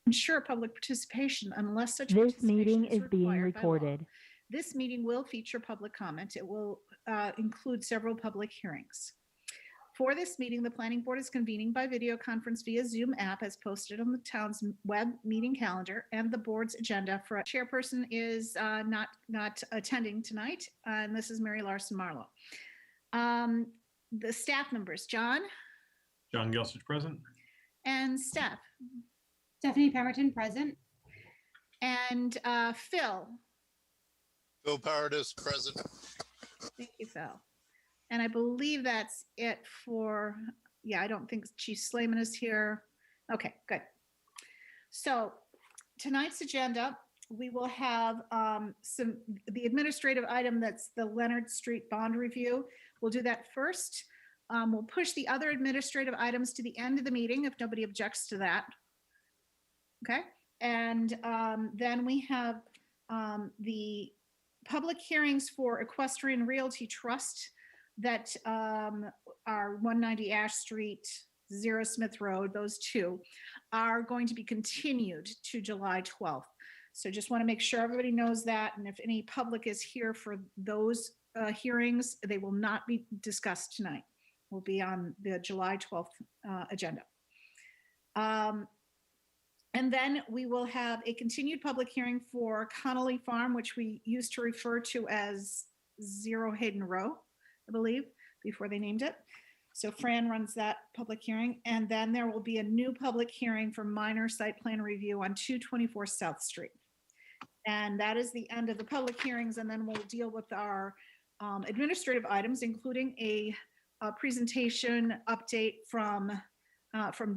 ensure public participation unless such This participation meeting is being required by law. recorded. This meeting will feature public comment. It will include several public hearings. For this meeting, the planning board is convening by video conference via Zoom app as posted on the town's web meeting calendar and the board's agenda. For chairperson is not attending tonight, and this is Mary Larson Marlowe. The staff members, John Gelsich present. and Steph Stephanie Pemberton present. and Phil. Phil Paradis present. Thank you, Phil. And I believe that's it for, yeah, I don't think Chief Slayman is here. Okay, good. So tonight's agenda, we will have the administrative item that's the Leonard Street bond review. We'll do that first. We'll push the other administrative items to the end of the meeting if nobody objects to that. Okay, and then we have the public hearings for Equestrian Realty Trust that are 190 Ash Street, 0 Smith Road, those two are going to be continued to July 12th. So just want to make sure everybody knows that. And if any public is here for those hearings, they will not be discussed tonight. Will be on the July 12th agenda. And then we will have a continued public hearing for Connolly Farm, which we used to refer to as 0 Hayden Row, I believe, before they named it. So Fran runs that public hearing. And then there will be a new public hearing for minor site plan review on 224 South Street. And that is the end of the public hearings. And then we'll deal with our administrative items, including a presentation update from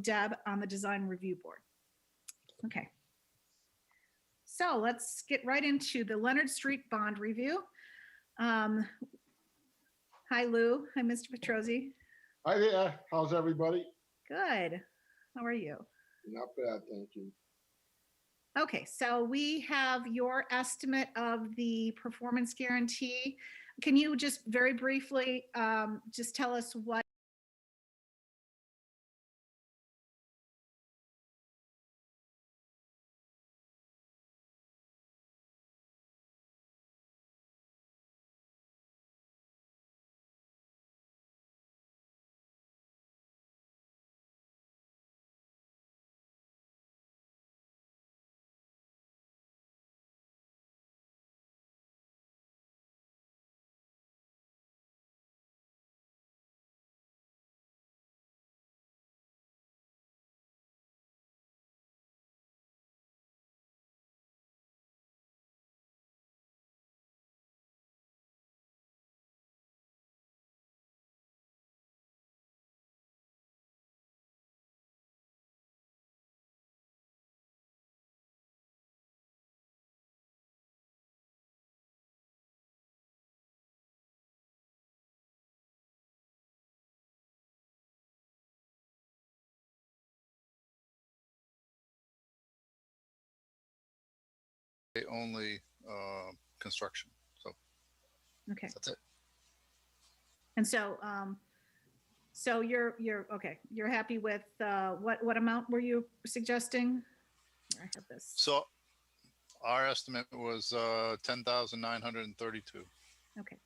Deb on the design review board. Okay. So let's get right into the Leonard Street bond review. Hi, Lou. Hi, Mr. Petrozzi. Hi there. How's everybody? Good. How are you? Not bad, thank you. Okay, so we have your estimate of the performance guarantee. Can you just very briefly just tell us what Only construction. So okay. That's it. And so, so you're okay. You're happy with what amount were you suggesting? I have this. So our estimate was 10,932. Okay.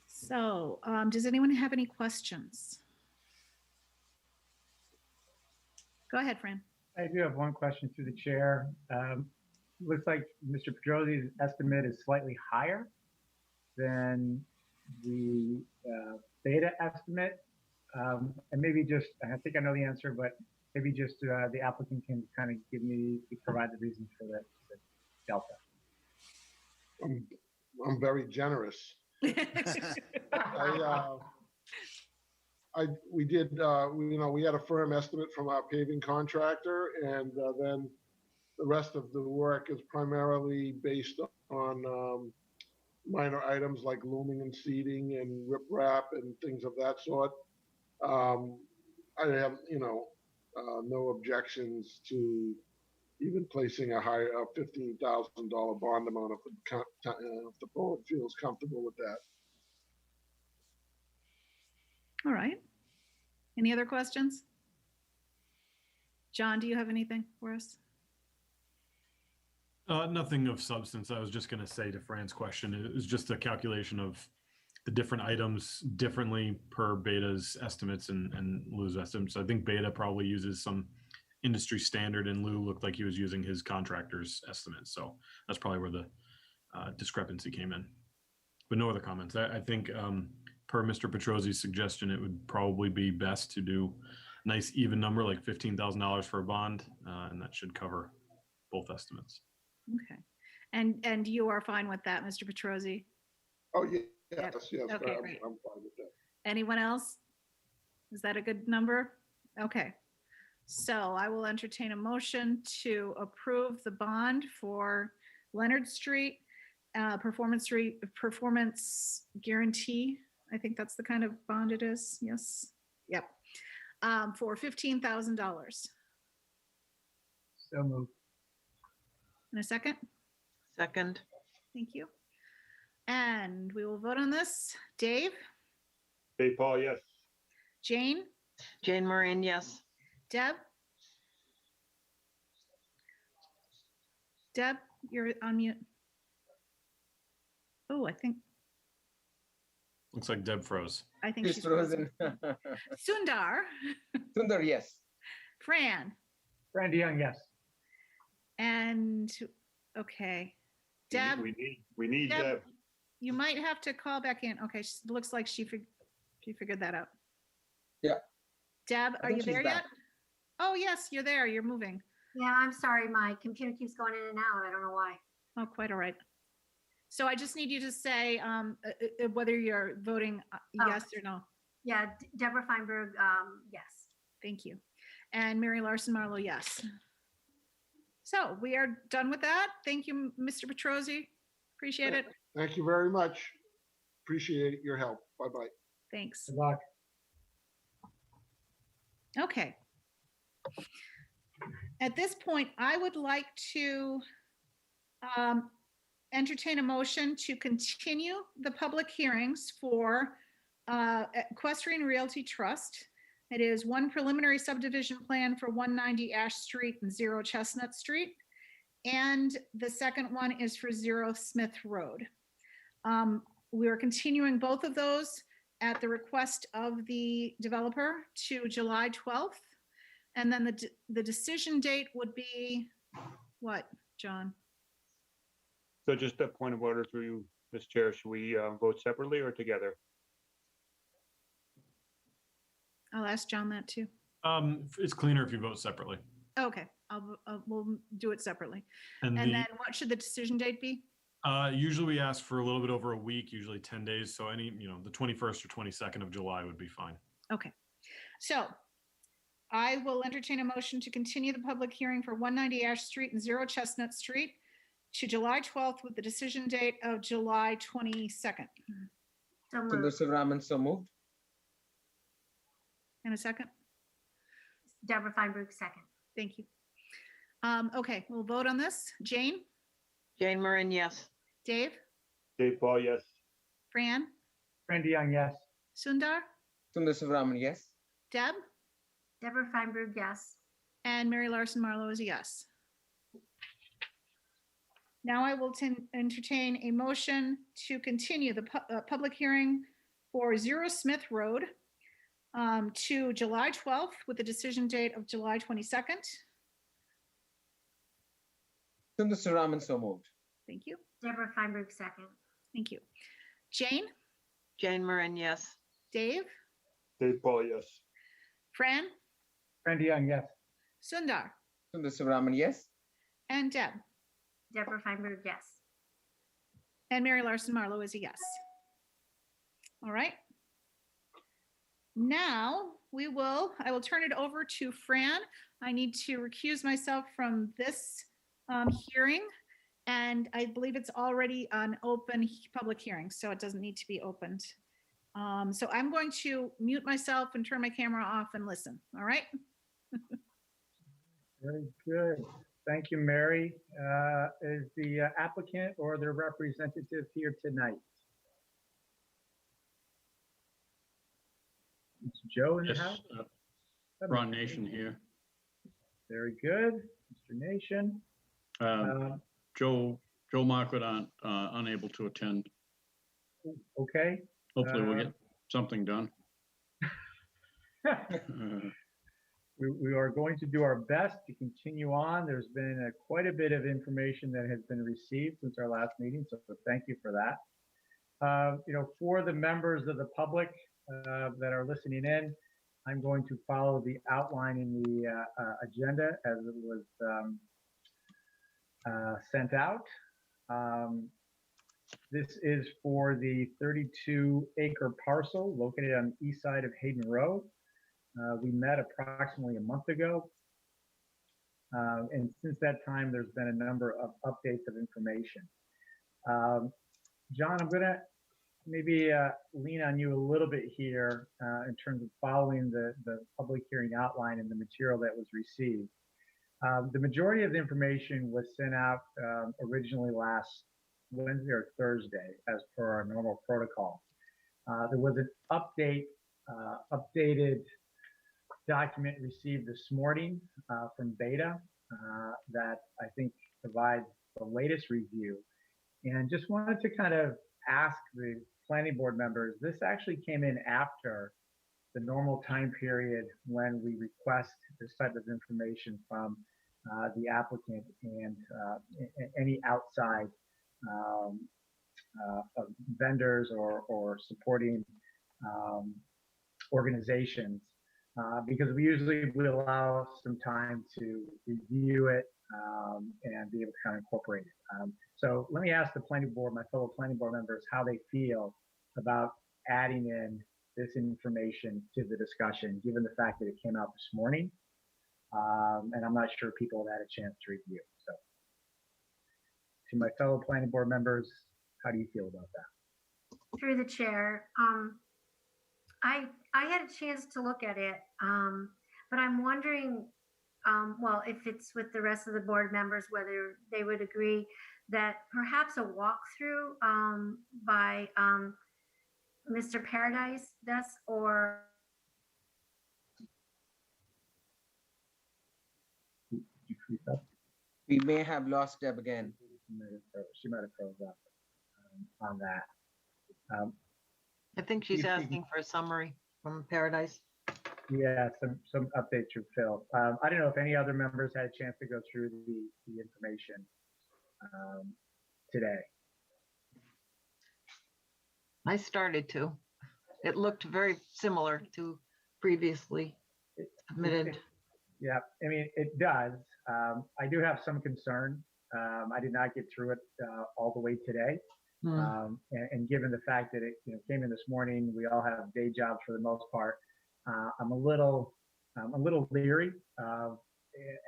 So, does anyone have any questions? Go ahead, Fran. I do have one question through the chair. Looks like Mr. Pedrozzi's estimate is slightly higher than the beta estimate. And maybe just, I think I know the answer, but maybe just the applicant can kind of provide the reasons for the delta. I'm very generous. We had a firm estimate from our paving contractor, and then the rest of the work is primarily based on minor items like looming and seeding and riprap and things of that sort. I have, no objections to even placing a higher $15,000 bond amount if the board feels comfortable with that. All right. Any other questions? John, do you have anything for us? Nothing of substance. I was just going to say to Fran's question, it was just a calculation of the different items differently per Beta's estimates and Lou's estimates. I think Beta probably uses some industry standard, and Lou looked like he was using his contractor's estimates. So that's probably where the discrepancy came in. But no other comments. I think per Mr. Petrosi's suggestion, it would probably be best to do a nice even number, like $15,000 for a bond, and that should cover both estimates. Okay. And you are fine with that, Mr. Petrosi? Oh, yes, Yep. yes. Okay, I'm great. fine with that. Anyone else? Is that a good number? Okay. So I will entertain a motion to approve the bond for Leonard Street, performance guarantee. I think that's the kind of bond it is. Yes. Yep. For $15,000. So moved. In a second? Second, Thank you. And we will vote on this. Dave, Dave Paul, yes. Jane, Jane Moran, yes. Deb? Deb, you're on mute. Oh, I think Looks like Deb froze. she's frozen. Sundar, Sundar, yes. Fran, Fran DeYoung, yes. and, okay. Deb, We need Deb, Deb. you might have to call back in. Okay, looks like she figured that out. Yeah. Deb, I are think you she's there back. yet? Oh, yes, you're there. You're moving. Yeah, I'm sorry. My computer keeps going in and out. I don't know why. Oh, quite all right. So I just need you to say whether you're voting yes or no. Yeah, Deborah Feinberg, yes. Thank you. And Mary Larson Marlowe, yes. So we are done with that. Thank you, Mr. Petrosi. Appreciate it. Thank you very much. Appreciate your help. Bye-bye. Thanks. Good luck. Okay. At this point, I would like to entertain a motion to continue the public hearings for Equestrian Realty Trust. It is one preliminary subdivision plan for 190 Ash Street and 0 Chestnut Street. And the second one is for 0 Smith Road. We are continuing both of those at the request of the developer to July 12th. And then the decision date would be what, John? So just a point of order through you, Ms. Chair, should we vote separately or together? I'll ask John that too. It's cleaner if you vote separately. Okay, we'll do it separately. And And then what should the decision date be? usually we ask for a little bit over a week, usually 10 days. So the 21st or 22nd of July would be fine. Okay, so I will entertain a motion to continue the public hearing for 190 Ash Street and 0 Chestnut Street to July 12th with the decision date of July 22nd. So Sundar moved. Sivaraman, so moved. In a second? Deborah Feinberg, second. Thank you. Okay, we'll vote on this. Jane, Jane Moran, yes. Dave, Dave Paul, yes. Fran, Fran DeYoung, yes. Sundar, Sundar Sivaraman, yes. Deb, Deborah Feinberg, yes. and Mary Larson Marlowe is a yes. Now I will entertain a motion to continue the public hearing for 0 Smith Road to July 12th with the decision date of July 22nd. Sundar Sivaraman, so moved. Thank you. Deborah Feinberg, second. Thank you. Jane, Jane Moran, yes. Dave, Dave Paul, yes. Fran, Fran DeYoung, yes. Sundar, Sundar Sivaraman, yes. and Deb. Deborah Feinberg, yes. And Mary Larson Marlowe is a yes. All right. Now I will turn it over to Fran. I need to recuse myself from this hearing, and I believe it's already an open public hearing, so it doesn't need to be opened. So I'm going to mute myself and turn my camera off and listen. All right. Very good. Thank you, Mary. Is the applicant or their representative here tonight? It's Joe in the Yes, house? Ron Nation here. Very good. Mr. Nation. Joe Markwood unable to attend. Okay. Hopefully we'll get something done. We are going to do our best to continue on. There's been quite a bit of information that has been received since our last meeting, so thank you for that. For the members of the public that are listening in, I'm going to follow the outline in the agenda as it was sent out. This is for the 32-acre parcel located on the east side of Hayden Road. We met approximately a month ago. And since that time, there's been a number of updates of information. John, I'm going to maybe lean on you a little bit here in terms of following the public hearing outline and the material that was received. The majority of the information was sent out originally last Wednesday or Thursday as per our normal protocol. There was an updated document received this morning from Beta that I think provides the latest review. And just wanted to kind of ask the planning board members, this actually came in after the normal time period when we request this type of information from the applicant and any outside vendors or supporting organizations, because we usually will allow some time to review it and be able to kind of incorporate it. So let me ask the planning board, my fellow planning board members, how they feel about adding in this information to the discussion, given the fact that it came out this morning. And I'm not sure people have had a chance to review. So to my fellow planning board members, how do you feel about that? Through the chair, I had a chance to look at it, but I'm wondering, well, if it's with the rest of the board members, whether they would agree that perhaps a walkthrough by Mr. Paradise does, or We may have lost Deb again. She might have frozen up on that. I think she's asking for a summary from Paradise. Yeah, some updates from Phil. I don't know if any other members had a chance to go through the information today. I started to. It looked very similar to previously submitted. Yeah, I mean, it does. I do have some concern. I did not get through it all the way today. And given the fact that it came in this morning, we all have day jobs for the most part. I'm a little leery of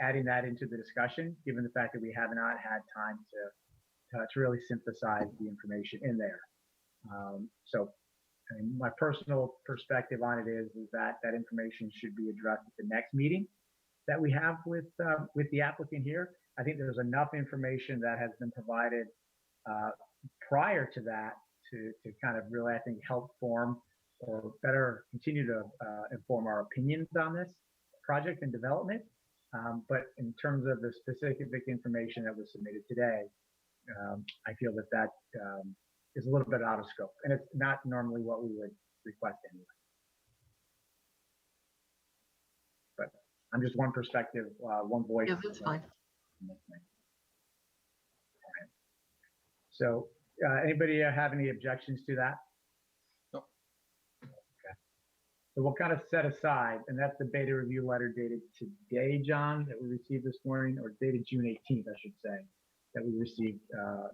adding that into the discussion, given the fact that we have not had time to really synthesize the information in there. So I mean, my personal perspective on it is that that information should be addressed at the next meeting that we have with the applicant here. I think there's enough information that has been provided prior to that to kind of really, I think, help form or better continue to inform our opinions on this project and development. But in terms of the specific information that was submitted today, I feel that is a little bit out of scope, and it's not normally what we would request anyway. But I'm just one perspective, one voice. Yeah, that's fine. So anybody have any objections to that? No. Okay. So we'll kind of set aside, and that's the beta review letter dated today, John, that we received this morning, or dated June 18th, I should say, that we received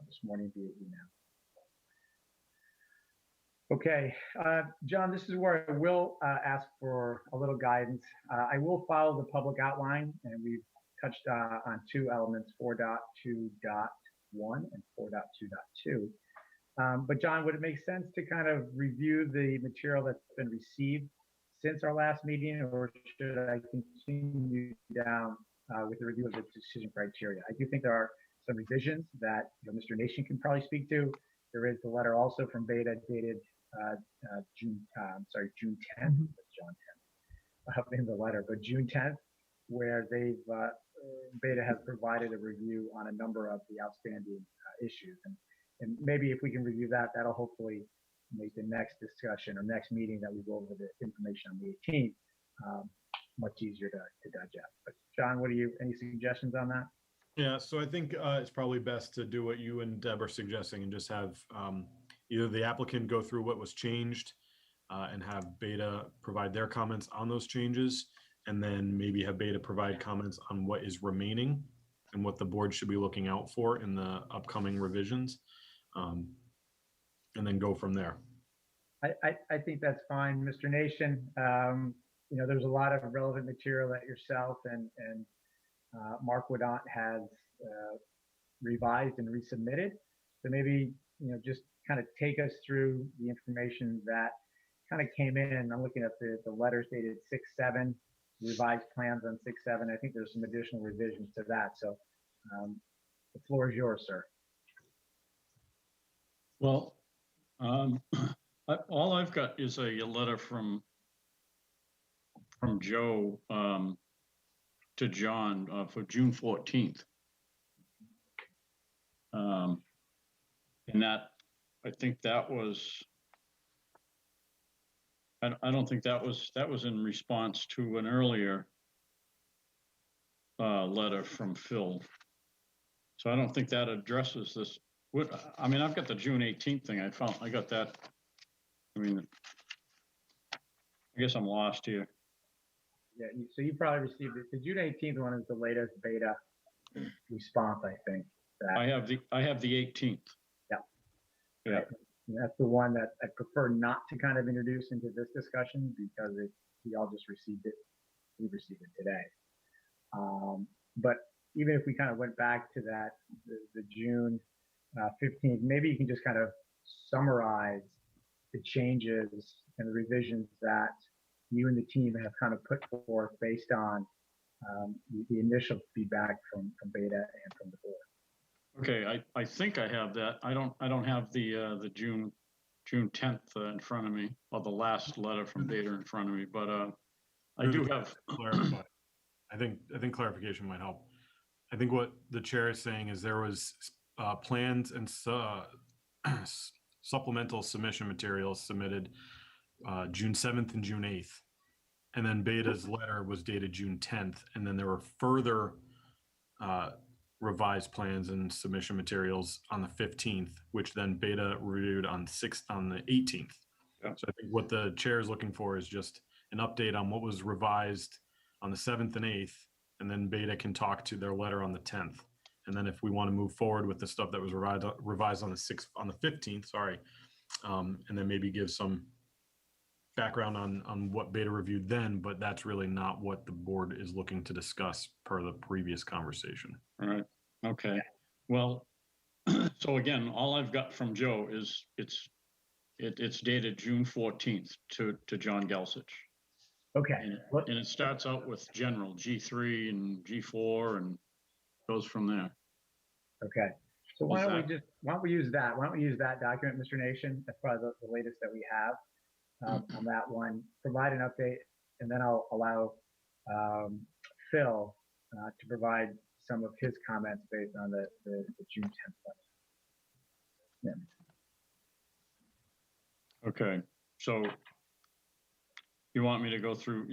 this morning via email. Okay, John, this is where I will ask for a little guidance. I will follow the public outline, and we've touched on two elements, 4.2.1 and 4.2.2. But John, would it make sense to kind of review the material that's been received since our last meeting, or should I continue down with the review of the decision criteria? I do think there are some revisions that Mr. Nation can probably speak to. There is the letter also from Beta dated June 10th. That's John 10th in the letter, but June 10th. where Beta has provided a review on a number of the outstanding issues. And maybe if we can review that, that'll hopefully make the next discussion or next meeting that we go over the information on the 18th much easier to digest. But John, any suggestions on that? Yeah, so I think it's probably best to do what you and Deb are suggesting and just have either the applicant go through what was changed and have Beta provide their comments on those changes, and then maybe have Beta provide comments on what is remaining and what the board should be looking out for in the upcoming revisions, and then go from there. I think that's fine, Mr. Nation. There's a lot of relevant material that yourself and Mark Woodant has revised and resubmitted. So maybe, just kind of take us through the information that kind of came in. I'm looking at the letters dated 6/7, revised plans on 6/7. I think there's some additional revisions to that. So the floor is yours, sir. Well, all I've got is a letter from Joe to John for June 14th. And that, I think that was, I don't think that was in response to an earlier letter from Phil. So I don't think that addresses this. I mean, I've got the June 18th thing. I got that. I mean, I guess I'm lost here. Yeah, so you probably received it. The June 18th one is the latest Beta response, I think. I have the 18th. Yeah. Yeah. And that's the one that I prefer not to kind of introduce into this discussion because we all just received it. We received it today. But even if we kind of went back to that, the June 15th, maybe you can just kind of summarize the changes and the revisions that you and the team have kind of put forth based on the initial feedback from Beta and from the board. Okay, I think I have that. I don't have the June 10th in front of me, or the last letter from Beta in front of me, but I do have. Clarify. I think clarification might help. I think what the chair is saying is there was plans and supplemental submission materials submitted June 7th and June 8th. And then Beta's letter was dated June 10th. And then there were further revised plans and submission materials on the 15th, which then Beta reviewed on the 18th. Yeah. So I think what the chair is looking for is just an update on what was revised on the 7th and 8th, and then Beta can talk to their letter on the 10th. And then if we want to move forward with the stuff that was revised on the 15th, sorry, and then maybe give some background on what Beta reviewed then, but that's really not what the board is looking to discuss per the previous conversation. All right. Okay. Well, so again, all I've got from Joe is it's dated June 14th to John Gelsich. Okay. And it starts out with general G3 and G4 and goes from there. Okay. So why don't we use that? Why don't we use that document, Mr. Nation? That's probably the latest that we have on that one. Provide an update, and then I'll allow Phil to provide some of his comments based on the June 10th one. Yeah. Okay. So you want me to go to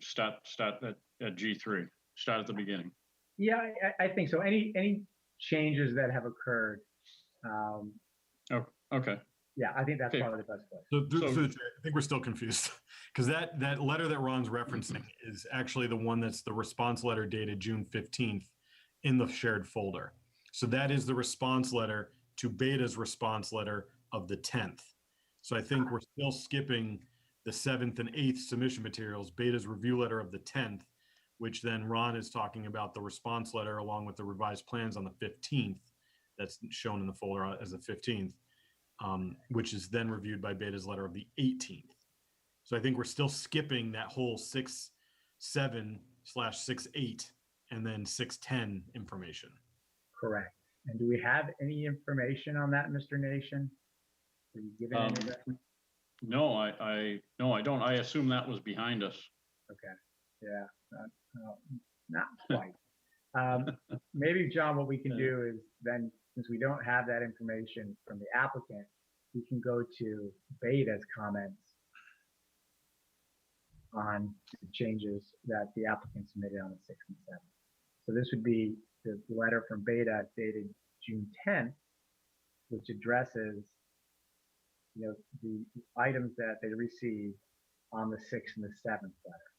start at G3, start at the beginning? Yeah, I think so. Any changes that have occurred. Oh, okay. Yeah, I think that's Okay. probably the best place. So I think we're still confused because that letter that Ron's referencing is actually the one that's the response letter dated June 15th in the shared folder. So that is the response letter to Beta's response letter of the 10th. So I think we're still skipping the 7th and 8th submission materials, Beta's review letter of the 10th, which then Ron is talking about the response letter along with the revised plans on the 15th. That's shown in the folder as the 15th. Which is then reviewed by Beta's letter of the 18th. So I think we're still skipping that whole 6/7/6/8 and then 6/10 information. Correct. And do we have any information on that, Mr. Nation? Are you giving any of that? No, I don't. I assume that was behind us. Okay. Yeah, not quite. Maybe, John, what we can do is then, since we don't have that information from the applicant, we can go to Beta's comments on the changes that the applicant submitted on the 6th and 7th. So this would be the letter from Beta dated June 10th, which addresses, the items that they received on the 6th and the 7th letter.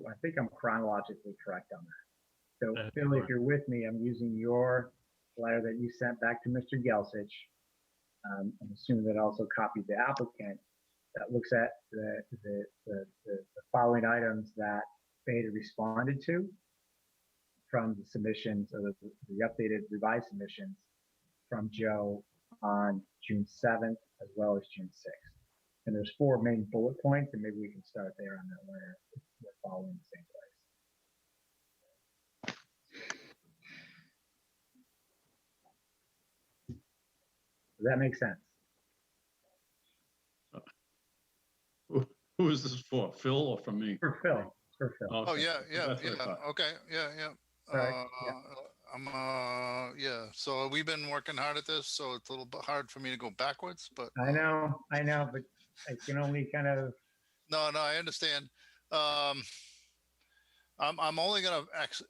I think I'm chronologically correct on that. So Phil, if you're with me, I'm using your letter that you sent back to Mr. Gelsich. I'm assuming that also copied the applicant, that looks at the following items that Beta responded to from the submissions, or the updated revised submissions from Joe on June 7th as well as June 6th. And there's 4 main bullet points, and maybe we can start there on that letter if we're following the same place. Does that make sense? Who is this for? Phil or for me? For Phil. For Phil. Oh, Okay. yeah, That's what I thought. okay, yeah. Sorry, So we've been working hard at this, so it's a little bit hard for me to go backwards, but. I know, but I can only kind of. No, I understand. I'm only gonna actually,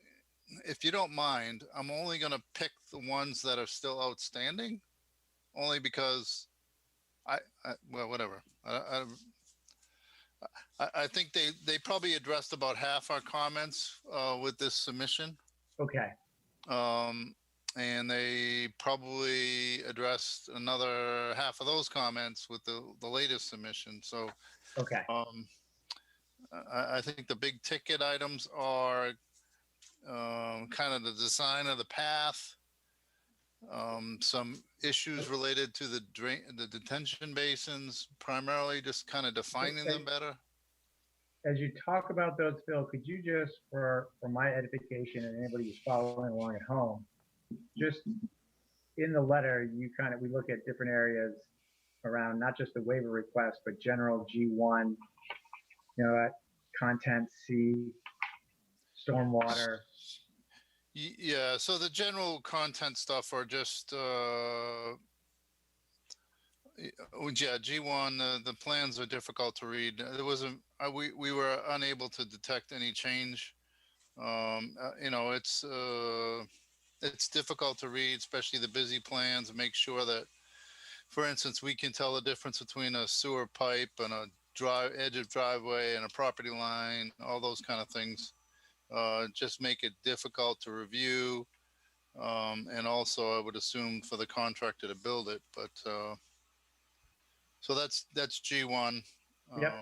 if you don't mind, I'm only gonna pick the ones that are still outstanding, only because well, whatever. I think they probably addressed about half our comments with this submission. Okay. And they probably addressed another half of those comments with the latest submission. So, okay. I think the big ticket items are kind of the design of the path, some issues related to the detention basins, primarily just kind of defining them better. As you talk about those, Phil, could you just, for my edification and anybody who's following along at home, just in the letter, we look at different areas around not just the waiver request, but general G1, content C, stormwater. Yeah, so the general content stuff are just, G1, the plans are difficult to read. There wasn't, we were unable to detect any change. It's difficult to read, especially the busy plans, and make sure that, for instance, we can tell the difference between a sewer pipe and a edge of driveway and a property line, all those kind of things. Just make it difficult to review. And also I would assume for the contractor to build it, but, so that's G1. Yep.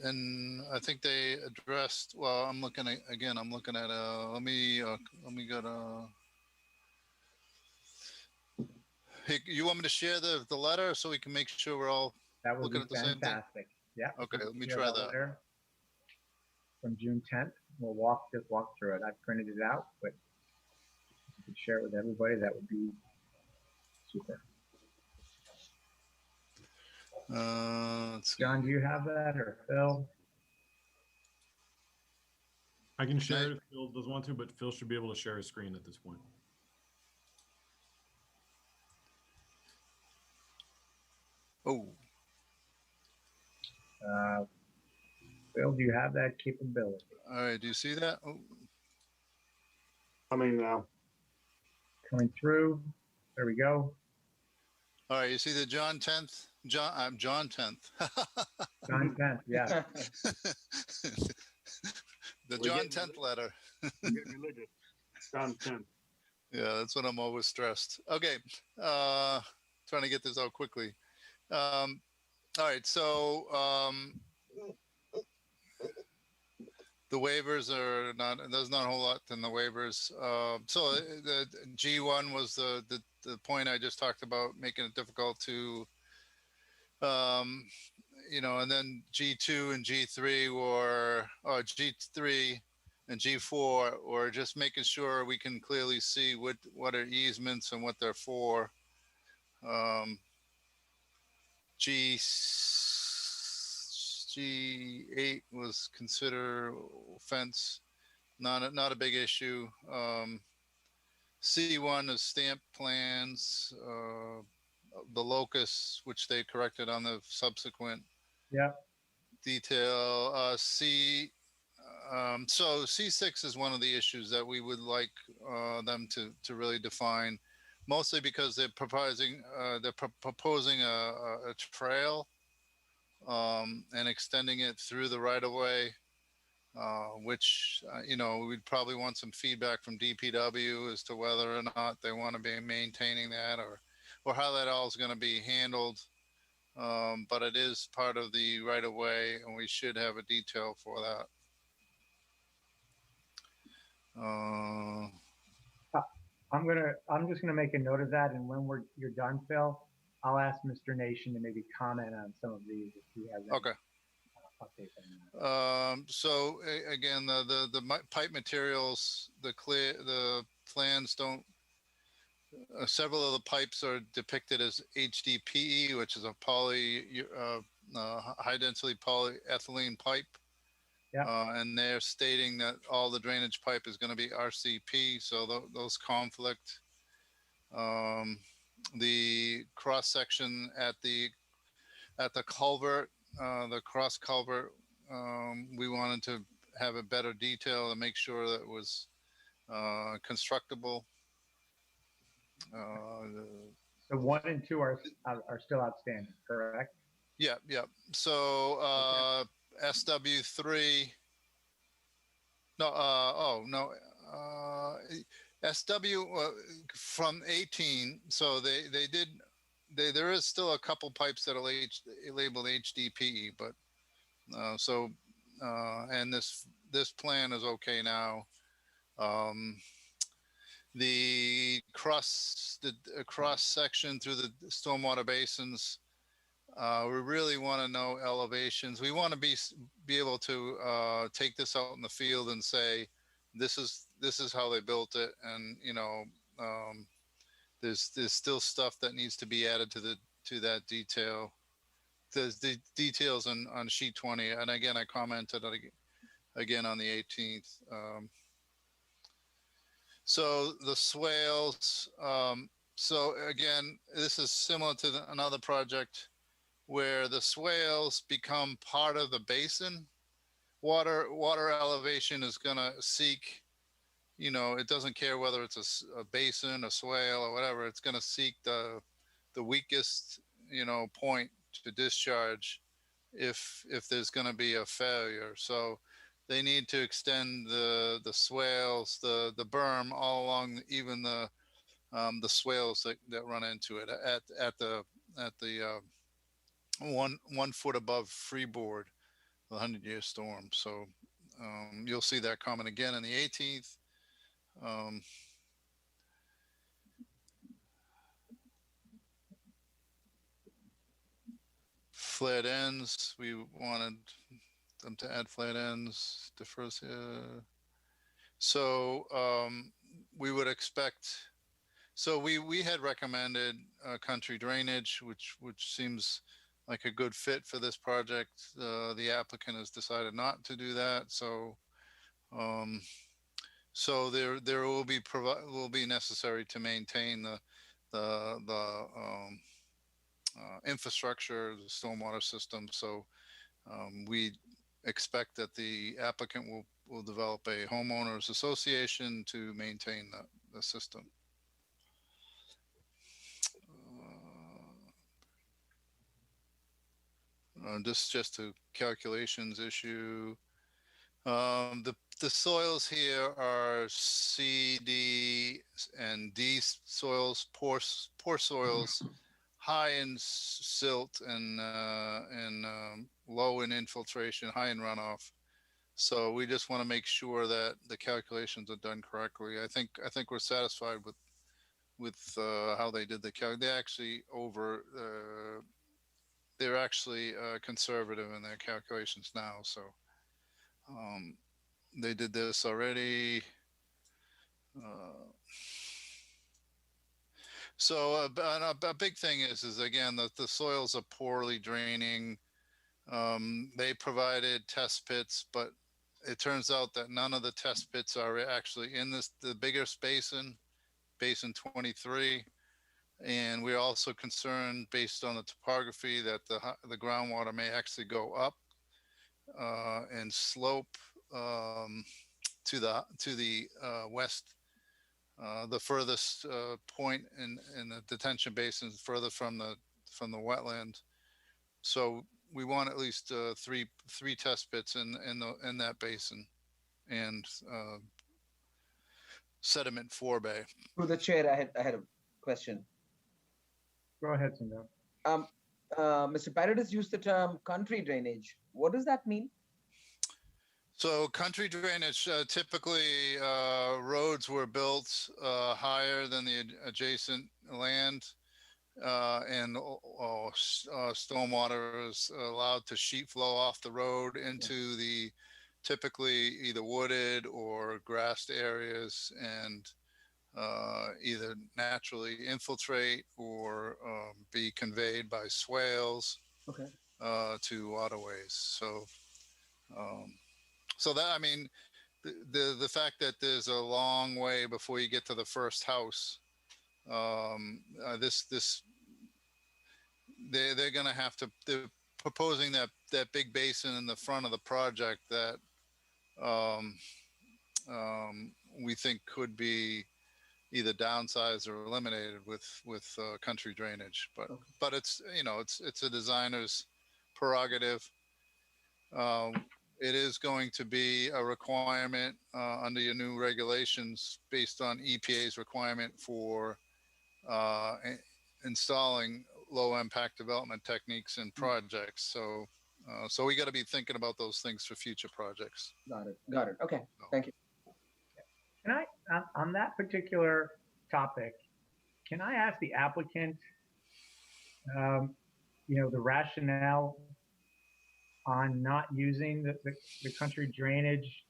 And I think they addressed, well, I'm looking at, let me go to, hey, you want me to share the letter so we can make sure we're all That would looking be at the same thing? fantastic. Yeah. Okay, let me try that. Letter from June 10th. We'll just walk through it. I printed it out, but if you could share it with everybody, that would be super. Let's see. John, do you have that, or Phil? I can share it if Phil doesn't want to, but Phil should be able to share his screen at this point. Oh, Phil, do you have that capability? all right. Do you see that? Oh, Coming now. Coming through. There we go. all right. You see the John 10th? I'm John 10th. John 10th, yeah. The John 10th letter. Get religious. John 10. Yeah, that's when I'm always stressed. Okay. Trying to get this out quickly. All right. So, the waivers are not, there's not a whole lot in the waivers. So the G1 was the point I just talked about, making it difficult to, and then G2 and G3 or G3 and G4, or just making sure we can clearly see what are easements and what they're for. Um, G8 was consider fence, not a big issue. C1 is stamp plans, the locus, which they corrected on the subsequent Yeah, detail. So C6 is one of the issues that we would like them to really define, mostly because they're proposing a trail and extending it through the right of way, which we'd probably want some feedback from DPW as to whether or not they want to be maintaining that, or how that all is going to be handled. But it is part of the right of way, and we should have a detail for that. I'm just gonna make a note of that, and when you're done, Phil, I'll ask Mr. Nation to maybe comment on some of these if he has any Okay. updates on that. So again, the pipe materials, the plans don't. Several of the pipes are depicted as HDPE, which is a high density polyethylene pipe. Yeah. And they're stating that all the drainage pipe is going to be RCP, so those conflict. The cross section at the culvert, the cross culvert, we wanted to have a better detail to make sure that it was constructible. So 1 and 2 are still outstanding, correct? Yeah. So SW3. No. SW from 18. So there is still a couple pipes that are labeled HDPE, but and this plan is okay now. The cross section through the stormwater basins, we really want to know elevations. We want to be able to take this out in the field and say, this is how they built it, and there's still stuff that needs to be added to that detail. There's the details on sheet 20, and again I commented again on the 18th. So the swales. So again, this is similar to another project where the swales become part of the basin. Water elevation is going to seek, it doesn't care whether it's a basin, a swale, or whatever. It's going to seek the weakest, point to discharge if there's going to be a failure. So they need to extend the swales, the berm all along, even the swales that run into it at the 1 foot above freeboard, the 100-year storm. So you'll see that comment again in the 18th. Flared ends, we wanted them to add flared ends, differs here. So we would expect, so we had recommended country drainage, which seems like a good fit for this project. The applicant has decided not to do that. So so there will be necessary to maintain the infrastructure, the stormwater system. So we expect that the applicant will develop a homeowners association to maintain the system. This is just a calculations issue. The soils here are C, D, and D soils, poor soils, high in silt and low in infiltration, high in runoff. So we just want to make sure that the calculations are done correctly. I think we're satisfied with how they did the calc. They actually they're actually conservative in their calculations now. So they did this already. So a big thing is again, the soils are poorly draining. They provided test pits, but it turns out that none of the test pits are actually in the biggest basin, Basin 23. And we're also concerned, based on the topography, that the groundwater may actually go up and slope to the west. The furthest point in the detention basin is further from the wetland. So we want at least three test pits in that basin and sediment forebay. Through the chair, I had a question. Go ahead, Sundar. Mr. Paredes used the term country drainage. What does that mean? So country drainage, typically roads were built higher than the adjacent land, and stormwater is allowed to sheet flow off the road into the typically either wooded or grassed areas, and either naturally infiltrate or be conveyed by swales to waterways. So so that, I mean, the fact that there's a long way before you get to the first house, they're going to have to, they're proposing that big basin in the front of the project that we think could be either downsized or eliminated with country drainage. But it's, you know, it's a designer's prerogative. It is going to be a requirement under your new regulations based on EPA's requirement for installing low impact development techniques in projects. So so we got to be thinking about those things for future projects. Got it. Okay, thank you. Can I, on that particular topic, can I ask the applicant, you know, the rationale on not using the country drainage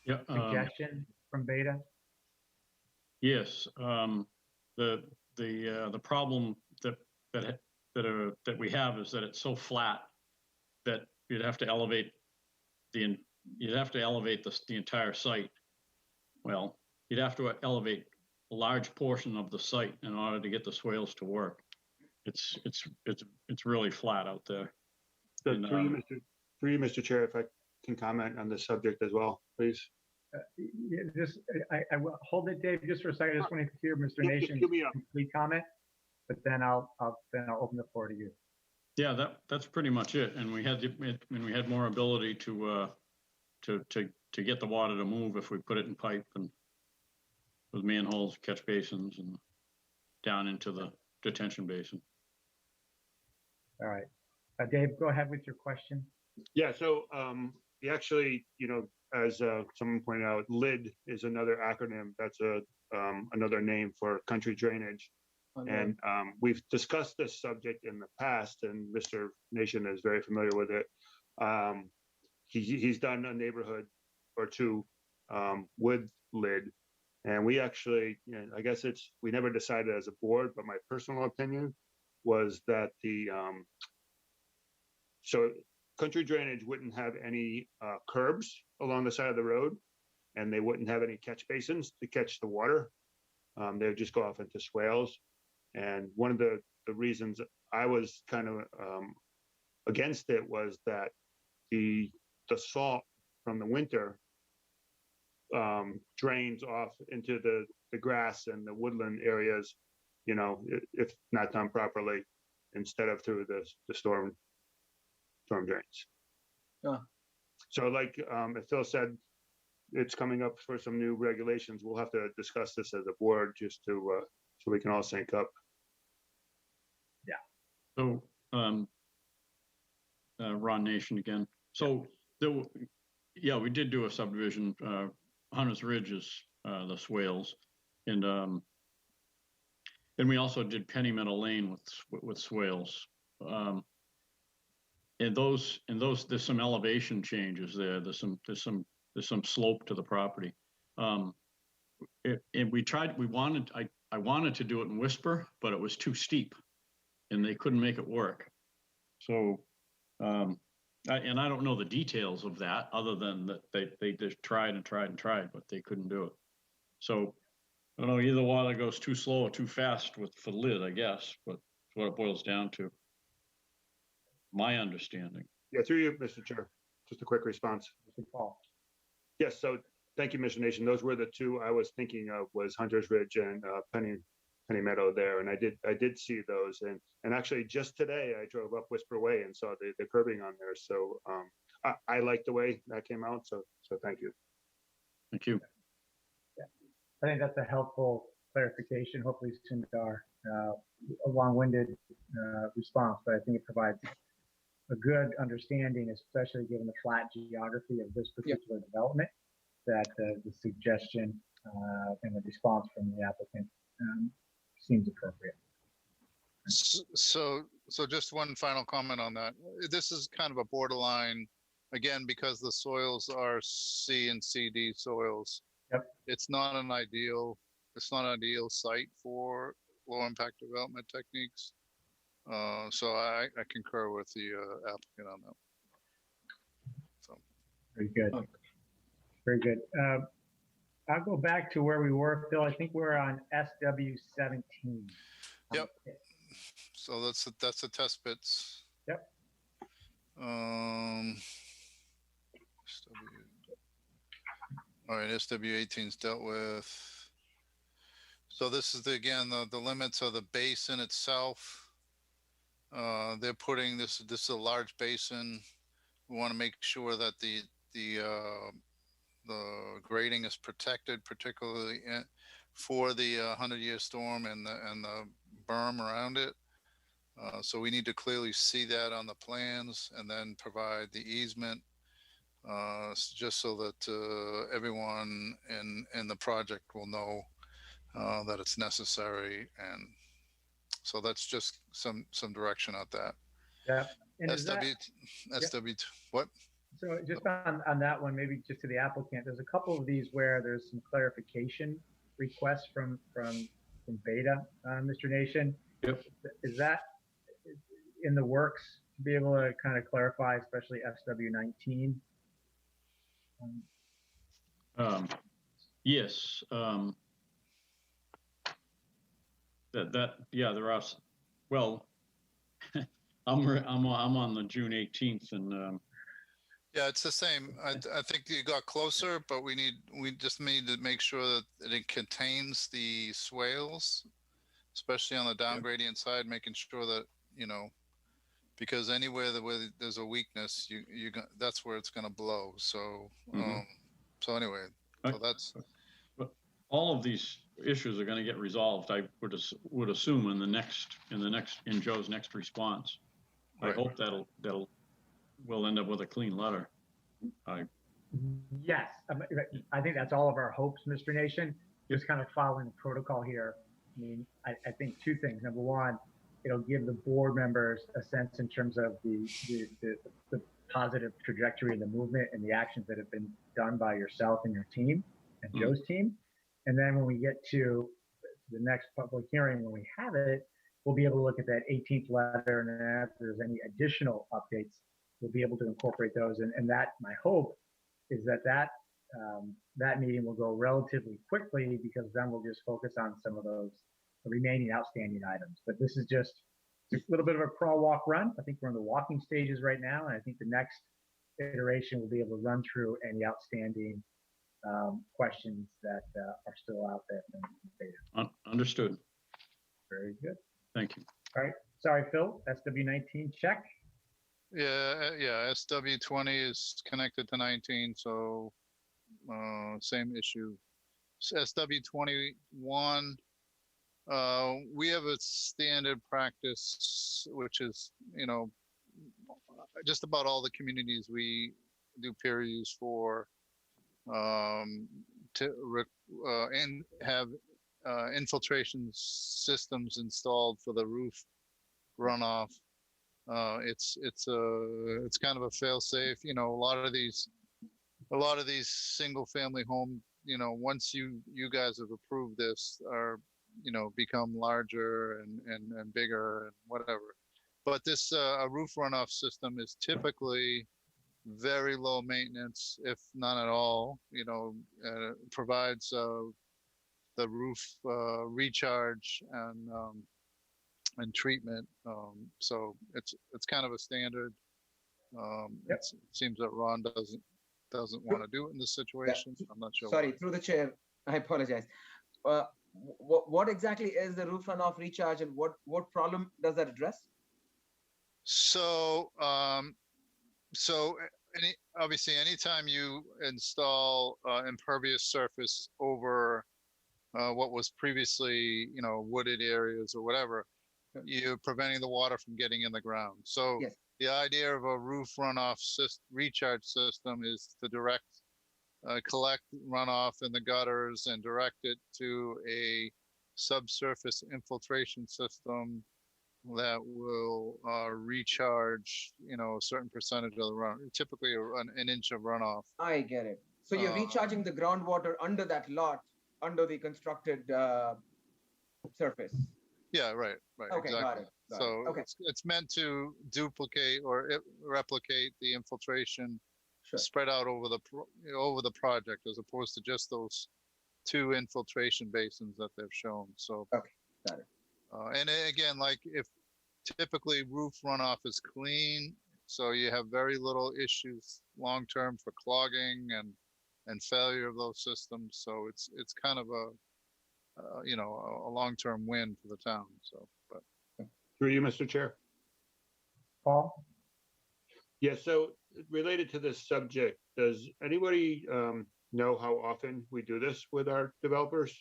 suggestion from Beta? Yes, the problem that we have is that it's so flat that you'd have to elevate the entire site. Well, you'd have to elevate a large portion of the site in order to get the swales to work. It's really flat out there. So And, through you, Mr. Chair, if I can comment on this subject as well, please. Yeah, just, I will hold it, Dave, just for a second. I just want to hear Mr. Nation's complete comment, but then I'll open the floor to you. Yeah, that's pretty much it. And we had more ability to get the water to move if we put it in pipe and with manholes, catch basins, and down into the detention basin. All right, Dave, go ahead with your question. Yeah, so we actually, you know, as someone pointed out, LID is another acronym. That's another name for country drainage. And we've discussed this subject in the past, and Mr. Nation is very familiar with it. He's done a neighborhood or two with LID, and we actually, you know, I guess we never decided as a board, but my personal opinion was that so country drainage wouldn't have any curbs along the side of the road, and they wouldn't have any catch basins to catch the water. They would just go off into swales. And one of the reasons I was kind of against it was that the salt from the winter drains off into the grass and the woodland areas, you know, if not done properly, instead of through the storm drains. So like Phil said, it's coming up for some new regulations. We'll have to discuss this as a board just to so we can all sync up. So, Ron Nation again. So, yeah, we did do a subdivision. Hunter's Ridge is the swales, and we also did Penny Meadow Lane with swales. And those, there's some elevation changes there. There's some slope to the property. and I wanted to do it in Whisper, but it was too steep and they couldn't make it work. So, and I don't know the details of that other than that they just tried and tried and tried, but they couldn't do it. So I don't know, either water goes too slow or too fast for the lid, I guess, but it's what it boils down to. My understanding. Yeah, through you, Mr. Chair. Just a quick response. Mr. Paul. Yes, so thank you, Mission Nation. Those were the two I was thinking of, was Hunter's Ridge and Penny Meadow there, and I did see those, and actually just today I drove up Whisper Way and saw the curbing on there. So I like the way that came out. So thank you. Thank you. Yeah, I think that's a helpful clarification. Hopefully, Sundar, a long-winded response, but I think it provides a good understanding, especially given the flat geography of this particular development, that the suggestion and the response from the applicant seems appropriate. So just one final comment on that. This is kind of a borderline, again, because the soils are C and CD soils. Yep. It's not an ideal site for low impact development techniques. So I concur with the applicant on that. So. Very good. Very good. I'll go back to where we were, Phil. I think we're on SW17. Yep. So that's the test bits. Yep. All right, SW18 is dealt with. So this is again the limits of the basin itself. They're putting this is a large basin. We want to make sure that the grading is protected, particularly for the 100-year storm and the berm around it. So we need to clearly see that on the plans and then provide the easement, just so that everyone in the project will know that it's necessary. And so that's just some direction on that. Yeah. And what? So just on that one, maybe just to the applicant, there's a couple of these where there's some clarification requests from Beta, Mr. Nation. Yep. Is that in the works to be able to kind of clarify, especially SW19? Yes. Yeah, there are. Well, I'm on the June 18th, and yeah, it's the same. I think you got closer, but we just need to make sure that it contains the swales, especially on the down gradient side, making sure that, because anywhere where there's a weakness, that's where it's going to blow. So, so anyway, so that's. But all of these issues are going to get resolved. I would assume in Joe's next response. I hope we'll end up with a clean letter. Yes, I think that's all of our hopes, Mr. Nation. Just kind of following the protocol here. I mean, I think two things. Number one, it'll give the board members a sense in terms of the positive trajectory of the movement and the actions that have been done by yourself and your team and Joe's team. And then when we get to the next public hearing, when we have it, we'll be able to look at that 18th letter, and then if there's any additional updates, we'll be able to incorporate those. And that, my hope is that meeting will go relatively quickly, because then we'll just focus on some of those remaining outstanding items. But this is just a little bit of a crawl, walk, run. I think we're in the walking stages right now, and I think the next iteration will be able to run through any outstanding questions that are still out there from Beta. Understood. Very good. Thank you. All right. Sorry, Phil. SW19 check. Yeah. SW20 is connected to 19, so same issue. SW21, we have a standard practice, which is, just about all the communities we do peer reviews for, and have infiltration systems installed for the roof runoff. It's kind of a fail safe. A lot of these single family home once you guys have approved this, are, become larger and bigger and whatever. But this, a roof runoff system is typically very low maintenance, if none at all, provides, the roof, recharge and treatment. So it's kind of a standard. Yep. It seems that Ron doesn't want to do it in this situation. I'm not sure. Sorry, why. through the chair, I apologize. What exactly is the roof runoff recharge, and what problem does that address? So, obviously, anytime you install impervious surface over what was previously, wooded areas or whatever, you're preventing the water from getting in the ground. So Yes. the idea of a roof runoff recharge system is to collect runoff in the gutters and direct it to a subsurface infiltration system that will recharge, a certain percentage of the run, typically an inch of runoff. I get it. So you're recharging the groundwater under that lot, under the constructed surface. Yeah, right, Okay, exactly. got it. So Okay. it's meant to duplicate or replicate the infiltration Sure. spread out over the project, as opposed to just those 2 infiltration basins that they've shown. So Okay, got it. And again, like, if typically roof runoff is clean, so you have very little issues long term for clogging and failure of those systems. So it's kind of a long term win for the town. So, but Through you, Mr. Chair. Paul? Yeah, so related to this subject, does anybody know how often we do this with our developers?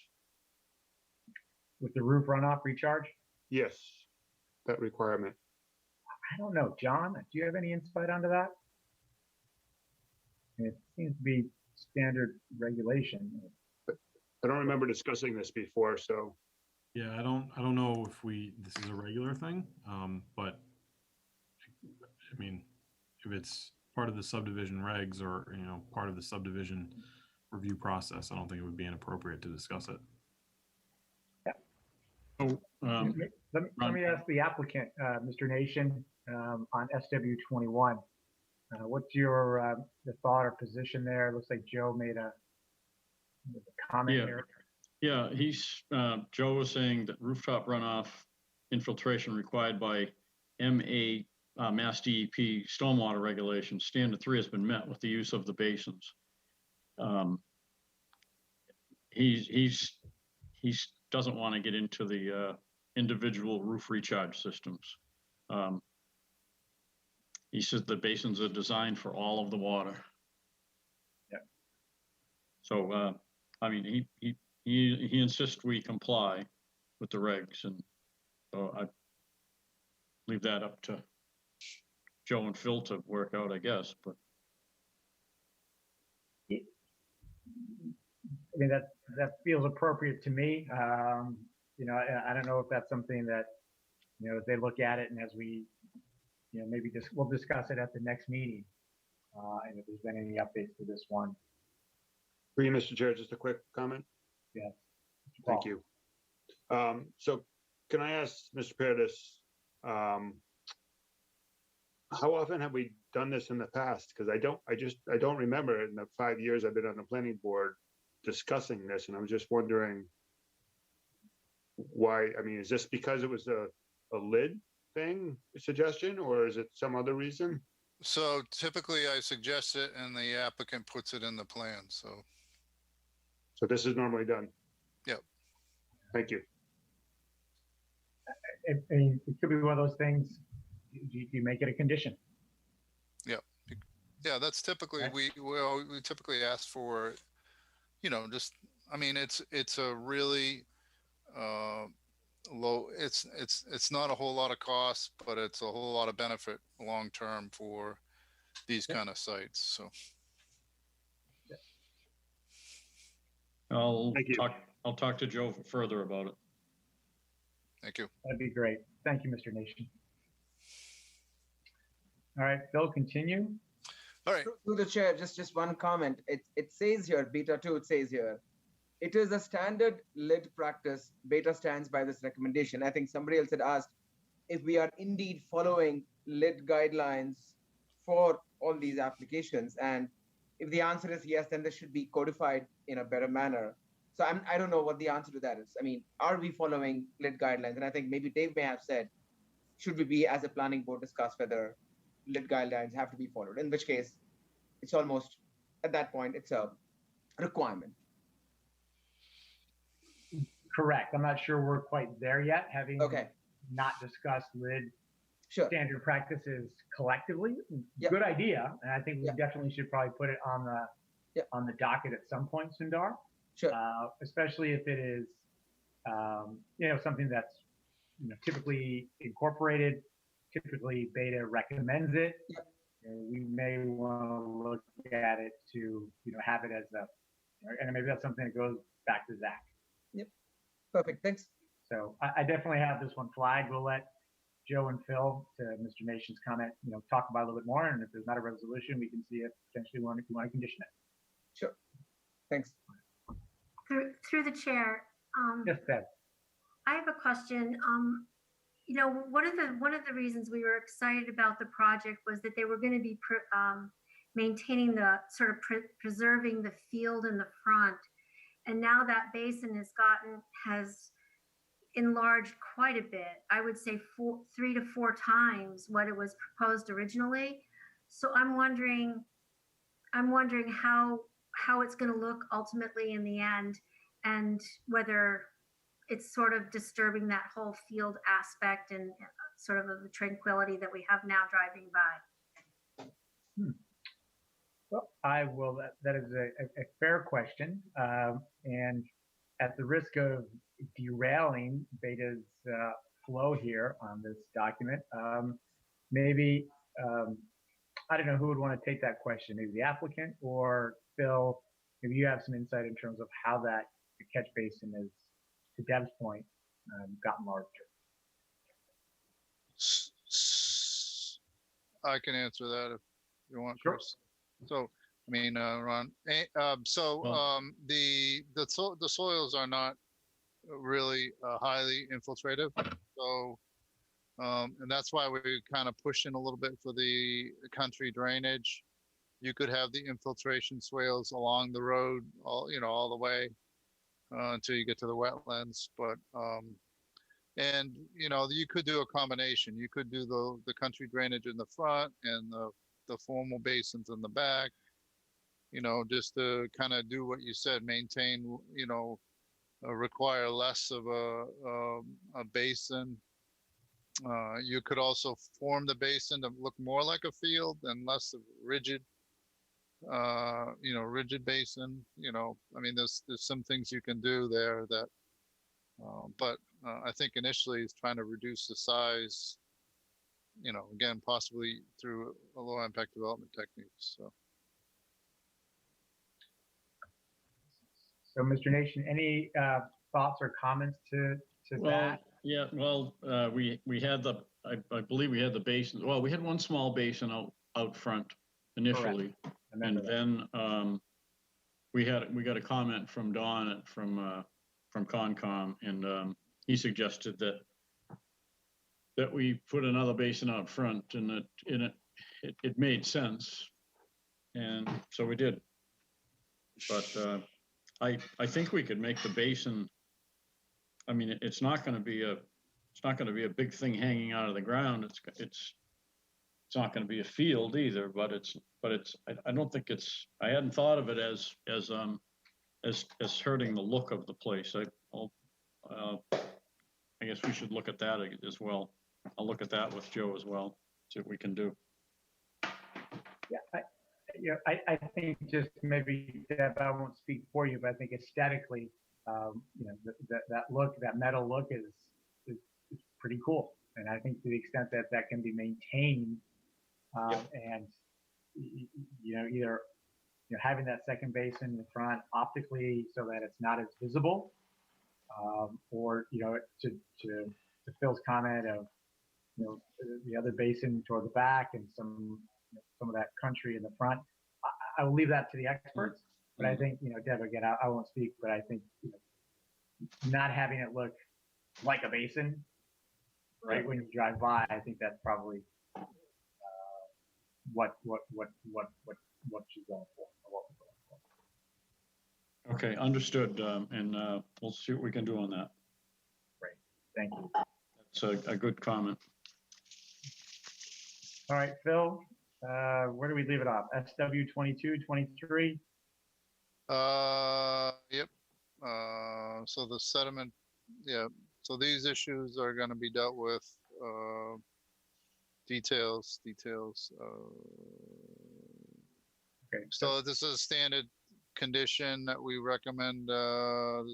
With the roof runoff recharge? Yes, that requirement. I don't know. John, do you have any insight onto that? It seems to be standard regulation. I don't remember discussing this before, so. Yeah, I don't know if this is a regular thing, but I mean, if it's part of the subdivision regs or, part of the subdivision review process, I don't think it would be inappropriate to discuss it. Oh, Let me ask the applicant, Mr. Nation, on SW 21. What's your the thought or position there? It looks like Joe made a comment Yeah. here. Yeah, Joe was saying that rooftop runoff infiltration required by Mass DEP stormwater regulations, standard 3 has been met with the use of the basins. He doesn't want to get into the individual roof recharge systems. He says the basins are designed for all of the water. Yeah. So, I mean, he insists we comply with the regs, and so I leave that up to Joe and Phil to work out, I guess, but. I mean, that feels appropriate to me. I don't know if that's something that, as they look at it and as we, maybe we'll discuss it at the next meeting. And if there's been any updates to this one. For you, Mr. Chair, just a quick comment. Yeah. Thank you. So can I ask Mr. Paradis, how often have we done this in the past? Because I don't remember in the 5 years I've been on the planning board discussing this, and I'm just wondering why. I mean, is this because it was a lid thing suggestion, or is it some other reason? So typically I suggest it and the applicant puts it in the plan. So this is normally done. Yep. Thank you. I mean, it could be one of those things. You make it a condition. Yeah, that's typically, Okay. we typically ask for, just, I mean, it's a really low, it's not a whole lot of cost, but it's a whole lot of benefit long-term for these kind of sites. So Thank you. I'll talk to Joe further about it. thank you. That'd be great. Thank you, Mr. Nation. All right, Phil, continue. All right. Through the chair, just one comment. It says here, beta 2, it says here, it is a standard lid practice. Beta stands by this recommendation. I think somebody else had asked if we are indeed following lid guidelines for all these applications. And if the answer is yes, then this should be codified in a better manner. So I don't know what the answer to that is. I mean, are we following lid guidelines? And I think maybe Dave may have said, should we be, as a planning board, discuss whether lid guidelines have to be followed? In which case, it's almost, at that point, it's a requirement. Correct. I'm not sure we're quite there yet, having Okay. not discussed lid Sure. standard practices collectively. Yep. Good idea, and I think we Yep. definitely should probably put it on the Yep. docket at some point, Sundar. Sure. Especially if it is, something that's typically incorporated. Typically, Beta recommends it. Yep. We may want to look at it to have it as a, and maybe that's something that goes back to Zach. Yep. Perfect. Thanks. So I definitely have this one flagged. We'll let Joe and Phil, to Mr. Nation's comment, talk about it a little bit more. And if there's not a resolution, we can see if potentially we want to condition it. Sure. Thanks. Through the chair, Yes, Deb. I have a question. One of the reasons we were excited about the project was that they were going to be maintaining the sort of preserving the field in the front, and now that basin has enlarged quite a bit. I would say 3 to 4 times what it was proposed originally. So I'm wondering how it's going to look ultimately in the end, and whether it's sort of disturbing that whole field aspect and sort of the tranquility that we have now driving by. Well, I will. That is a fair question, and at the risk of derailing Beta's flow here on this document, maybe I don't know who would want to take that question. Maybe the applicant or Phil. Maybe you have some insight in terms of how the catch basin is, to Deb's point, gotten larger. I can answer that if you want, Sure. Chris. So, I mean, Ron, the soils are not really highly infiltrative. So, and that's why we kind of push in a little bit for the country drainage. You could have the infiltration swales along the road, all the way until you get to the wetlands. But and you could do a combination. You could do the country drainage in the front and the formal basins in the back. Just to kind of do what you said, maintain. Require less of a basin. You could also form the basin to look more like a field and less of rigid. Rigid basin. I mean, there's some things you can do there that, but I think initially is trying to reduce the size. Again, possibly through a low impact development techniques. So, Mr. Nation, any thoughts or comments to that? Yeah, well, we had I believe we had the basins. Well, we had one small basin out front initially. And then we got a comment from Don from Concom, and he suggested that we put another basin out front, and it made sense, and so we did. But I think we could make the basin. I mean, it's not going to be a big thing hanging out of the ground. It's not going to be a field either, but I don't think I hadn't thought of it as hurting the look of the place. I guess we should look at that as well. I'll look at that with Joe as well, see what we can do. Yeah, I think just maybe, Deb, I won't speak for you, but I think aesthetically, that look, that metal look is pretty cool. And I think to the extent that can be maintained, and either having that second basin in the front optically so that it's not as visible, or to Phil's comment of the other basin toward the back and some some of that country in the front. I will leave that to the experts, but I think, Deb, again, I won't speak, but I think, not having it look like a basin, right, when you drive by, I think that's probably what she's going for, or what we're going for. Okay, understood. And we'll see what we can do on that. Great, thank you. That's a good comment. All right, Phil, where do we leave it off? SW 2223? Yep. So the sediment, yeah. So these issues are going to be dealt with. Details. Okay. So this is a standard condition that we recommend the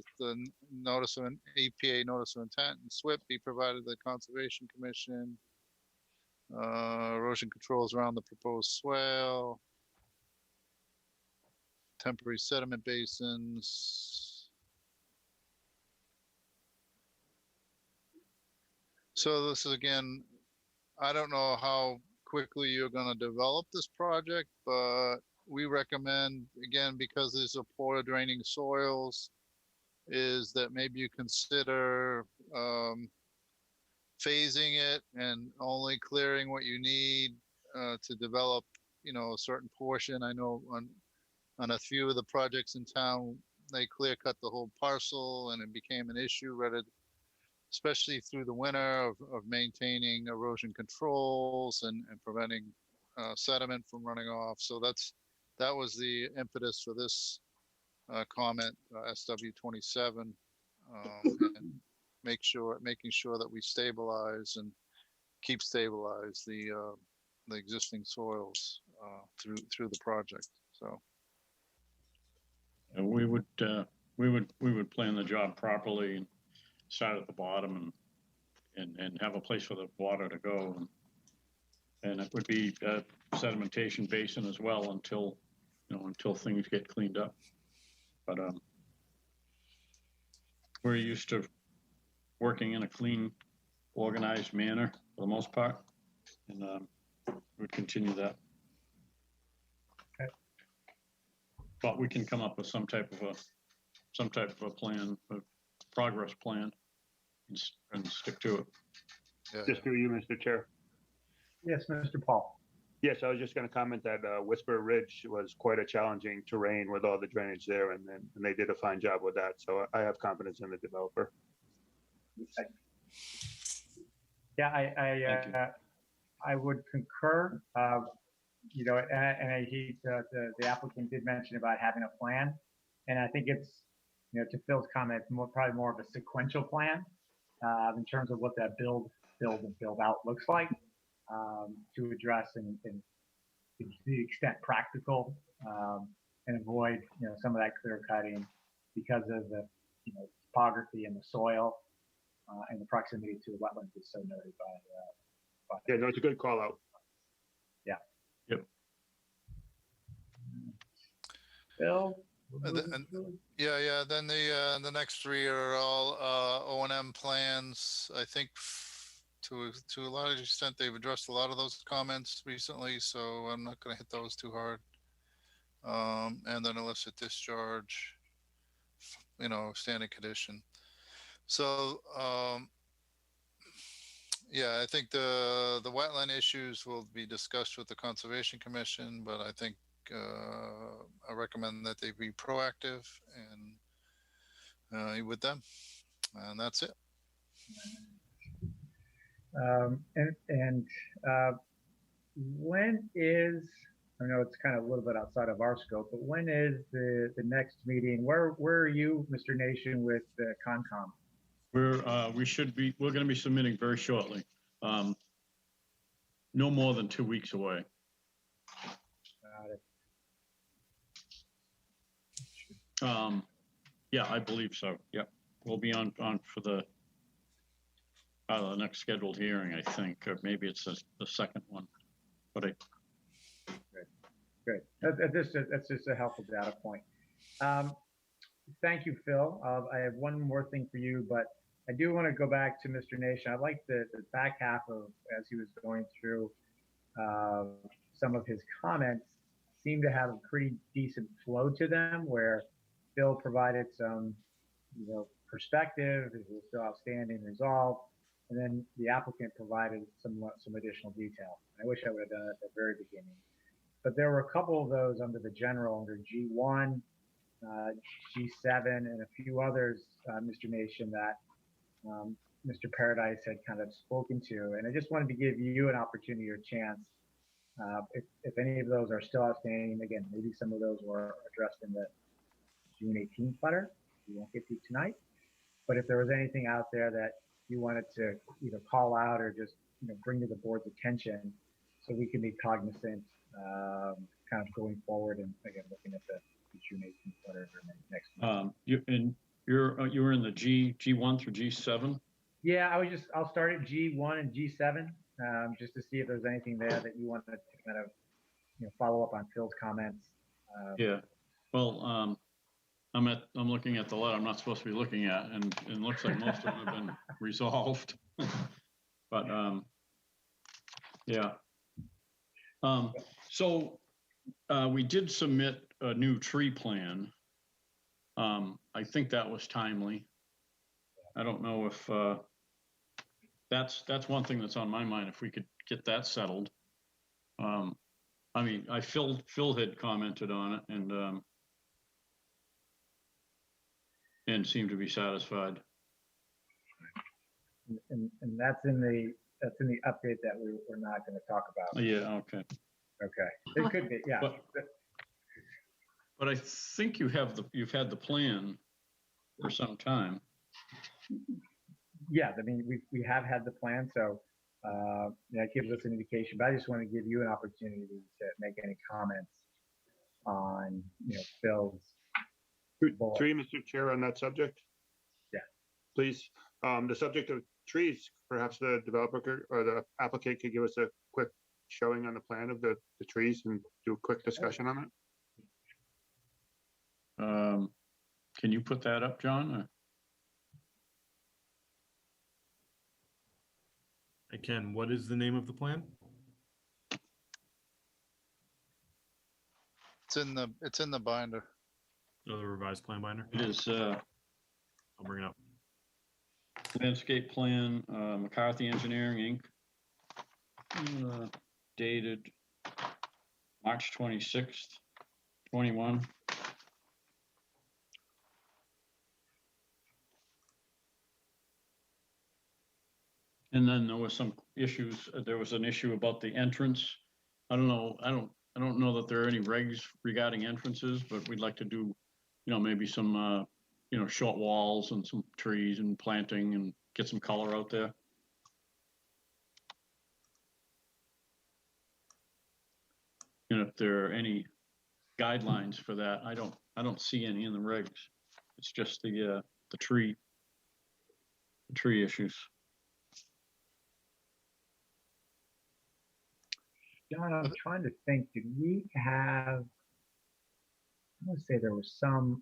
notice of an EPA notice of intent and SWIP be provided to the Conservation Commission. Erosion controls around the proposed swale. Temporary sediment basins. So this is again, I don't know how quickly you're going to develop this project, but we recommend, again, because these are poor draining soils, is that maybe you consider phasing it and only clearing what you need to develop, a certain portion. I know on a few of the projects in town, they clear cut the whole parcel and it became an issue, especially through the winter of maintaining erosion controls and preventing sediment from running off. So that was the impetus for this comment, SW27, and making sure that we stabilize and keep stabilize the existing soils through the project. So. And we would plan the job properly and start at the bottom and have a place for the water to go. And it would be a sedimentation basin as well until things get cleaned up. But we're used to working in a clean, organized manner for the most part, and we'd continue that. Okay. But we can come up with some type of a plan, a progress plan, and stick to it. Yeah. Just through you, Mr. Chair. Yes, Mr. Paul. Yes, I was just going to comment that Whisper Ridge was quite a challenging terrain with all the drainage there, and they did a fine job with that. So I have confidence in the developer. Yeah, I would concur. And the applicant did mention about having a plan, and I think it's, to Phil's comment, probably more of a sequential plan in terms of what that build and build out looks like to address and to the extent practical and avoid some of that clear cutting because of the topography and the soil and the proximity to the wetlands is so noted by Yeah, no, it's a good call out. Yeah. Yep. Bill? Yeah. Then the next three are all O&M plans. I think to a large extent they've addressed a lot of those comments recently, so I'm not going to hit those too hard. And then illicit discharge, standing condition. So yeah, I think the wetland issues will be discussed with the Conservation Commission, but I think I recommend that they be proactive and with them, and that's it. When is, I know it's kind of a little bit outside of our scope, but when is the next meeting? Where are you, Mr. Nation, with the Concom? We're going to be submitting very shortly. No more than 2 weeks away. Got it. Yeah, I believe so. Yeah, we'll be on for the next scheduled hearing, I think, or maybe it's the second one. But Good. That's just a helpful data point. Thank you, Phil. I have one more thing for you, but I do want to go back to Mr. Nation. I like the back half of, as he was going through, some of his comments seem to have a pretty decent flow to them, where Phil provided some, perspective, it was still outstanding, resolved, and then the applicant provided some additional detail. I wish I would have done it at the very beginning. But there were a couple of those under the general, under G1, G7, and a few others, Mr. Nation, that Mr. Paradise had kind of spoken to. And I just wanted to give you an opportunity or chance, if any of those are still outstanding. Again, maybe some of those were addressed in the June 18th letter we won't get to tonight. But if there was anything out there that you wanted to either call out or just bring to the board's attention, so we can be cognizant, kind of going forward, and again looking at the June 18th letter or next month. You were in the G1 through G7. Yeah, I'll start at G1 and G7, just to see if there's anything there that you wanted to kind of follow up on Phil's comments. Yeah. Well, I'm looking at the letter I'm not supposed to be looking at, and it looks like most of them have been resolved. But yeah. So we did submit a new tree plan. I think that was timely. I don't know if that's one thing that's on my mind. If we could get that settled. I mean, Phil had commented on it and seemed to be satisfied. And that's in the update that we're not going to talk about. Yeah. Okay. Okay. It could be. Yeah. But I think you've had the plan for some time. Yeah, I mean, we have had the plan, so that gives us an indication. But I just want to give you an opportunity to make any comments on Phil's. Tree, Mr. Chair, on that subject. Yeah. Please, the subject of trees. Perhaps the developer or the applicant could give us a quick showing on the plan of the trees and do a quick discussion on it. Can you put that up, John? Or? I can. What is the name of the plan? It's in the binder. Oh, the revised plan binder? It is. I'll bring it up. Landscape plan, McCarthy Engineering, Inc. Dated March 26th, 21. And then there was some issues. There was an issue about the entrance. I don't know that there are any regs regarding entrances, but we'd like to do, maybe some, short walls and some trees and planting and get some color out there. And if there are any guidelines for that, I don't see any in the regs. It's just the tree issues. John, I'm trying to think, did we have, I want to say there was some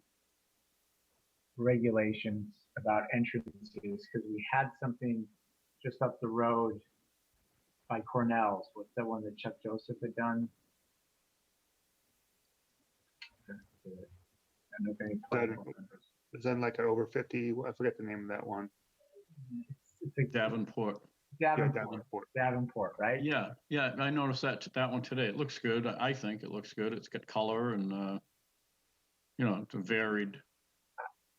regulations about entrances, because we had something just up the road by Cornell's. What's that one that Chuck Joseph had done? I don't know if any Is that like an over 50? I forget the name of that one. it's a Davenport. Davenport, right? Yeah, I noticed that one today. It looks good. I think it looks good. It's got color and it's a varied.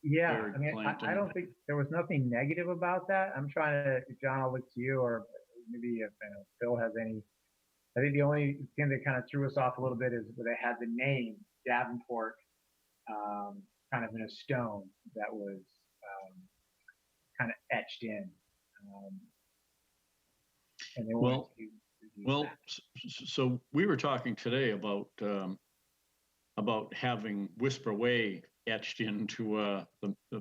Yeah, varied I mean, I don't think there was nothing negative about that. I'm trying to, John, I'll look to you, or maybe if Phil has any. I think the only thing that kind of threw us off a little bit is where they had the name Davenport kind of in a stone that was kind of etched in. And they wanted so we were talking today about having Whisper Way etched into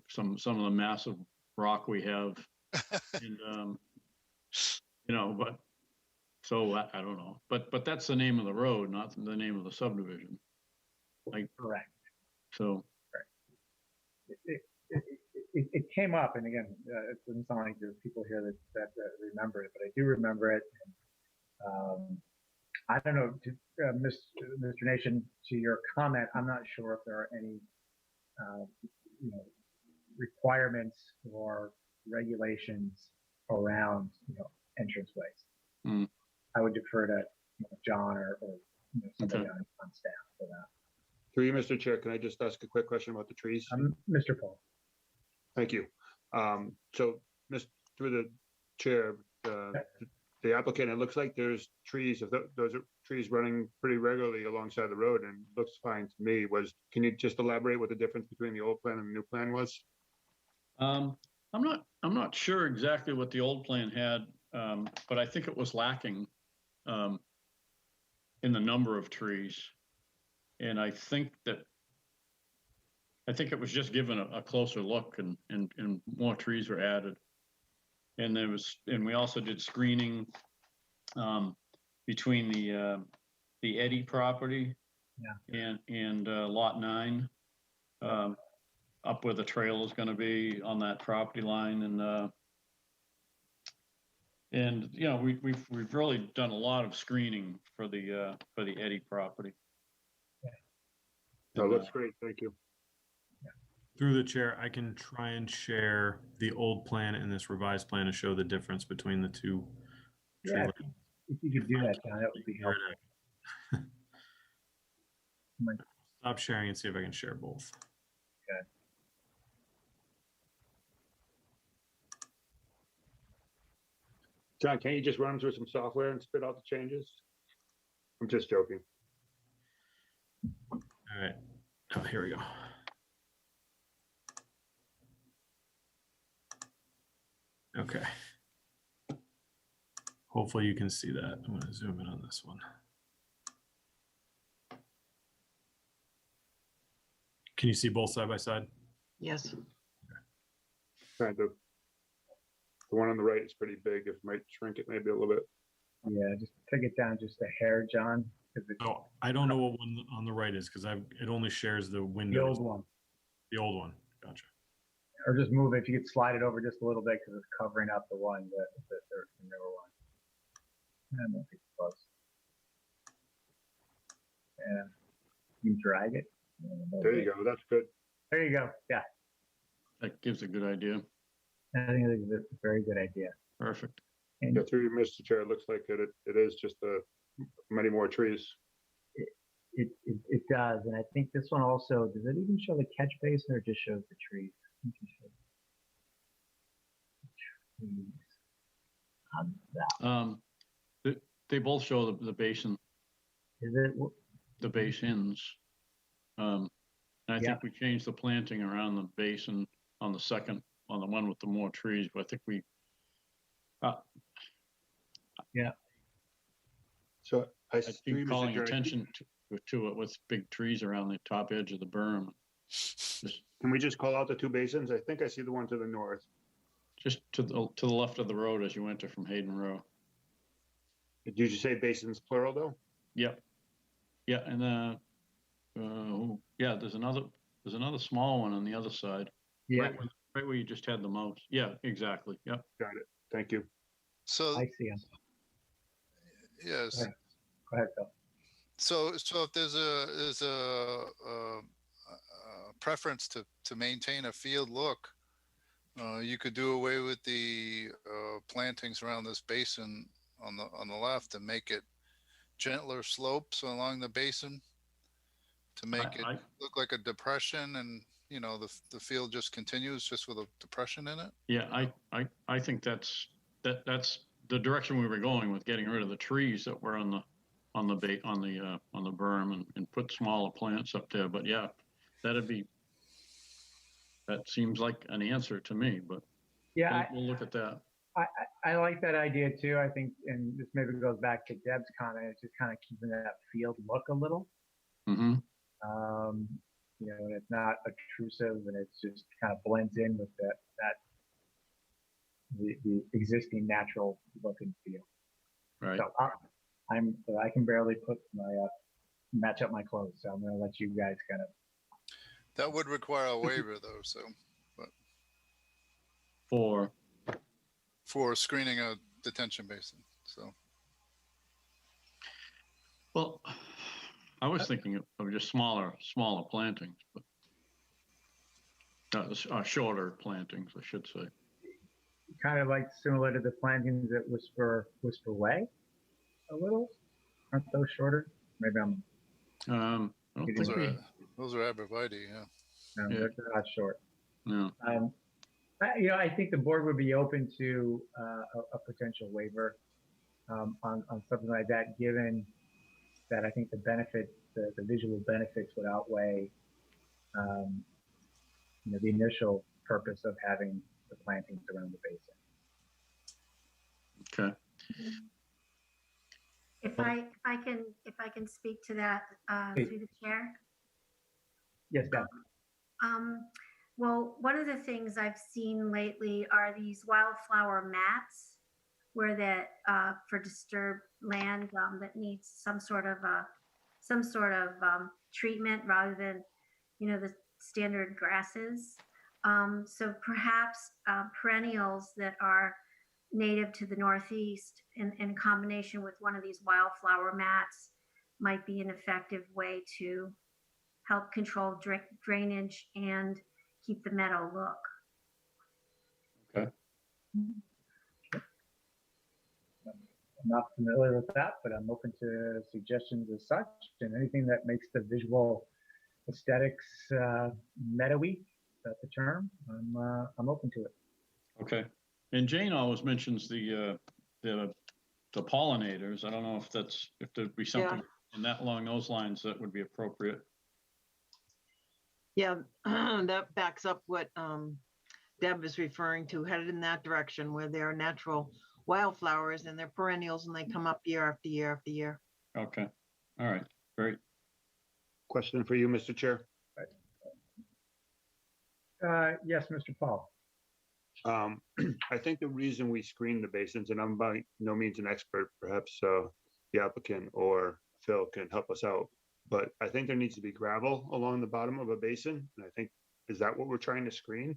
some of the massive rock we have, and but so I don't know, but that's the name of the road, not the name of the subdivision. Correct. So it came up, and again, it doesn't sound like there's people here that remember it, but I do remember it. I don't know, Mr. Nation, to your comment, I'm not sure if there are any, you know, requirements or regulations around, you know, entranceways. Hmm. I would defer to, you know, John or you know, somebody Okay. on staff for that. Through you, Mr. Chair, can I just ask a quick question about the trees? Mr. Paul. Thank you. So, through the chair, the applicant, it looks like there's trees, those are trees running pretty regularly alongside the road and looks fine to me. Can you just elaborate what the difference between the old plan and the new plan was? I'm not sure exactly what the old plan had, but I think it was lacking in the number of trees. And I think it was just given a closer look and more trees were added. And we also did screening between the Eddy property and lot 9, up where the trail is going to be on that property line. And you know, we've really done a lot of screening for the Eddy property. No, looks great. Thank you. Through the chair, I can try and share the old plan and this revised plan to show the difference between the two. Yeah, if you could do that, John, that would be helpful. Stop sharing and see if I can share both. Okay. John, can't you just run through some software and spit out the changes? I'm just joking. All right. Oh, here we go. Okay. Hopefully you can see that. I'm going to zoom in on this one. Can you see both side by side? Yes. Kind of. The one on the right is pretty big. It might shrink it maybe a little bit. Yeah, just take it down just a hair, John. Oh, I don't know what one on the right is because it only shares the window. The old one. The old one. Gotcha. Or just move it. If you could slide it over just a little bit because it's covering up the one the newer one. I don't think it's close. Yeah. You drag it. There you go. That's good. There you go. Yeah. That gives a good idea. I think that's a very good idea. Perfect. And Yeah, through you, Mr. Chair, it looks like it is just many more trees. it does. And I think this one also, does it even show the catch basin or it just shows the trees? I think it shows the trees on that. They both show the basin, Is it? the basins. And I think we changed the planting around the basin on the one with the more trees, but I think we, So I keep calling attention to it with big trees around the top edge of the berm. Can we just call out the two basins? I think I see the one to the north. Just to the left of the road as you enter from Hayden Row. Did you say basins plural though? Yep. Yeah, and there's another small one on the other side. Yeah. Right where you just had the most. Yeah, exactly. Yep. Got it. Thank you. So, I see them. yes. Go ahead, Phil. So if there's a preference to maintain a field look, you could do away with the plantings around this basin on the left and make it gentler slopes along the basin to make it look like a depression, and you know the field just continues just with a depression in it. Yeah, I think that's the direction we were going with getting rid of the trees that were on the berm and put smaller plants up there. But yeah, that seems like an answer to me. But yeah, we'll look at that. I like that idea too. I think, and this maybe goes back to Deb's comment, it's just kind of keeping that field look a little. Mm-hmm. You know, and it's not obtrusive, and it's just kind of blends in with the existing natural look and feel. Right. So I can barely put match up my clothes, so I'm going to let you guys kind of. That would require a waiver though, so, but For screening a detention basin, so. Well, I was thinking of just smaller plantings, but shorter plantings, I should say. Kind of like similar to the plantings that Whisper Way, a little. Aren't those shorter? Maybe I'm. I don't think we. Those are arborvitae, yeah. No, Yeah. they're not short. No. I think the board would be open to a potential waiver on something like that, given that I think the benefits, the visual benefits would outweigh, the initial purpose of having the plantings around the basin. Okay. If I can speak to that through the chair. Yes, Deb. Well, one of the things I've seen lately are these wildflower mats, where that for disturbed land that needs some sort of treatment rather than, the standard grasses. So perhaps perennials that are native to the Northeast in combination with one of these wildflower mats might be an effective way to help control drainage and keep the meadow look. Okay. I'm not familiar with that, but I'm open to suggestions as such, and anything that makes the visual aesthetics meadowy, that's the term. I'm open to it. Okay. And Jane always mentions the pollinators. I don't know if there'd be something in that along those lines that would be appropriate. Yeah, that backs up what Deb is referring to, headed in that direction where there are natural wildflowers and they're perennials and they come up year after year after year. Okay. All right. Great. Question for you, Mr. Chair. Yes, Mr. Paul. I think the reason we screen the basins, and I'm by no means an expert, perhaps the applicant or Phil can help us out, but I think there needs to be gravel along the bottom of a basin. And I think, is that what we're trying to screen?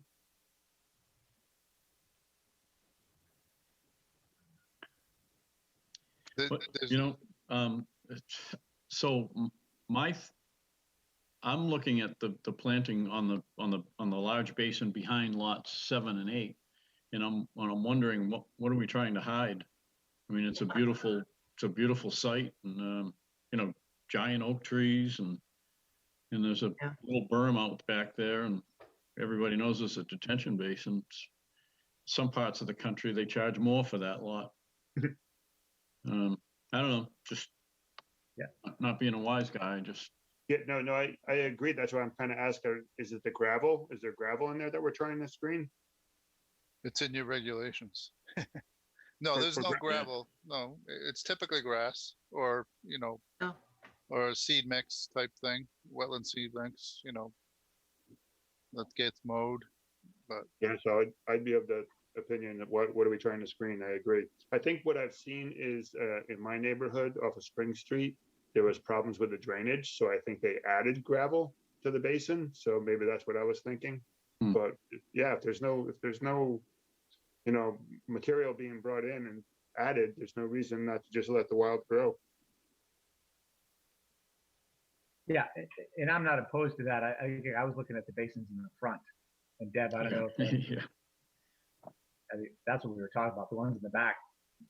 So I'm looking at the planting on the large basin behind lots 7 and 8, and I'm wondering what are we trying to hide? I mean, it's a beautiful site, and giant oak trees, and there's a little berm out back there, and everybody knows there's a detention basin. Some parts of the country they charge more for that lot. I don't know, just not being a wise guy, just. Yeah, no, I agree. That's why I'm kind of asking, is it the gravel? Is there gravel in there that we're trying to screen? It's in your regulations. No, there's no gravel. No, it's typically grass or, or a seed mix type thing, wetland seed mix, that gets mowed. But yeah, so I'd be of the opinion that what are we trying to screen? I agree. I think what I've seen is in my neighborhood off of Spring Street, there was problems with the drainage. So I think they added gravel to the basin. So maybe that's what I was thinking. But yeah, if there's no, material being brought in and added, there's no reason not to just let the wild grow. Yeah, and I'm not opposed to that. I was looking at the basins in the front, and Deb, I don't know if I think that's what we were talking about. The ones in the back,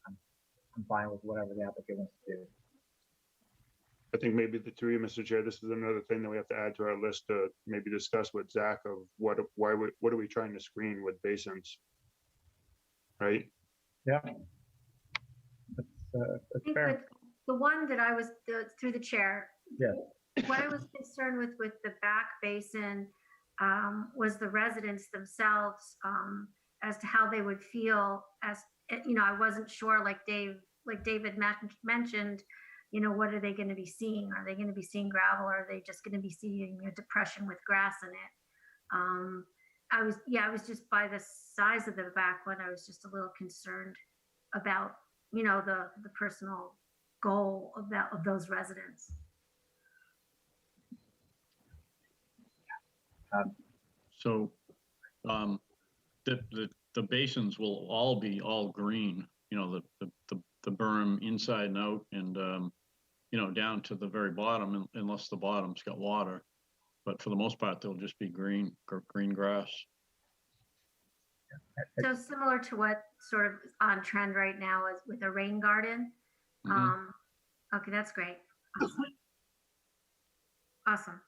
I'm fine with whatever the applicant wants to do. I think maybe the three, Mr. Chair, this is another thing that we have to add to our list to maybe discuss with Zach of what are we trying to screen with basins, right? Yeah, that's fair. The one that I was through the chair. Yeah. What I was concerned with the back basin was the residents themselves as to how they would feel. As I wasn't sure, like David mentioned. What are they going to be seeing? Are they going to be seeing gravel, or are they just going to be seeing a depression with grass in it? I was just by the size of the back one, I was just a little concerned about, the personal goal of those residents. So the basins will all be all green, the berm inside and out, and down to the very bottom unless the bottom's got water. But for the most part, they'll just be green grass. So similar to what sort of is on trend right now is with a rain garden. Okay, that's great. Awesome.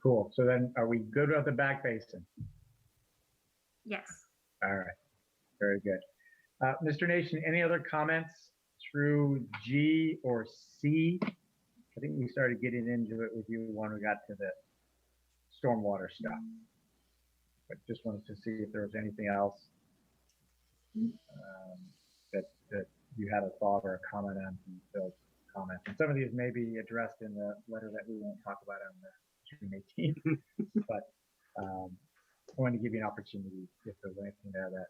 Cool. So then are we good with the back basin? Yes. All right. Very good. Mr. Nation, any other comments through G or C? I think we started getting into it with you when we got to the stormwater stuff. But just wanted to see if there was anything else that you had a thought or a comment on from Phil's comments. And some of these may be addressed in the letter that we won't talk about on the June 18th. But I wanted to give you an opportunity if there was anything there that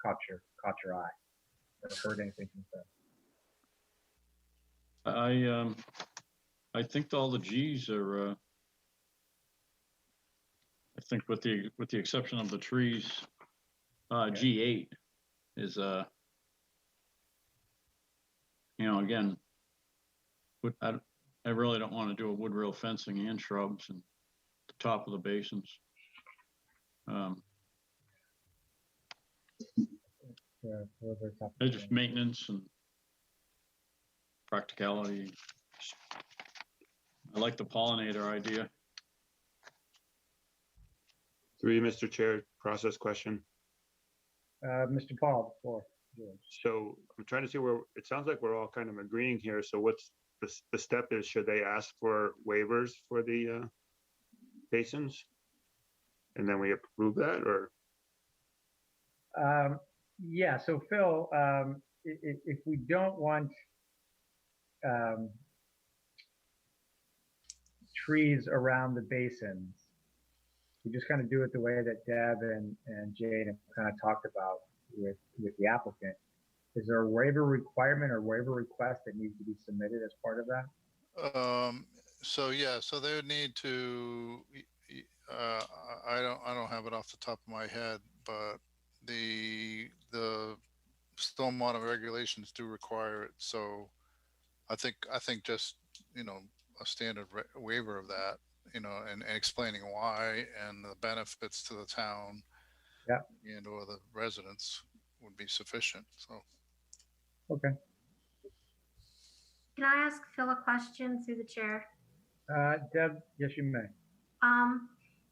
caught your eye or heard anything from Phil. I think all the G's are. I think with the exception of the trees, G8 is again, I really don't want to do a wood rail fencing and shrubs and the top of the basins. Just maintenance and practicality. I like the pollinator idea. Through you, Mr. Chair, process question. Mr. Paul, before. So I'm trying to see where, it sounds like we're all kind of agreeing here. So what's the step is, should they ask for waivers for the basins? And then we approve that, or? Yeah, so Phil, if we don't want trees around the basins, we just kind of do it the way that Deb and Jade have kind of talked about with the applicant. Is there a waiver requirement or waiver request that needs to be submitted as part of that? So they would need to, I don't have it off the top of my head, but the stormwater regulations do require it. So I think just, a standard waiver of that, and explaining why and the benefits to the town, and or the residents would be sufficient. So. Okay. Can I ask Phil a question through the chair? Deb, yes, you may.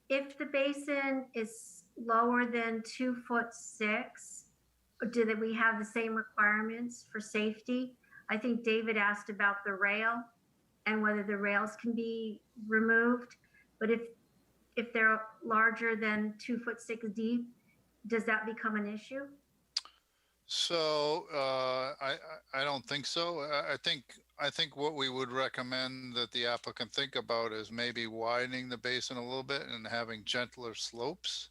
If the basin is lower than 2'6", do we have the same requirements for safety? I think David asked about the rail and whether the rails can be removed. But if they're larger than 2'6" deep, does that become an issue? So I don't think so. I think what we would recommend that the applicant think about is maybe widening the basin a little bit and having gentler slopes,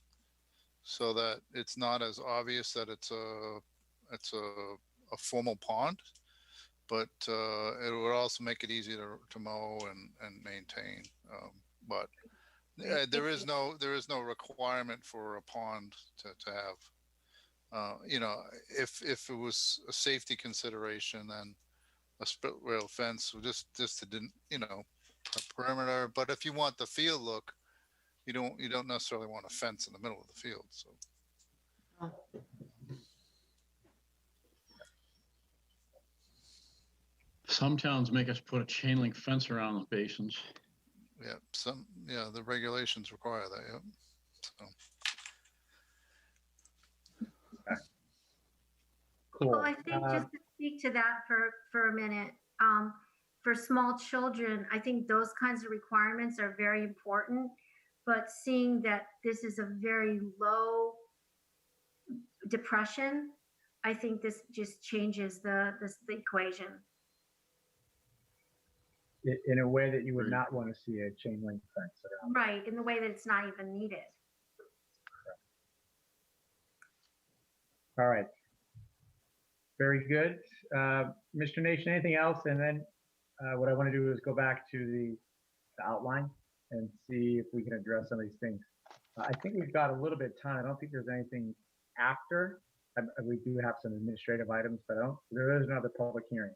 so that it's not as obvious that it's a formal pond, but it would also make it easy to mow and maintain. But there is no requirement for a pond to have. If it was a safety consideration, then a split rail fence just to a perimeter. But if you want the field look, you don't necessarily want a fence in the middle of the field. So. Some towns make us put a chain link fence around the basins. Yeah, the regulations require that. Yeah. So. Cool. Well, I think just to speak to that for a minute, for small children, I think those kinds of requirements are very important. But seeing that this is a very low depression, I think this just changes the equation. In a way that you would not want to see a chain link fence around. Right, in the way that it's not even needed. All right. Very good. Mr. Nation, anything else? And then what I want to do is go back to the outline and see if we can address some of these things. I think we've got a little bit of time. I don't think there's anything after. We do have some administrative items, but there is another public hearing.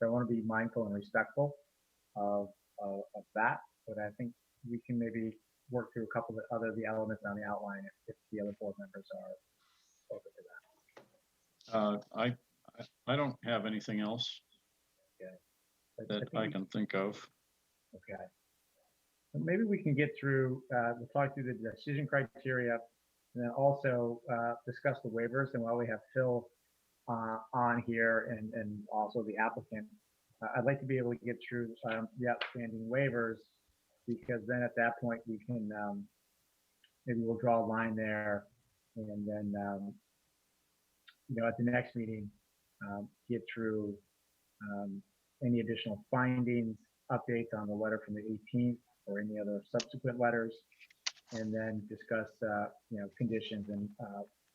So I want to be mindful and respectful of that, but I think we can maybe work through a couple of the elements on the outline if the other board members are open to that. I don't have anything else Okay. that I can think of. Okay. Maybe we can get through, we'll talk through the decision criteria and then also discuss the waivers. And while we have Phil on here and also the applicant, I'd like to be able to get through the outstanding waivers, because then at that point we can, maybe we'll draw a line there and then, at the next meeting, get through any additional findings, updates on the letter from the 18th or any other subsequent letters, and then discuss, conditions. And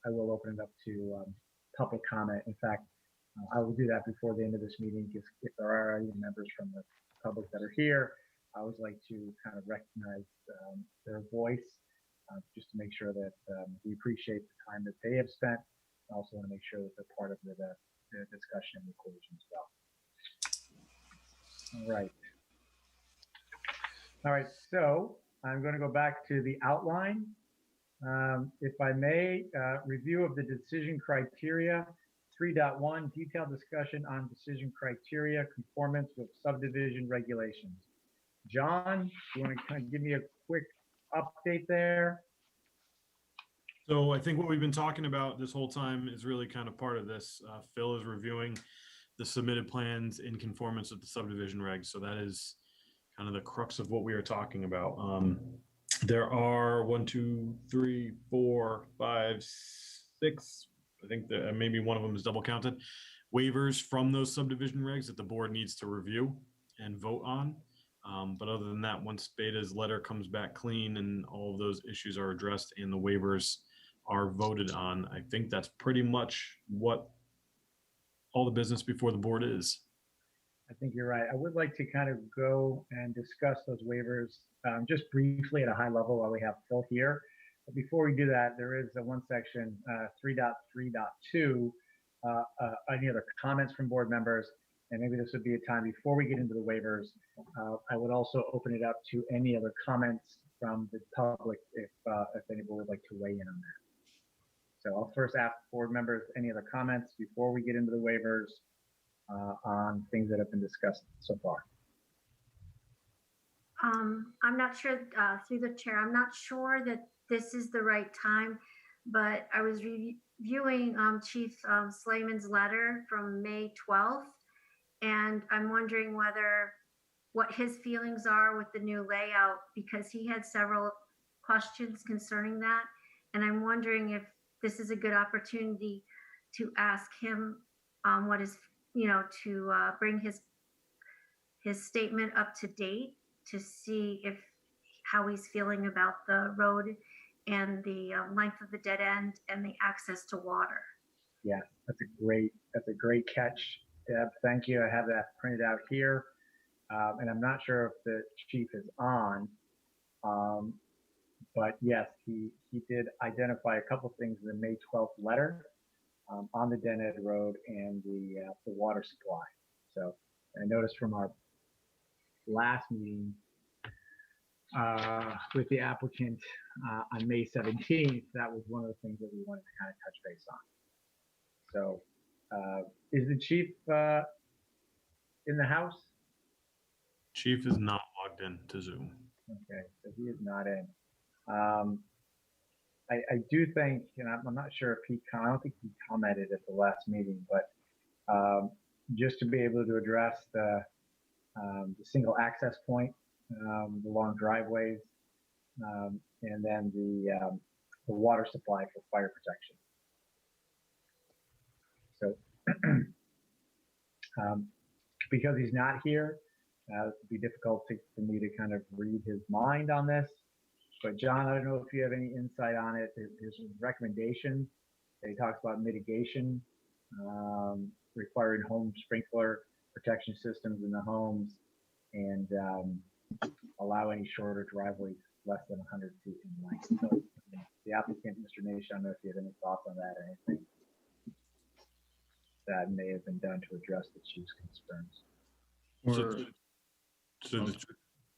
I will open it up to public comment. In fact, I will do that before the end of this meeting, because if there are any members from the public that are here, I always like to kind of recognize their voice, just to make sure that we appreciate the time that they have spent. I also want to make sure that they're part of the discussion and the conclusion as well. All right. All right, so I'm going to go back to the outline. If I may, review of the decision criteria. 3.1, detailed discussion on decision criteria, conformance with subdivision regulations. John, you want to kind of give me a quick update there? So I think what we've been talking about this whole time is really kind of part of this. Phil is reviewing the submitted plans in conformance with the subdivision regs. So that is kind of the crux of what we are talking about. There are 1, 2, 3, 4, 5, 6. I think that maybe one of them is double counted. Waivers from those subdivision regs that the board needs to review and vote on. But other than that, once Beta's letter comes back clean and all of those issues are addressed and the waivers are voted on, I think that's pretty much what all the business before the board is. I think you're right. I would like to kind of go and discuss those waivers just briefly at a high level while we have Phil here. But before we do that, there is one section, 3.3.2, any other comments from board members? And maybe this would be a time before we get into the waivers. I would also open it up to any other comments from the public if anyone would like to weigh in on that. So I'll first ask board members any other comments before we get into the waivers on things that have been discussed so far. I'm not sure, through the chair, I'm not sure that this is the right time, but I was reviewing Chief Slayman's letter from May 12th, and I'm wondering what his feelings are with the new layout, because he had several questions concerning that. And I'm wondering if this is a good opportunity to ask him what is, to bring his statement up to date to see how he's feeling about the road and the length of the dead end and the access to water. Yeah, that's a great catch, Deb. Thank you. I have that printed out here. And I'm not sure if the chief is on, but yes, he did identify a couple things in the May 12th letter on the Denhead Road and the water supply. So I noticed from our last meeting with the applicant on May 17th, that was one of the things that we wanted to kind of touch base on. So is the chief in the house? Chief is not logged in to Zoom. Okay, so he is not in. I do think, and I'm not sure if I don't think he commented at the last meeting, but just to be able to address the single access point, the long driveways, and then the water supply for fire protection. So because he's not here, it would be difficult for me to kind of read his mind on this. But John, I don't know if you have any insight on it. There's some recommendations. He talks about mitigation, requiring home sprinkler protection systems in the homes, and allow any shorter driveways less than 100 feet in length. So the applicant, Mr. Nation, I don't know if you have any thoughts on that or anything that may have been done to address the chief's concerns. Or,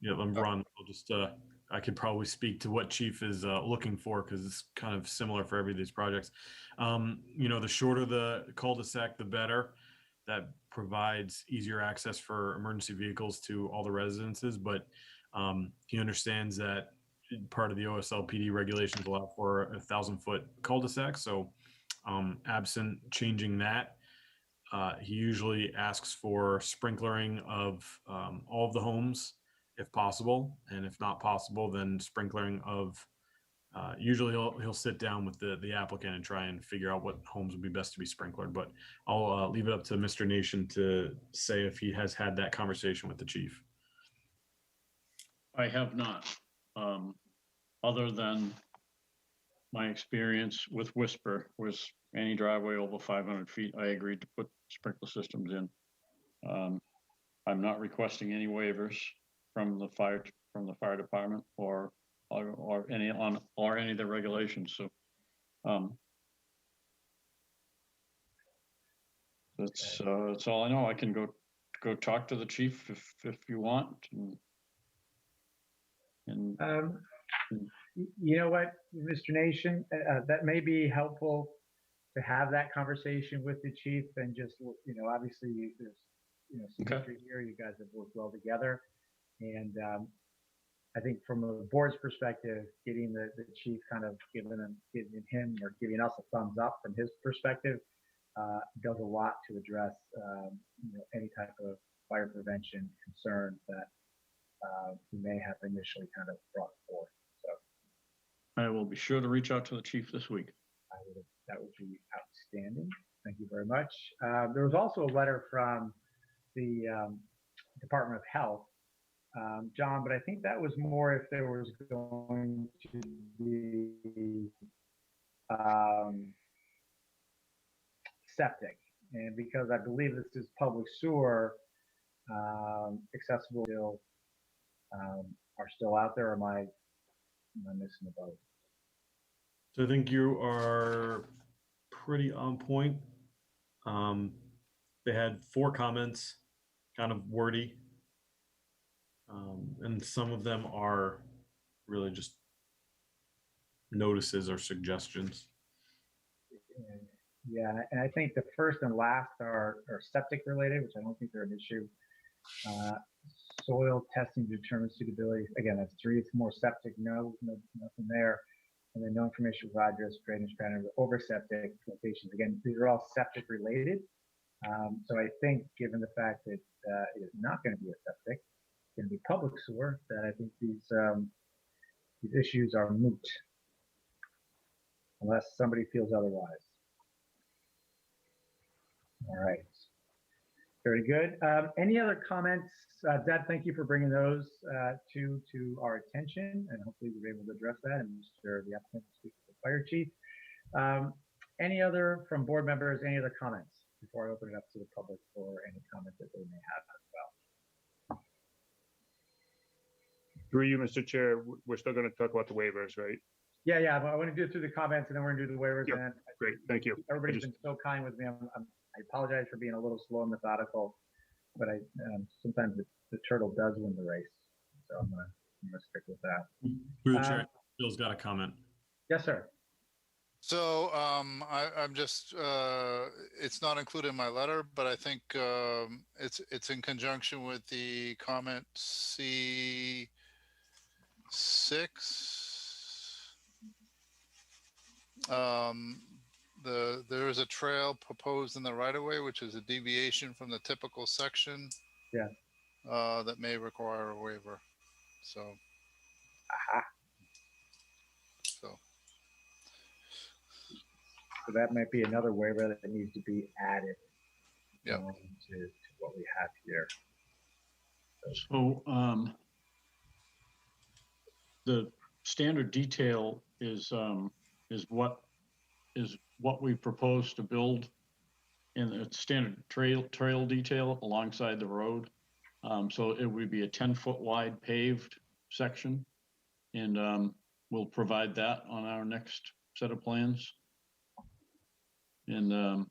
Yeah, I'm Ron. I'll just, I could probably speak to what Chief is looking for because it's kind of similar for every of these projects. The shorter the cul-de-sac, the better. That provides easier access for emergency vehicles to all the residences, but he understands that part of the OSLPD regulations allow for 1,000-foot cul-de-sac. So absent changing that, he usually asks for sprinklering of all of the homes if possible, and if not possible, then sprinklering of. Usually, he'll sit down with the applicant and try and figure out what homes would be best to be sprinklered. But I'll leave it up to Mr. Nation to say if he has had that conversation with the chief. I have not, other than my experience with Whisper was any driveway over 500 feet, I agreed to put sprinkler systems in. I'm not requesting any waivers from the fire department or any of the regulations. So that's all I know. I can go talk to the chief if you want. You know what, Mr. Nation, that may be helpful to have that conversation with the chief and just, obviously there's, some history here. You guys have worked well together. And I think from the board's perspective, getting the chief kind of giving him or giving us a thumbs up from his perspective does a lot to address, any type of fire prevention concerns that we may have initially kind of brought forth. So I will be sure to reach out to the chief this week. That would be outstanding. Thank you very much. There was also a letter from the Department of Health, John, but I think that was more if there was going to be septic. And because I believe this is public sewer, accessible still are still out there. Or am I missing the boat? So I think you are pretty on point. They had 4 comments, kind of wordy. And some of them are really just notices or suggestions. Yeah, and I think the first and last are septic related, which I don't think they're an issue. Soil testing to determine suitability. Again, that's 3. It's more septic. No, nothing there. And then no information of address, drainage pattern, over septic locations. Again, these are all septic related. So I think, given the fact that it is not going to be a septic, it's going to be public sewer, that I think these issues are moot, unless somebody feels otherwise. All right. Very good. Any other comments? Deb, thank you for bringing those to our attention, and hopefully we were able to address that. And Mr. the applicant will speak with the fire chief. Any other from board members? Any other comments before I open it up to the public for any comments that they may have as well? Through you, Mr. Chair, we're still going to talk about the waivers, right? Yeah. I want to do through the comments, and then we're going to do the waivers. Yep. And Great, thank you. Everybody's been so kind with me. I apologize for being a little slow and methodical, but sometimes the turtle does win the race. So I'm gonna stick with that. Through the chair, Bill's got a comment. Yes, sir. So I'm just, it's not included in my letter, but I think it's in conjunction with the comment C6. There is a trail proposed in the right of way, which is a deviation from the typical section. Yeah. That may require a waiver. So. Aha. So that might be another waiver that needs to be added. Yeah. To what we have here. So the standard detail is what we propose to build in the standard trail detail alongside the road. So it would be a 10-foot wide paved section, and we'll provide that on our next set of plans. And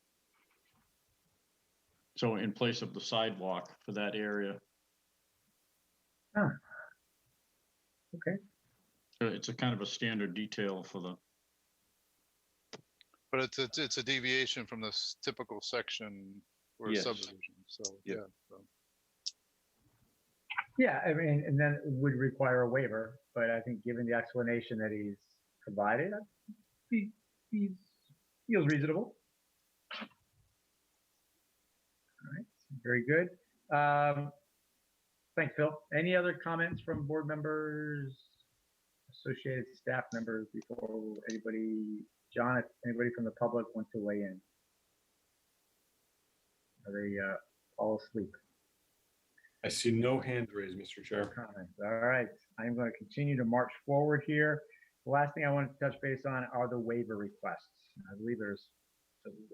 so in place of the sidewalk for that area, Okay. It's a kind of a standard detail for the, But it's a deviation from the typical section or Yes. subdivision, so, Yep. yeah. So. Yeah, I mean, and then it would require a waiver, but I think given the explanation that he's provided, he feels reasonable. All right, very good. Thanks, Phil. Any other comments from board members, associated staff members before anybody, John, if anybody from the public wants to weigh in? Are they all asleep? I see no hands raised, Mr. Chair. Comments. All right, I'm going to continue to march forward here. The last thing I wanted to touch base on are the waiver requests. I believe there's,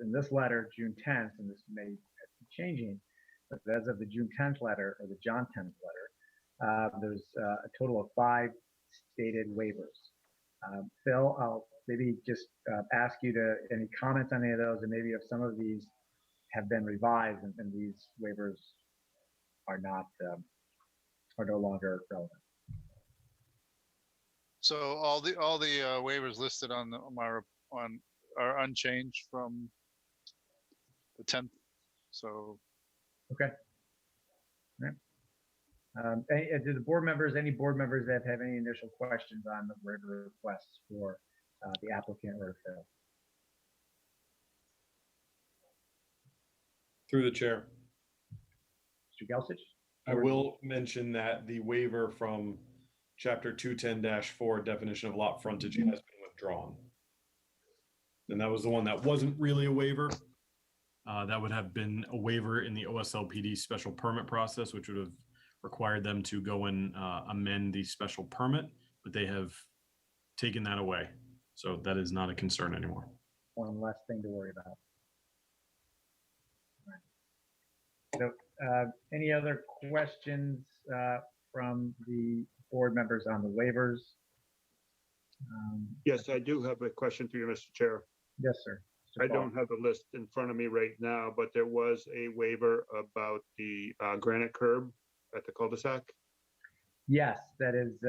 in this letter, June 10th, and this may be changing, but as of the June 10th letter, or the John 10th letter, there's a total of 5 stated waivers. Phil, I'll maybe just ask you to, any comments on any of those, and maybe if some of these have been revised and these waivers are not, are no longer relevant. So all the waivers listed on are unchanged from the 10th. So. Okay. All right. Do the board members, any board members that have any initial questions on the waiver requests for the applicant or Phil? Through the chair. Mr. Gelsich? I will mention that the waiver from Chapter 210-4 definition of lot frontage has been withdrawn. And that was the one that wasn't really a waiver. That would have been a waiver in the OSLPD special permit process, which would have required them to go and amend the special permit, but they have taken that away. So that is not a concern anymore. One less thing to worry about. So, any other questions from the board members on the waivers? Yes, I do have a question for you, Mr. Chair. Yes, sir. Mr. I Paul. don't have the list in front of me right now, but there was a waiver about the granite curb at the cul-de-sac. Yes, that is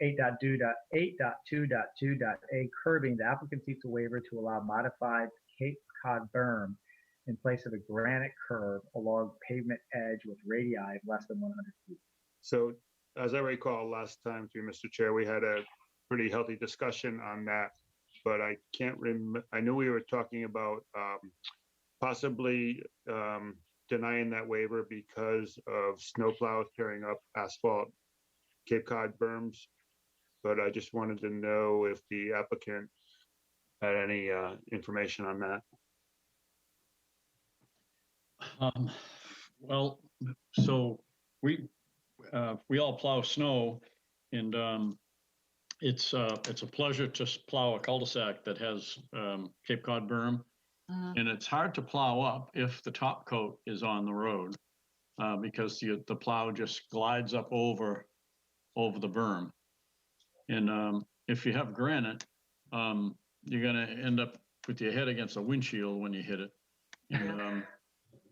8.2.2.2.a curbing. The applicant seeks a waiver to allow modified Cape Cod berm in place of a granite curb along pavement edge with radii of less than 100 feet. So as I recall last time through Mr. Chair, we had a pretty healthy discussion on that, but I can't remember. I knew we were talking about possibly denying that waiver because of snowplows tearing up asphalt Cape Cod berms. But I just wanted to know if the applicant had any information on that. Well, so we all plow snow, and it's a pleasure to plow a cul-de-sac that has Cape Cod berm, and it's hard to plow up if the top coat is on the road because the plow just glides up over the berm, and if you have granite, you're going to end up with your head against a windshield when you hit it, and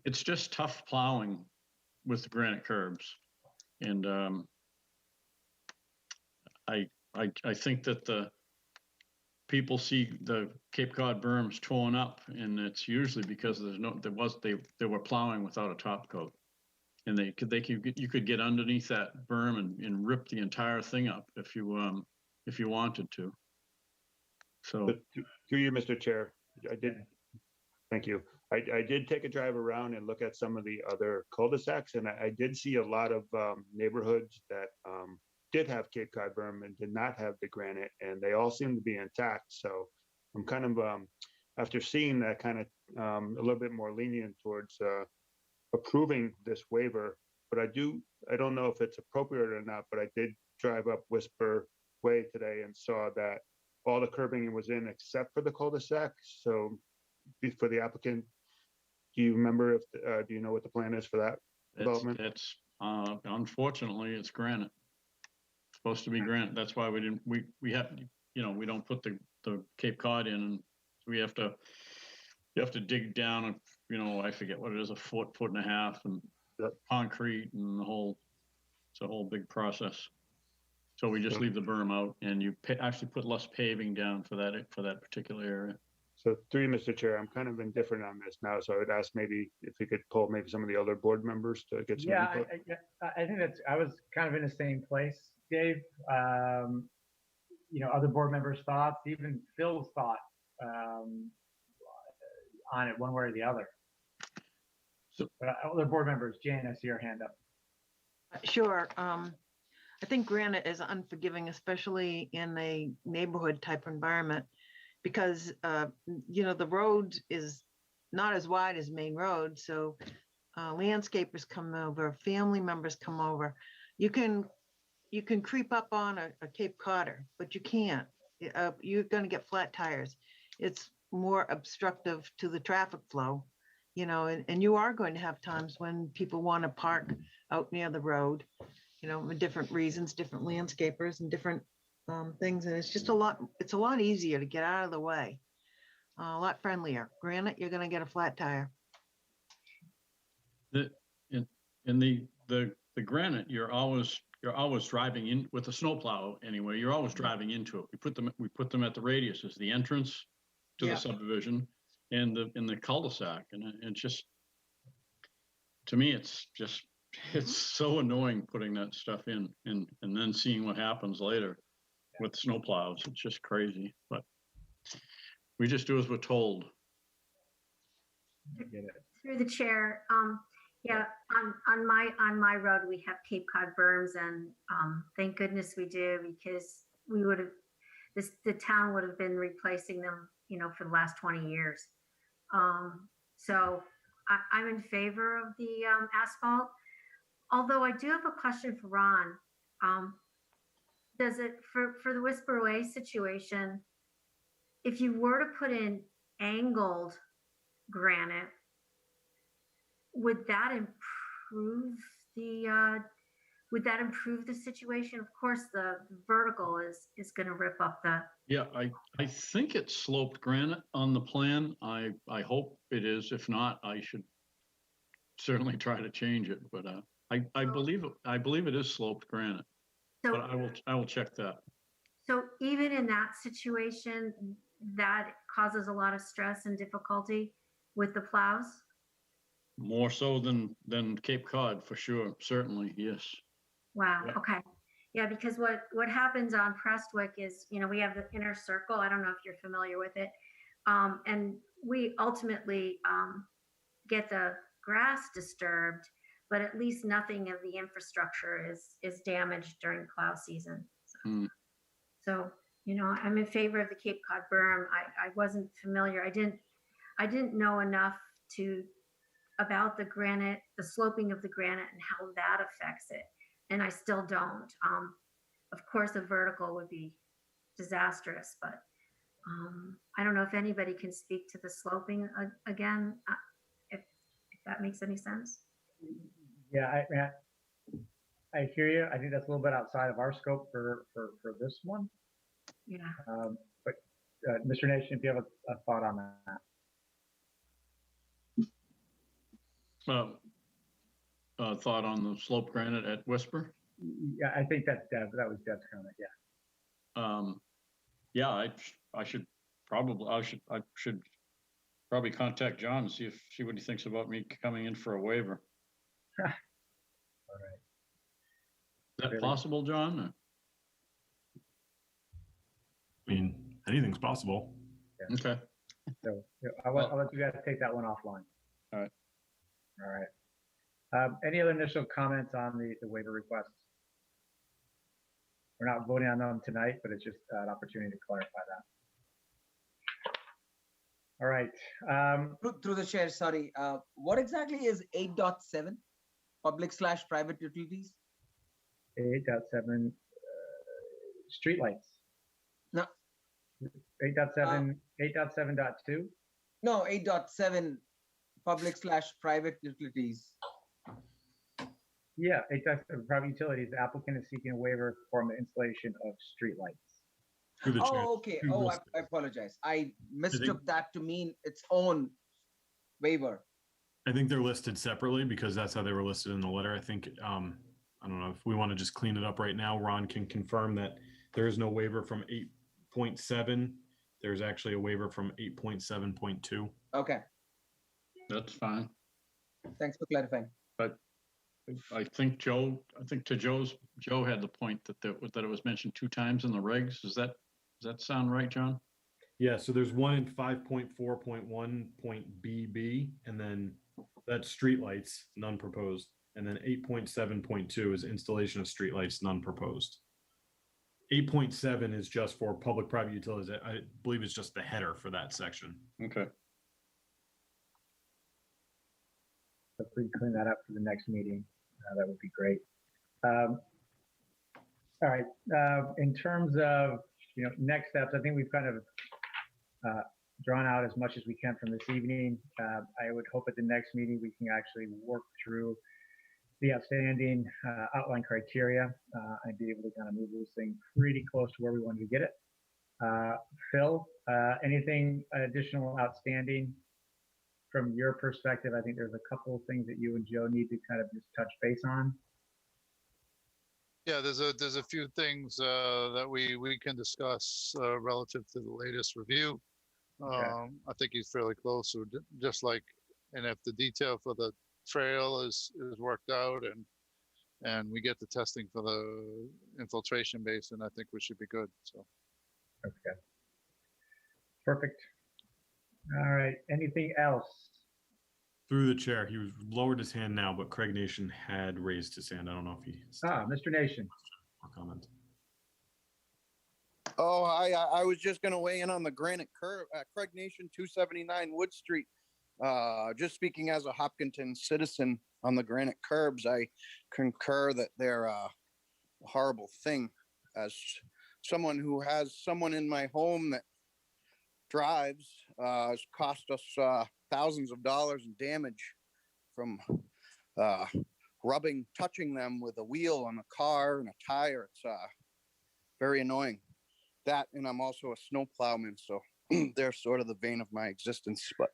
it's just tough plowing with granite curbs. And I think that the people see the Cape Cod berms torn up, and it's usually because they were plowing without a top coat, and you could get underneath that berm and rip the entire thing up if you wanted to. So But through you, Mr. Chair, I did. Thank you. I did take a drive around and look at some of the other cul-de-sacs, and I did see a lot of neighborhoods that did have Cape Cod berm and did not have the granite, and they all seem to be intact. So I'm kind of, after seeing that, kind of a little bit more lenient towards approving this waiver. But I don't know if it's appropriate or not, but I did drive up Whisper Way today and saw that all the curbing was in except for the cul-de-sac. So for the applicant, do you remember do you know what the plan is for that development? it's unfortunately it's granite. It's supposed to be granite. That's why we have, we don't put the Cape Cod in, and you have to dig down, and I forget what it is, a foot and a half, and concrete and the whole. It's a whole big process. So we just leave the berm out and you actually put less paving down for that particular area. So through you, Mr. Chair, I'm kind of indifferent on this now, so I would ask maybe if you could pull maybe some of the other board members to get some Yeah, input. I think I was kind of in the same place, Dave. Other board members' thoughts, even Phil's thought on it one way or the other. So, other board members, Jane, I see your hand up. Sure. I think granite is unforgiving, especially in a neighborhood type environment, because the road is not as wide as main road. So landscapers come over, family members come over. You can creep up on a Cape Codder, but you can't. You're going to get flat tires. It's more obstructive to the traffic flow, and you are going to have times when people want to park out near the road, for different reasons, different landscapers and different things. And it's just it's a lot easier to get out of the way, a lot friendlier. Granite, you're going to get a flat tire. In the granite, you're always driving in with a snowplow anyway. You're always driving into it. We put them at the radiuses, the entrance to the subdivision, and in the cul-de-sac, and it's just, to me, it's so annoying putting that stuff in and then seeing what happens later with snowplows. It's just crazy, but we just do as we're told. Through the chair, on my road we have Cape Cod berms, and thank goodness we do, because the town would have been replacing them, for the last 20 years. So I'm in favor of the asphalt. Although I do have a question for Ron. Does it, for the Whisper Way situation, if you were to put in angled granite, would that improve the situation? Of course, the vertical is going to rip up the. Yeah, I think it's sloped granite on the plan. I hope it is. If not, I should certainly try to change it. But I believe it is sloped granite. So, but I will check that. So even in that situation, that causes a lot of stress and difficulty with the plows? More so than Cape Cod, for sure. Certainly, yes. Wow. Yeah. Okay. Yeah, because what happens on Prestwick is, we have the inner circle. I don't know if you're familiar with it. And we ultimately get the grass disturbed, but at least nothing of the infrastructure is damaged during plow season. So, I'm in favor of the Cape Cod berm. I wasn't familiar. I didn't know enough about the granite, the sloping of the granite and how that affects it. And I still don't. Of course, a vertical would be disastrous, but I don't know if anybody can speak to the sloping again, if that makes any sense. Yeah, I hear you. I think that's a little bit outside of our scope for this one. Yeah. But Mr. Nation, if you have a thought on that. Thought on the slope granite at Whisper? Yeah, I think that's Deb. That was Deb's comment. Yeah. Yeah, I should probably contact John and see what he thinks about me coming in for a waiver. All right. Is that possible, John? I mean, anything's possible. Yeah. Okay. So I'll let you guys take that one offline. All right. All right. Any other initial comments on the waiver requests? We're not voting on them tonight, but it's just an opportunity to clarify that. All right. Through the chair, sorry. What exactly is 8.7? Public/private utilities? 8.7 streetlights. No. 8.7, 8.7.2? No, 8.7 public/private utilities. Yeah, 8.7 private utilities. The applicant is seeking a waiver for the installation of streetlights. Oh, okay. Oh, I apologize. I mistook that to mean its own waiver. I think they're listed separately because that's how they were listed in the letter. I think I don't know if we want to just clean it up right now. Ron can confirm that there is no waiver from 8.7. There's actually a waiver from 8.7.2. Okay, That's fine. thanks for clarifying. But I think Joe had the point that that it was mentioned 2 times in the regs. Does that sound right, John? Yeah, so there's one in 5.4.1.BB, and then that's streetlights, none proposed. And then 8.7.2 is installation of streetlights, none proposed. 8.7 is just for public-private utilities. I believe it's just the header for that section. Okay. If we can clean that up for the next meeting, that would be great. All right, in terms of, next steps, I think we've kind of drawn out as much as we can from this evening. I would hope at the next meeting we can actually work through the outstanding outline criteria and be able to kind of move this thing pretty close to where we wanted to get it. Phil, anything additional outstanding from your perspective? I think there's a couple of things that you and Joe need to kind of just touch base on. Yeah, there's a few things that we can discuss relative to the latest review. Okay. I think he's fairly close, so just like, and if the detail for the trail is worked out and we get the testing for the infiltration basin, I think we should be good. So. Okay. Perfect. All right. Anything else? Through the chair, he lowered his hand now, but Craig Nation had raised his hand. I don't know if he. Mr. Nation. Or comment. Oh, I was just going to weigh in on the granite curb at Craig Nation, 279 Wood Street. Just speaking as a Hopkinton citizen on the granite curbs, I concur that they're a horrible thing. As someone who has someone in my home that drives, has cost us thousands of dollars in damage from touching them with a wheel on a car and a tire. It's very annoying. That, and I'm also a snow plowman, so they're sort of the vein of my existence. But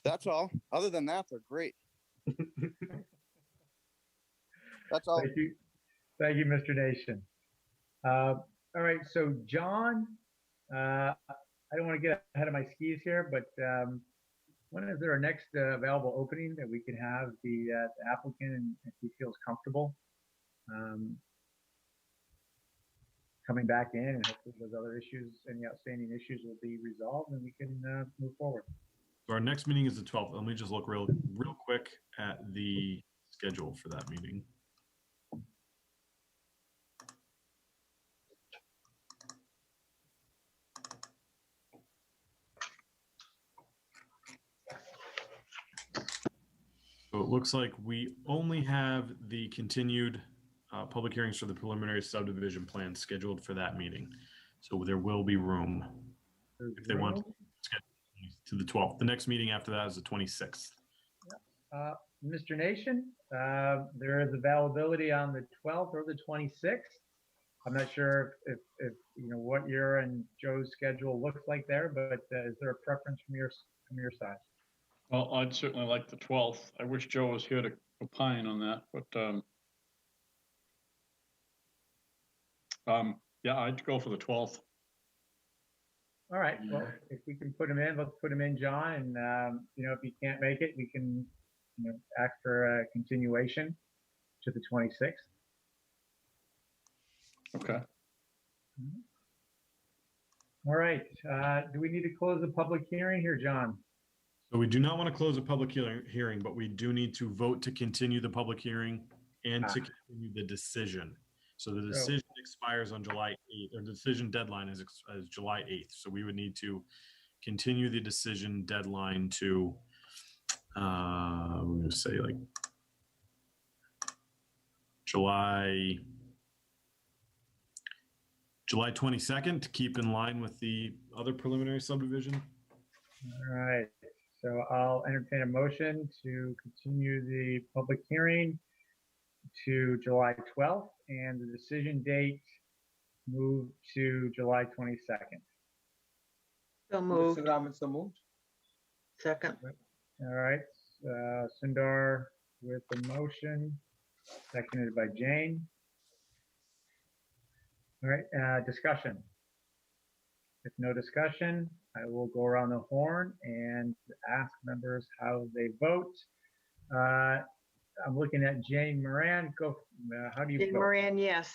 that's all. Other than that, they're great. That's all. Thank you, Mr. Nation. All right, so John, I don't want to get ahead of my skis here, but when is there our next available opening that we can have the applicant, and if he feels comfortable coming back in, and hopefully those other issues, any outstanding issues will be resolved and we can move forward. So our next meeting is the 12th. Let me just look real quick at the schedule for that meeting. So it looks like we only have the continued public hearings for the preliminary subdivision plan scheduled for that meeting. So there will be room if they want to schedule to the 12th. The next meeting after that is the 26th. Mr. Nation, there is availability on the 12th or the 26th. I'm not sure if what your and Joe's schedule looks like there, but is there a preference from your side? Well, I'd certainly like the 12th. I wish Joe was here to opine on that, but yeah, I'd go for the 12th. All right. Well, if we can put him in, let's put him in, John. And if he can't make it, we can ask for a continuation to the 26th. Okay. All right. Do we need to close the public hearing here, John? So we do not want to close a public hearing, but we do need to vote to continue the public hearing and to continue the decision. So the decision expires on July 8th, or the decision deadline is July 8th. So we would need to continue the decision deadline to, we're going to say like July 22nd to keep in line with the other preliminary subdivision. All right. So I'll entertain a motion to continue the public hearing to July 12th and the decision date moved to July 22nd. So moved. Mr. Raman, so moved. Second. All right. Sundar with the motion. seconded by Jane. All right, discussion. If no discussion, I will go around the horn and ask members how they vote. I'm looking at Jane Moran. Go. How do you Jane vote? Moran, yes.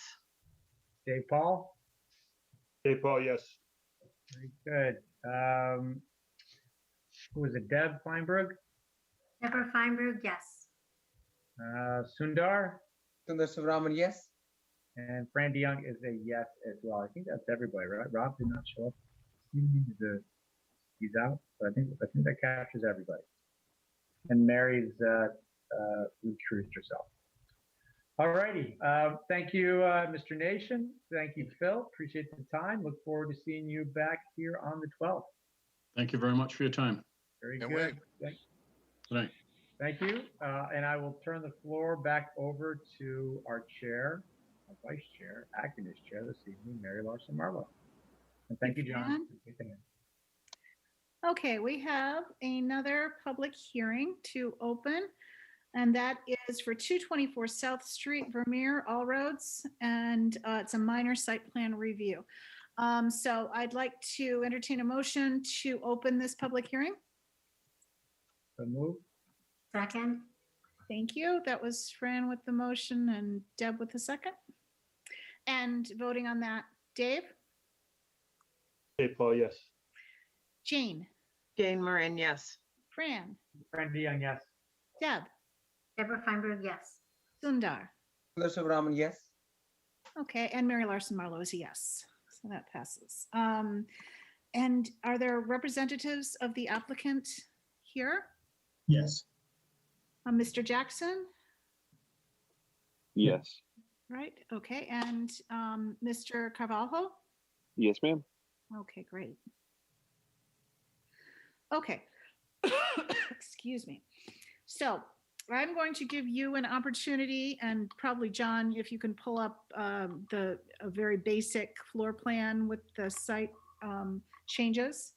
Dave Paul. Dave Paul, yes. Very good. Who was it? Deb Feinberg. Deborah Feinberg, yes. Sundar. Sundar Sivaraman, yes. And Fran DeYoung is a yes as well. I think that's everybody, right? Rob did not show up. He's out, so I think that captures everybody. And Mary's recused herself. All righty. Thank you, Mr. Nation. Thank you, Phil. Appreciate the time. Look forward to seeing you back here on the 12th. Thank you very much for your time. Very Can't good. wait. Good night. Thank you. And I will turn the floor back over to our chair, our vice chair, acting as chair this evening, Mary Larson Marlowe. And thank you, John. Okay, we have another public hearing to open, and that is for 224 South Street, Vermeer, all roads, and it's a minor site plan review. So I'd like to entertain a motion to open this public hearing. So move. Second, Thank you. That was Fran with the motion and Deb with the second. And voting on that, Dave, Dave Paul, yes. Jane, Jane Moran, yes. Fran, Fran DeYoung, yes. Deb, Deborah Feinberg, yes. Sundar. Sundar Sivaraman, yes. Okay, and Mary Larson Marlowe is a yes. So that passes. And are there representatives of the applicant here? Yes. Mr. Jackson, Yes. right? Okay, and Mr. Carvalho? Yes, ma'am. Okay, great. Okay. Excuse me. So I'm going to give you an opportunity, and probably John, if you can pull up a very basic floor plan with the site changes.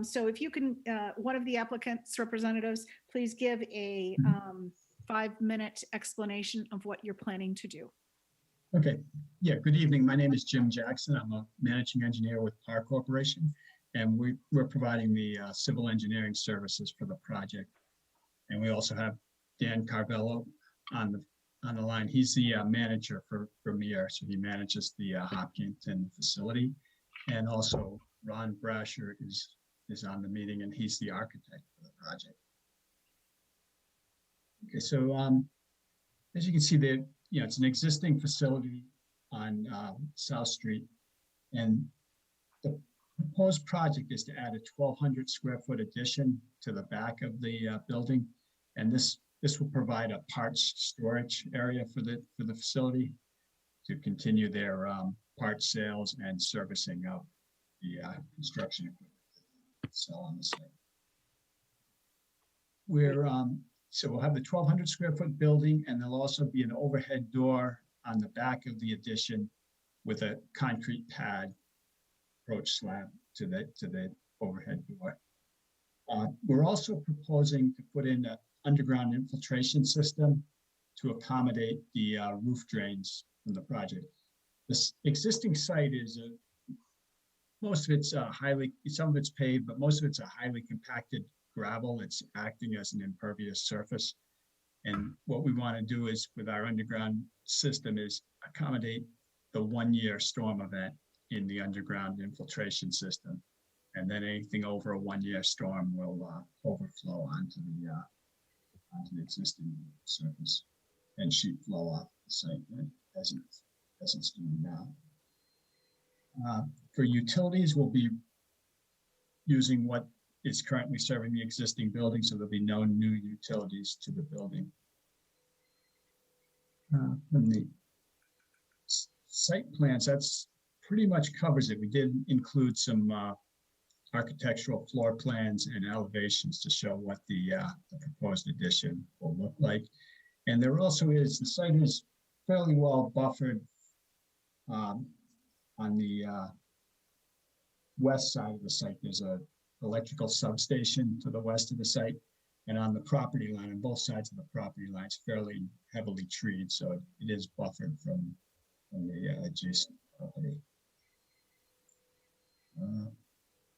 So if you can, one of the applicant's representatives, please give a 5-minute explanation of what you're planning to do. Okay. Yeah, good evening. My name is Jim Jackson. I'm a managing engineer with Park Corporation, and we're providing the civil engineering services for the project. And we also have Dan Carvello on the line. He's the manager for Vermeer, so he manages the Hopkinton facility. And also Ron Brasher is on the meeting, and he's the architect for the project. Okay, so as you can see there, it's an existing facility on South Street, and the proposed project is to add a 1,200 square foot addition to the back of the building, and this will provide a parts storage area for the facility to continue their parts sales and servicing of the construction equipment sell on the site. So we'll have the 1,200 square foot building, and there'll also be an overhead door on the back of the addition with a concrete pad approach slab to the overhead door. We're also proposing to put in an underground infiltration system to accommodate the roof drains from the project. This existing site is most of it's some of it's paved, but most of it's a highly compacted gravel. It's acting as an impervious surface. And what we want to do is, with our underground system, is accommodate the 1-year storm event in the underground infiltration system. And then anything over a 1-year storm will overflow onto the existing surface and sheet flow off the site as it's doing now. For utilities, we'll be using what is currently serving the existing building, so there'll be no new utilities to the building. And the site plans, that's pretty much covers it. We did include some architectural floor plans and elevations to show what the proposed addition will look like. And there also is, the site is fairly well buffered on the west side of the site. There's a electrical substation to the west of the site, And on the property line, on both sides of the property line, it's fairly heavily treed, so it is buffered from the adjacent property. I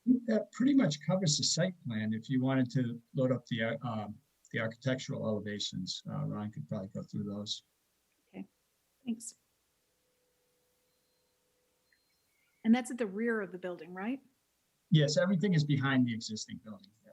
think that pretty much covers the site plan. If you wanted to load up the architectural elevations, Ron could probably go through those. Okay, thanks. And that's at the rear of the building, right? Yes, everything is behind the existing building. Yeah.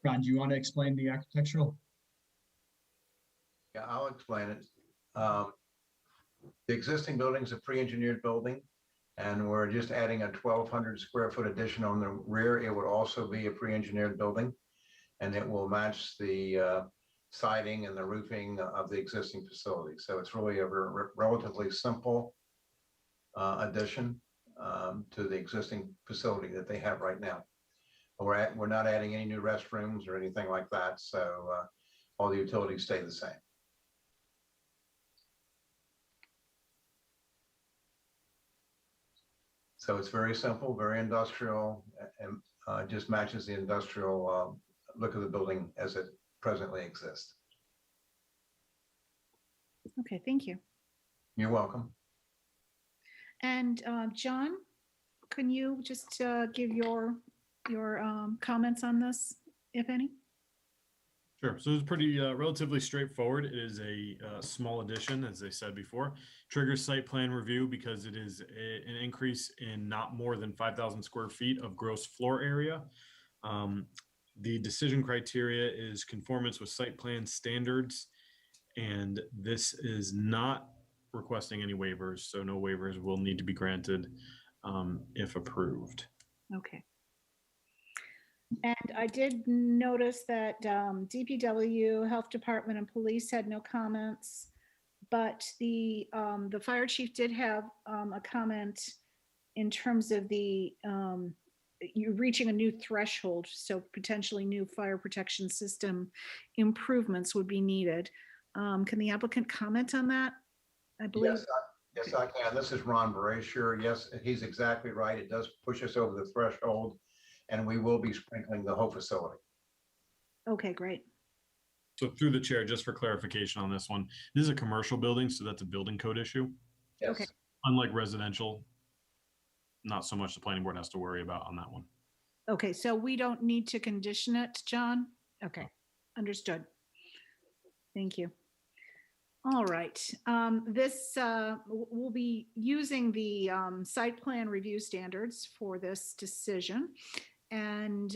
Ron, do you want to explain the architectural? Yeah, I'll explain it. The existing building is a pre-engineered building, and we're just adding a 1,200 square foot addition on the rear. It would also be a pre-engineered building, and it will match the siding and the roofing of the existing facility. So it's really a relatively simple addition to the existing facility that they have right now. We're not adding any new restrooms or anything like that, so all the utilities stay the same. So it's very simple, very industrial, and just matches the industrial look of the building as it presently exists. Okay, thank you. You're welcome. And John, can you just give your comments on this, if any? Sure. So it's pretty relatively straightforward. It is a small addition, as they said before. Triggers site plan review because it is an increase in not more than 5,000 square feet of gross floor area. The decision criteria is conformance with site plan standards, and this is not requesting any waivers, so no waivers will need to be granted if approved. Okay. And I did notice that DPW, Health Department, and Police had no comments, but the fire chief did have a comment in terms of the you're reaching a new threshold, so potentially new fire protection system improvements would be needed. Can the applicant comment on that? I believe. Yes, I can. This is Ron Brasher. Yes, he's exactly right. It does push us over the threshold, and we will be sprinkling the whole facility. Okay, great. So through the chair, just for clarification on this one, this is a commercial building, so that's a building code issue. Yes. Okay. Unlike residential, not so much the planning board has to worry about on that one. Okay, so we don't need to condition it, John? Okay, understood. Thank you. All right, we'll be using the site plan review standards for this decision. And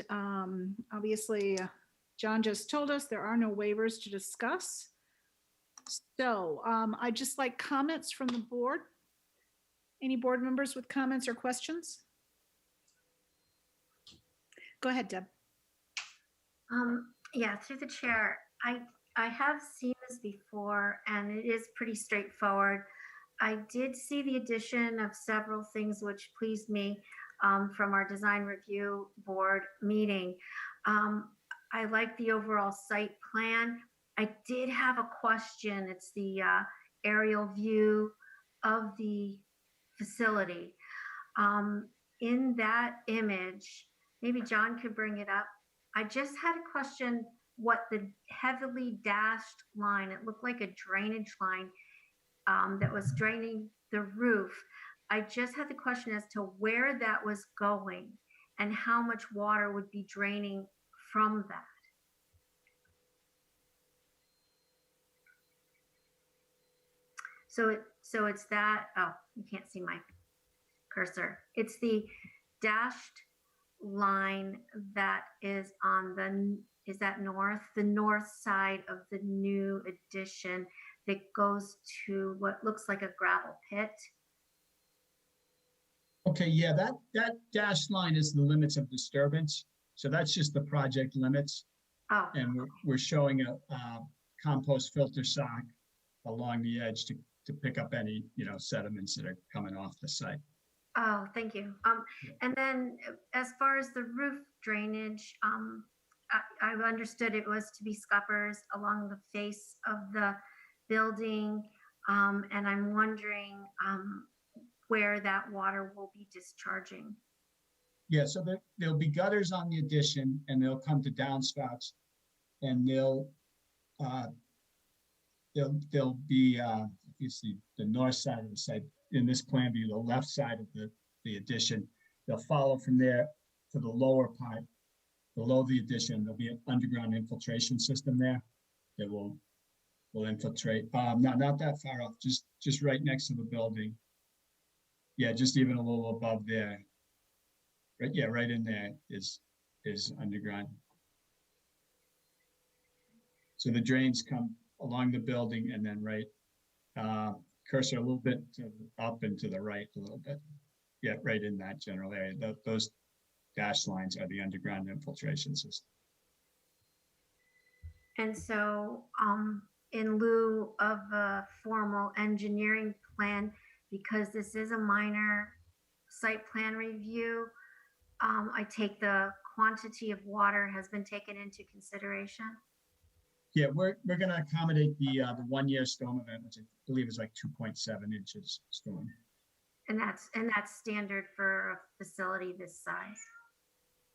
obviously, John just told us there are no waivers to discuss. So I'd just like comments from the board. Any board members with comments or questions? Go ahead, Deb. Yeah, through the chair, I have seen this before and it is pretty straightforward. I did see the addition of several things which pleased me from our design review board meeting. I like the overall site plan. I did have a question. It's the aerial view of the facility. In that image, maybe John could bring it up. I just had a question what the heavily dashed line, it looked like a drainage line that was draining the roof. I just had the question as to where that was going and how much water would be draining from that. So it's that, oh, you can't see my cursor. It's the dashed line that is on the, is that north? The north side of the new addition that goes to what looks like a gravel pit. Okay, yeah, that dashed line is the limits of disturbance. So that's just the project limits. Oh. And we're showing a compost filter sock along the edge to pick up any, sediments that are coming off the site. Oh, thank you. And then as far as the roof drainage, I understood it was to be scuppers along the face of the building. And I'm wondering where that water will be discharging. Yeah, so there'll be gutters on the addition and they'll come to downspouts and they'll be, if you see the north side of the site, in this plan view, the left side of the addition, they'll follow from there to the lower part, below the addition. There'll be an underground infiltration system there that will infiltrate. Not that far off, just right next to the building. Yeah, just even a little above there. Right, yeah, right in there is underground. So the drains come along the building and then right, cursor a little bit up and to the right a little bit. Yeah, right in that general area. Those dash lines are the underground infiltration system. And so in lieu of a formal engineering plan, because this is a minor site plan review, I take the quantity of water has been taken into consideration. Yeah, we're going to accommodate the 1 year storm event, which I believe is like 2.7 inches storm. And that's standard for a facility this size.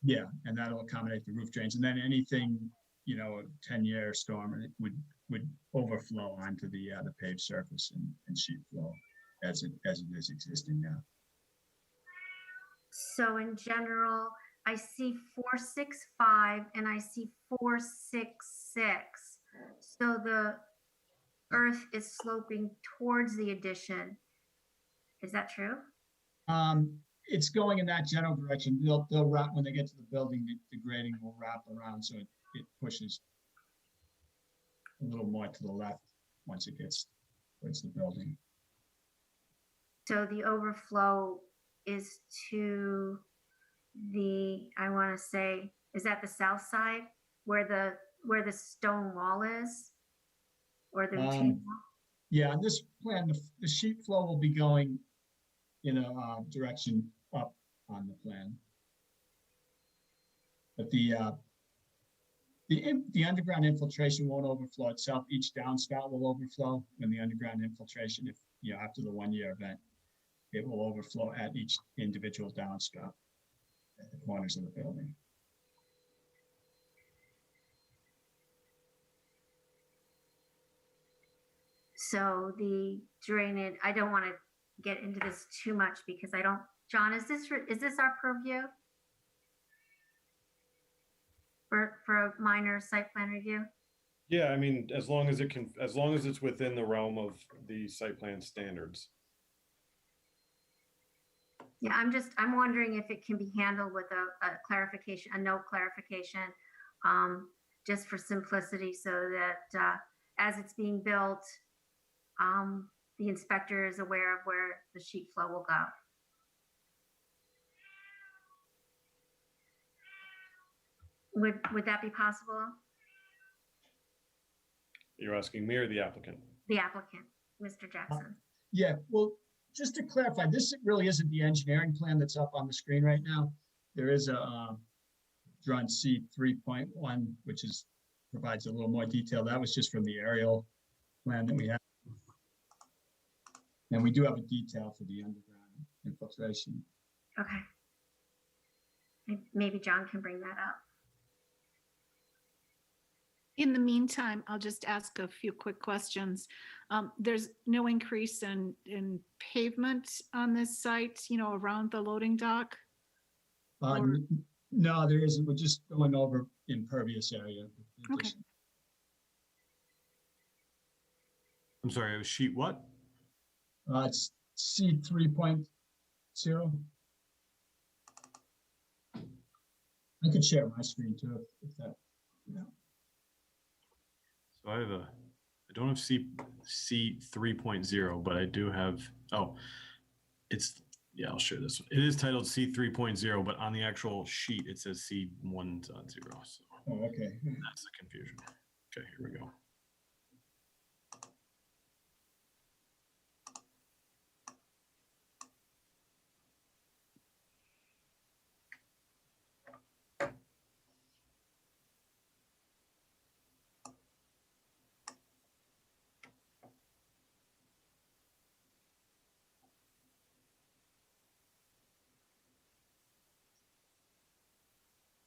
Yeah, and that'll accommodate the roof drains, and then anything, you know, a 10-year storm, it would overflow onto the paved surface and sheet flow as it is existing now. So in general, I see 465 and I see 466. So the earth is sloping towards the addition. Is that true? It's going in that general direction. They'll wrap when they get to the building. The grading will wrap around, so it pushes a little more to the left once it gets towards the building. So the overflow is to the, I want to say, is that the south side where the stone wall is, or the retaining wall? Yeah, on this plan, the sheet flow will be going in a direction up on the plan. But the underground infiltration won't overflow itself. Each downspout will overflow when the underground infiltration, if you know, after the 1 year event, it will overflow at each individual downspout at the corners of the building. So the drainage, I don't want to get into this too much because I don't, John, is this our purview? For a minor site plan review? Yeah, I mean, as long as it's within the realm of the site plan standards. Yeah, I'm wondering if it can be handled with a clarification, a note clarification, just for simplicity, so that as it's being built, the inspector is aware of where the sheet flow will go. Would that be possible? You're asking me or the applicant? The applicant, Mr. Jackson. Yeah, well, just to clarify, this really isn't the engineering plan that's up on the screen right now. There is a drawn C 3.1, which provides a little more detail. That was just from the aerial plan that we have. And we do have a detail for the underground infiltration. Okay. Maybe John can bring that up. In the meantime, I'll just ask a few quick questions. There's no increase in pavement on this site, you know, around the loading dock? No, there isn't. We're just going over impervious area. Okay. I'm sorry, it was sheet what? It's C 3.0. I could share my screen too if that, you know. So I don't have C 3.0, but I do have, yeah, I'll share this one. It is titled C 3.0, but on the actual sheet, it says C 1.0. So oh, okay. That's the confusion. Okay, here we go.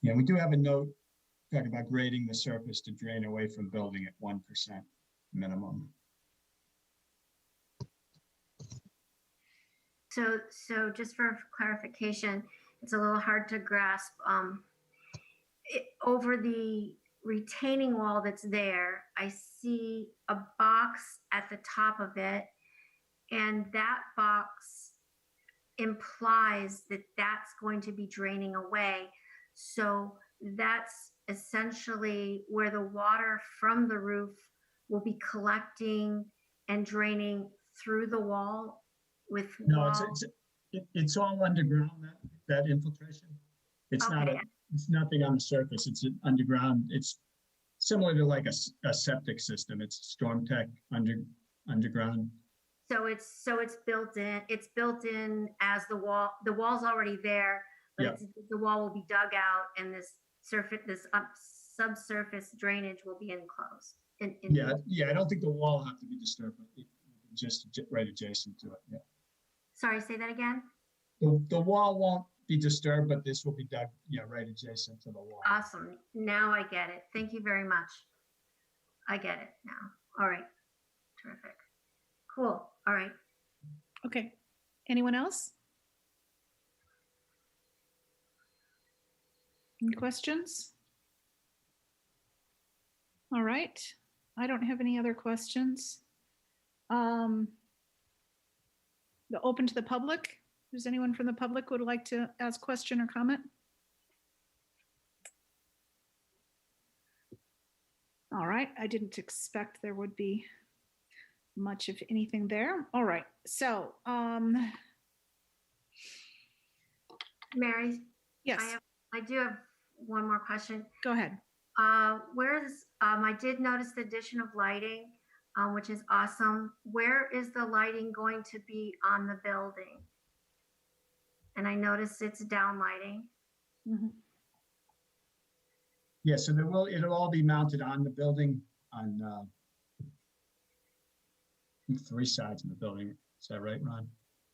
Yeah, we do have a note talking about grading the surface to drain away from building at 1% minimum. So just for clarification, it's a little hard to grasp. Over the retaining wall that's there, I see a box at the top of it, and that box implies that that's going to be draining away. So that's essentially where the water from the roof will be collecting and draining through the wall with No, wall. it's all underground, that infiltration. It's not Okay. it's nothing on the surface. It's an underground. It's similar to like a septic system. It's storm tech underground. So it's built in. It's built in as the wall. The wall's already there, but Yeah. the wall will be dug out, and this subsurface drainage will be enclosed. Yeah. I don't think the wall will have to be disturbed, but just right adjacent to it. Yeah. Sorry, say that again. The wall won't be disturbed, but this will be dug, right adjacent to the wall. Awesome. Now I get it. Thank you very much. I get it now. All right. Terrific. Cool. All right. Okay. Anyone else? Any questions? All right. I don't have any other questions. Open to the public. Does anyone from the public would like to ask question or comment? All right. I didn't expect there would be much of anything there. All right. So, Mary. Yes. I do have one more question. Go ahead. I did notice the addition of lighting, which is awesome. Where is the lighting going to be on the building? And I noticed it's down lighting. Mm-hmm. Yeah, so it'll all be mounted on the building on I think 3 sides of the building. Is that right, Ron?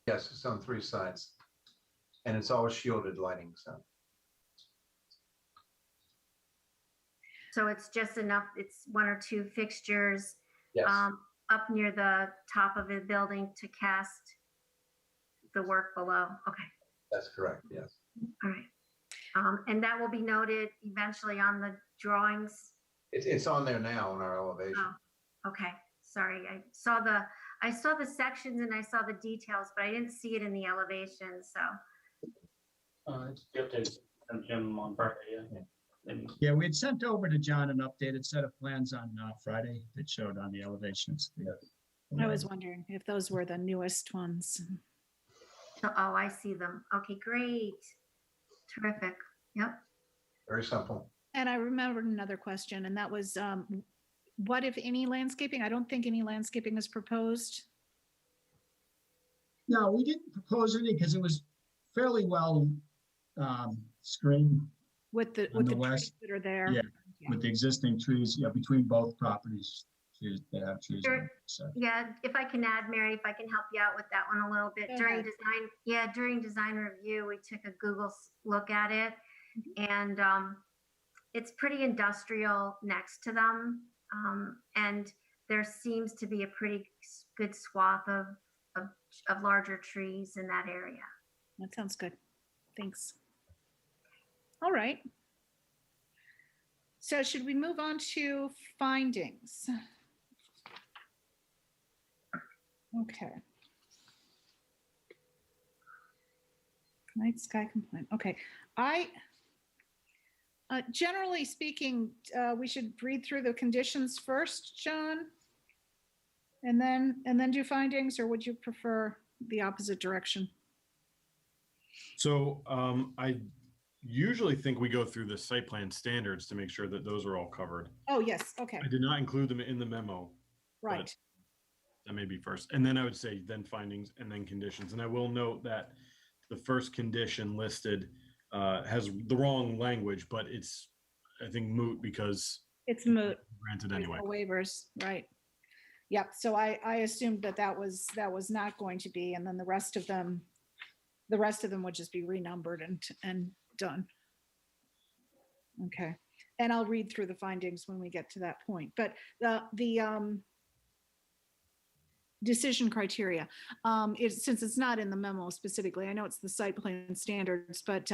Yes, it's on 3 sides. And it's all shielded lighting, so. So it's just enough, it's 1 or 2 fixtures Yes. up near the top of the building to cast the work below. Okay. That's correct, yes. All right. And that will be noted eventually on the drawings. It's on there now in our elevation. Oh, okay. Sorry. I saw the sections and I saw the details, but I didn't see it in the elevation. So It's updated from Jim on Friday, yeah. Yeah, we had sent over to John an updated set of plans on Friday that showed on the elevations. I was wondering if those were the newest ones. oh, I see them. Okay, great. Terrific. Yep. Very simple. And I remembered another question, and that was, what if any landscaping? I don't think any landscaping is proposed. No, we didn't propose any because it was fairly well screened With the on the trees west. that are there. Yeah, with the existing trees, between both properties, they have trees. on Sure. each side. Yeah, if I can add, Mary, if I can help you out with that one a little bit. Go During ahead. during design review, we took a Google look at it, and it's pretty industrial next to them. And there seems to be a pretty good swath of larger trees in that area. That sounds good. Thanks. All right. So should we move on to findings? Okay. Night sky complaint. Okay. Generally speaking, we should read through the conditions first, John, and then do findings, or would you prefer the opposite direction? So I usually think we go through the site plan standards to make sure that those are all covered. Oh, yes. Okay. I did not include them in the memo. Right. That may be first. And then I would say then findings and then conditions. And I will note that the first condition listed has the wrong language, but it's, I think, moot because it's moot. Granted There's anyway. no waivers, right? Yep. So I assumed that was not going to be, and then the rest of them would just be renumbered and done. Okay, and I'll read through the findings when we get to that point, but the decision criteria, since it's not in the memo specifically, I know it's the site plan standards, but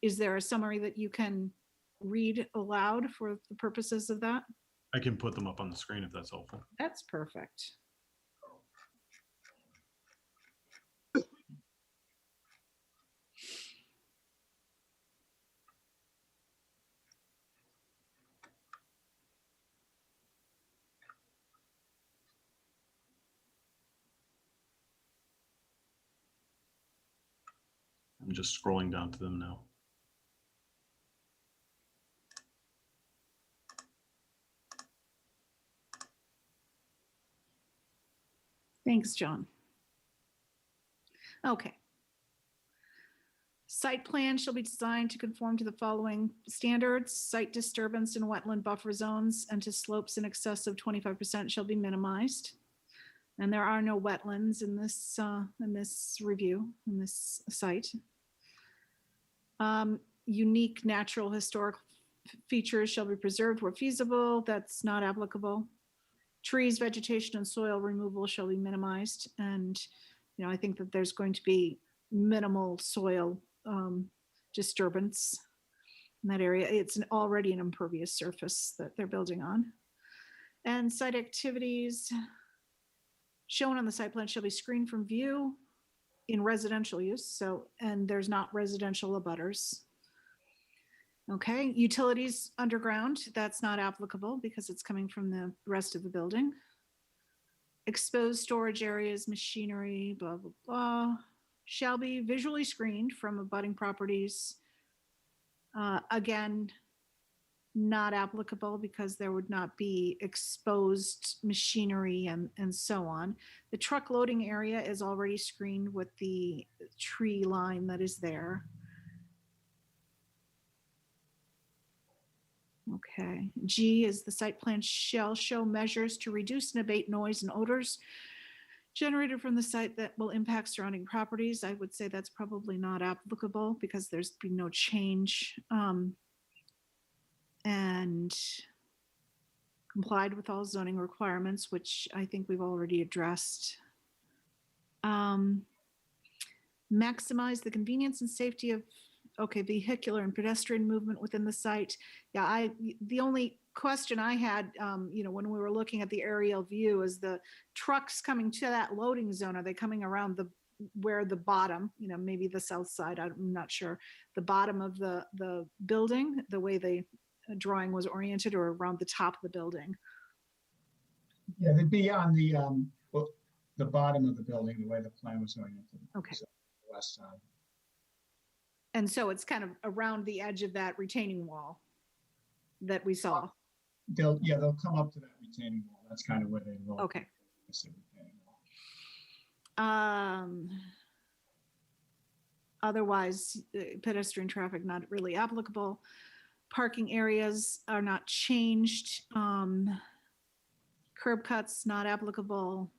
is there a summary that you can read aloud for the purposes of that? I can put them up on the screen if that's helpful. That's perfect. I'm just scrolling down to them now. Thanks, John. Okay. Site plan shall be designed to conform to the following standards: site disturbance in wetland buffer zones and to slopes in excess of 25% shall be minimized. And there are no wetlands in this review, in this site. Unique natural historic features shall be preserved where feasible. That's not applicable. Trees, vegetation, and soil removal shall be minimized. And, you know, I think that there's going to be minimal soil disturbance in that area. It's already an impervious surface that they're building on. And site activities shown on the site plan shall be screened from view in residential use. So, and there's not residential abutters. Okay, utilities underground, that's not applicable because it's coming from the rest of the building. Exposed storage areas, machinery, blah, blah, blah, shall be visually screened from abutting properties. Again, not applicable because there would not be exposed machinery and so on. The truck loading area is already screened with the tree line that is there. Okay, G is the site plan shall show measures to reduce and abate noise and odors generated from the site that will impact surrounding properties. I would say that's probably not applicable because there's been no change. And complied with all zoning requirements, which I think we've already addressed. Maximize the convenience and safety of, okay, vehicular and pedestrian movement within the site. Yeah, the only question I had, you know, when we were looking at the aerial view is the trucks coming to that loading zone, are they coming around where the bottom, you know, maybe the south side, I'm not sure, the bottom of the building, the way the drawing was oriented, or around the top of the building? Yeah, they'd be on the bottom of the building, the way the plan was oriented. Okay. So, the west side. And so it's kind of around the edge of that retaining wall that we saw. They'll come up to that retaining wall. That's kind of where they will. Okay. Otherwise, pedestrian traffic not really applicable. Parking areas are not changed. Curb cuts not applicable.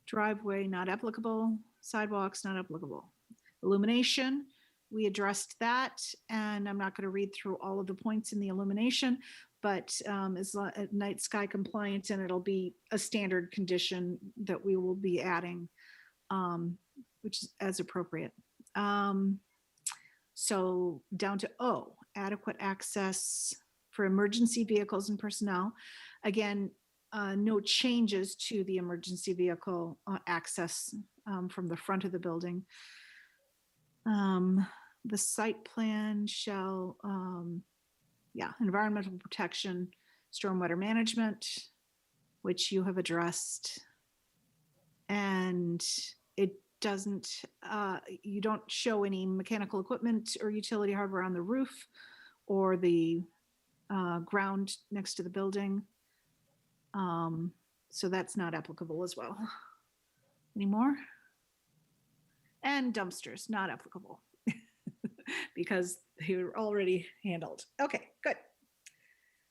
Driveway not applicable. Sidewalks not applicable. Illumination, we addressed that, and I'm not going to read through all of the points in the illumination, but it's night sky compliant, and it'll be a standard condition that we will be adding, which is as appropriate. So down to O, adequate access for emergency vehicles and personnel. Again, no changes to the emergency vehicle access from the front of the building. The site plan shall, environmental protection, stormwater management, which you have addressed. And it doesn't, you don't show any mechanical equipment or utility hardware on the roof or the ground next to the building. So that's not applicable as well. Any more? And dumpsters, not applicable because they were already handled. Okay, good.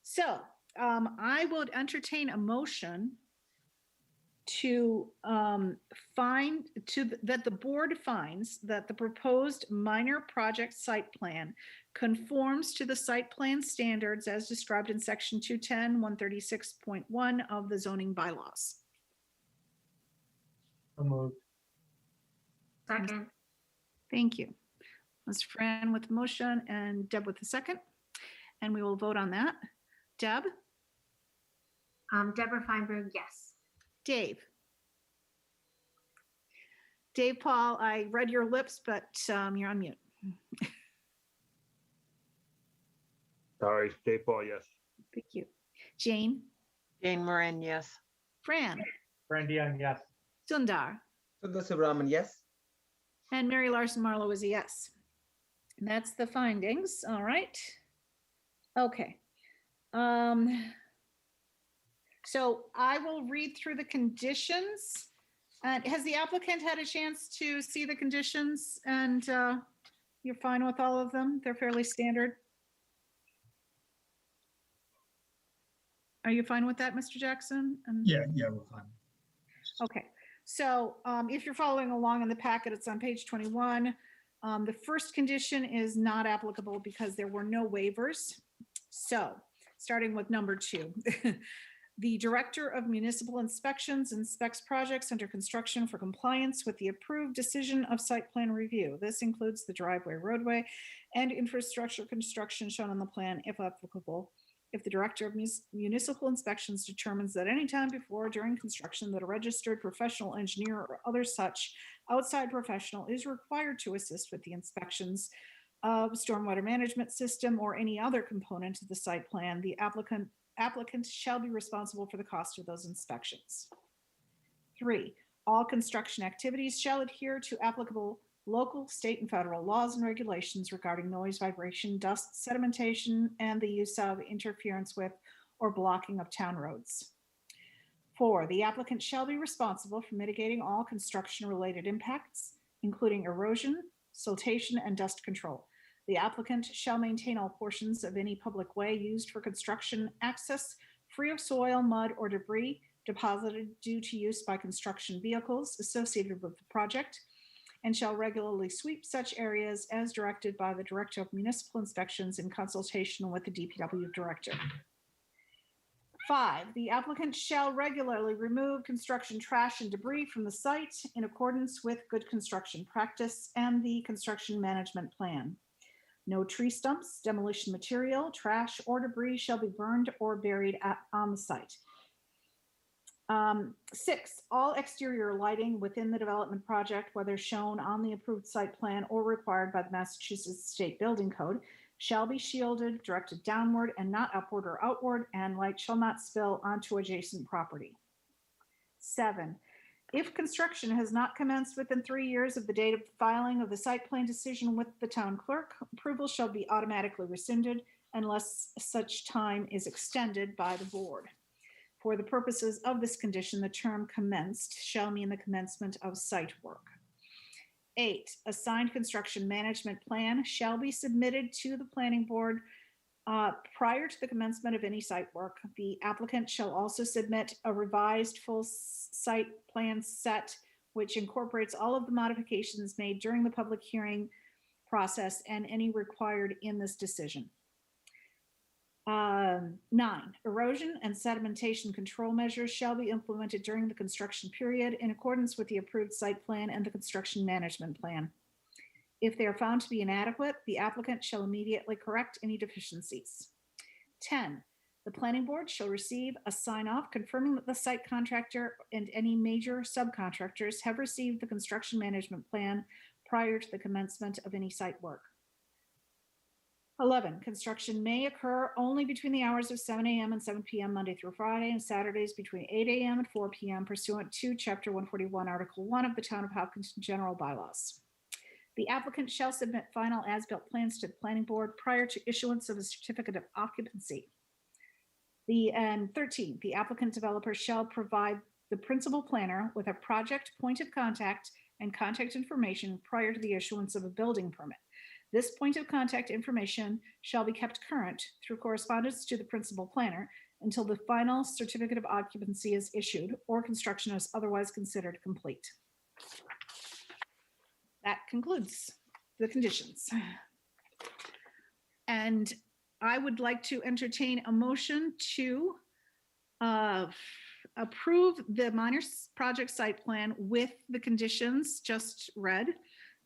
So I would entertain a motion that the board finds that the proposed minor project site plan conforms to the site plan standards as described in section 210, 136.1 of the zoning bylaws. So moved. Second. Thank you. Ms. Fran with the motion and Deb with the second. And we will vote on that. Deb? Deborah Feinberg, yes. Dave? Dave Paul, I read your lips, but you're on mute. Sorry, Dave Paul, yes. Thank you. Jane? Jane Moran, yes. Fran? Fran Dion, yes. Sundar? Sundar Subramanian, yes. And Mary Larson Marlowe is a yes. And that's the findings. All right. Okay. So I will read through the conditions. Has the applicant had a chance to see the conditions and you're fine with all of them? They're fairly standard. Are you fine with that, Mr. Jackson? Yeah, we're fine. Okay, so if you're following along in the packet, it's on page 21. The first condition is not applicable because there were no waivers. So starting with number 2, the Director of Municipal Inspections inspects projects under construction for compliance with the approved decision of site plan review. This includes the driveway, roadway, and infrastructure construction shown on the plan if applicable. If the Director of Municipal Inspections determines that any time before or during construction that a registered professional engineer or other such outside professional is required to assist with the inspections of stormwater management system or any other component of the site plan, the applicant shall be responsible for the cost of those inspections. 3, all construction activities shall adhere to applicable local, state, and federal laws and regulations regarding noise, vibration, dust, sedimentation, and the use of, interference with, or blocking of town roads. 4, the applicant shall be responsible for mitigating all construction-related impacts, including erosion, siltation, and dust control. The applicant shall maintain all portions of any public way used for construction access free of soil, mud, or debris deposited due to use by construction vehicles associated with the project, and shall regularly sweep such areas as directed by the Director of Municipal Inspections in consultation with the DPW Director. 5, the applicant shall regularly remove construction trash and debris from the site in accordance with good construction practice and the construction management plan. No tree stumps, demolition material, trash, or debris shall be burned or buried on the site. 6, all exterior lighting within the development project, whether shown on the approved site plan or required by the Massachusetts State Building Code, shall be shielded, directed downward and not upward or outward, and light shall not spill onto adjacent property. 7, if construction has not commenced within 3 years of the date of filing of the site plan decision with the town clerk, approval shall be automatically rescinded unless such time is extended by the board. For the purposes of this condition, the term commenced shall mean the commencement of site work. 8, a signed construction management plan shall be submitted to the planning board prior to the commencement of any site work. The applicant shall also submit a revised full site plan set, which incorporates all of the modifications made during the public hearing process and any required in this decision. 9, erosion and sedimentation control measures shall be implemented during the construction period in accordance with the approved site plan and the construction management plan. If they are found to be inadequate, the applicant shall immediately correct any deficiencies. 10, the planning board shall receive a sign-off confirming that the site contractor and any major subcontractors have received the construction management plan prior to the commencement of any site work. 11, construction may occur only between the hours of 7 a.m. and 7 p.m. Monday through Friday, and Saturdays between 8 a.m. and 4 p.m. pursuant to Chapter 141, Article 1 of the Town of Hopkinton General Bylaws. The applicant shall submit final as-built plans to the planning board prior to issuance of a certificate of occupancy. 13, the applicant developer shall provide the principal planner with a project point of contact and contact information prior to the issuance of a building permit. This point of contact information shall be kept current through correspondence to the principal planner until the final certificate of occupancy is issued or construction is otherwise considered complete. That concludes the conditions. And I would like to entertain a motion to approve the minor project site plan with the conditions just read.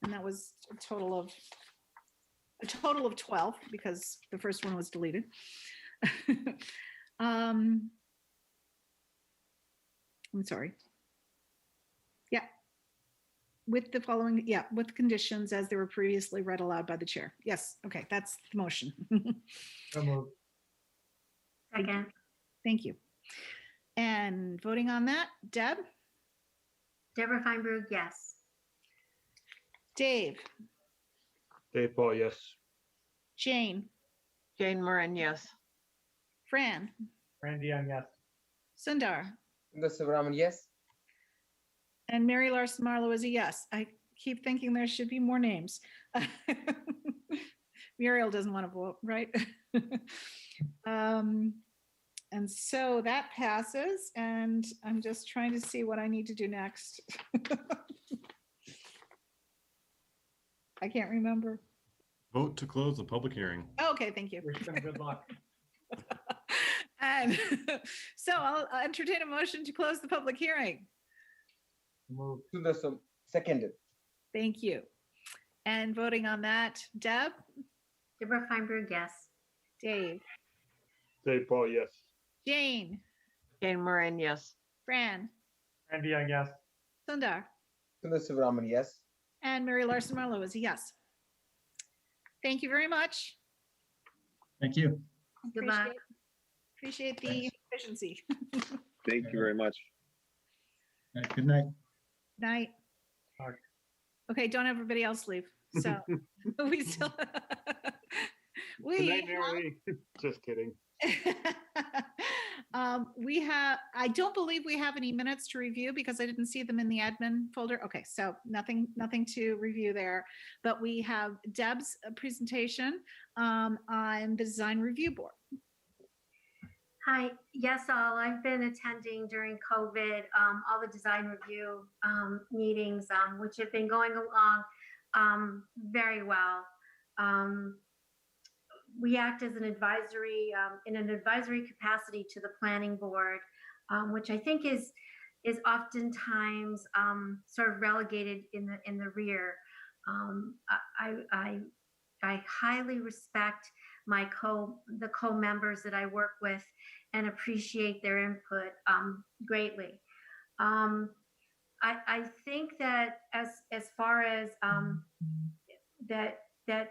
And that was a total of 12 because the first one was deleted. I'm sorry. Yeah. With the following, yeah, with conditions as they were previously read aloud by the chair. Yes, okay, that's the motion. Second. Thank you. And voting on that, Deb? Deborah Feinberg, yes. Dave? Dave Paul, yes. Jane? Jane Moran, yes. Fran? Randy Young, yes. Sundar? Sundar Sivaraman, yes. And Mary Larson Marlowe is a yes. I keep thinking there should be more names. Muriel doesn't want to vote, right? And so that passes, and I'm just trying to see what I need to do next. I can't remember. Vote to close the public hearing. Okay, thank you. Wish them good luck. And so I'll entertain a motion to close the public hearing. Seconded. Thank you. And voting on that, Deb? Deborah Feinberg, yes. Dave? Dave Paul, yes. Jane? Jane Moran, yes. Fran? Randy Young, yes. Sundar? Sundar Sivaraman, yes. And Mary Larson Marlowe is a yes. Thank you very much. Thank you. Good luck. Appreciate the efficiency. Thank you very much. Good night. Night. Bye. Okay, don't everybody else leave. So we still. Good night, Mary. Just kidding. We have, I don't believe we have any minutes to review because I didn't see them in the admin folder. Okay, so nothing to review there, but we have Deb's presentation on the design review board. Hi, yes, all. I've been attending during COVID, all the design review meetings, which have been going along very well. We act as an advisory, in an advisory capacity to the planning board, which I think is oftentimes sort of relegated in the rear. I highly respect the co-members that I work with and appreciate their input greatly. I think that as far as if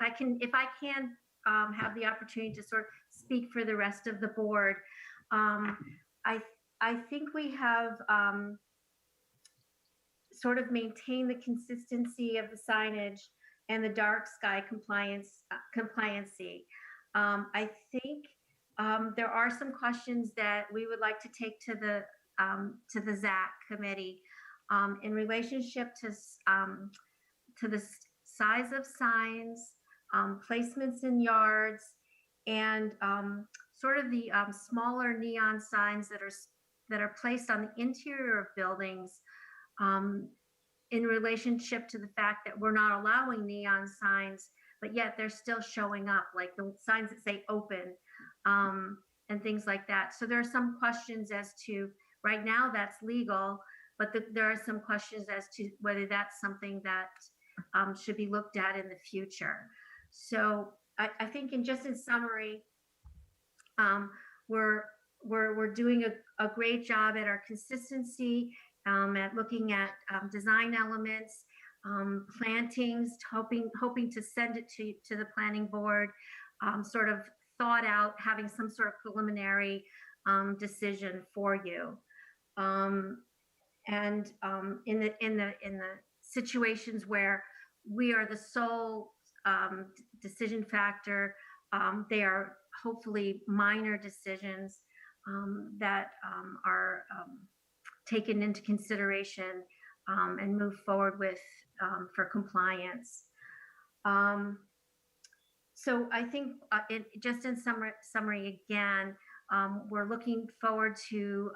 I can have the opportunity to sort of speak for the rest of the board, I think we have sort of maintained the consistency of the signage and the dark sky compliancy. I think there are some questions that we would like to take to the ZAC committee in relationship to the size of signs, placements in yards, and sort of the smaller neon signs that are placed on the interior of buildings in relationship to the fact that we're not allowing neon signs, but yet they're still showing up, like the signs that say open and things like that. So there are some questions as to, right now that's legal, but there are some questions as to whether that's something that should be looked at in the future. So I think in summary, we're doing a great job at our consistency, at looking at design elements, plantings, hoping to send it to the planning board, sort of thought out, having some sort of preliminary decision for you. And in the situations where we are the sole decision factor, they are hopefully minor decisions that are taken into consideration and move forward with for compliance. So I think just in summary again, we're looking forward to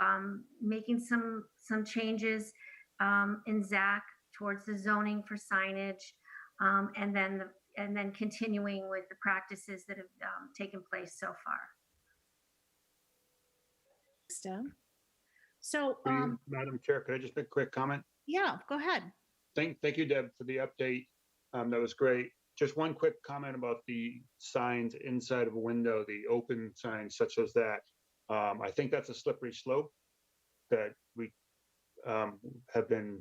making some changes in ZAC towards the zoning for signage, and then continuing with the practices that have taken place so far. So, Madam Chair, could I just make a quick comment? yeah, go ahead. Thank you, Deb, for the update. That was great. Just one quick comment about the signs inside of a window, the open signs such as that. I think that's a slippery slope that we have been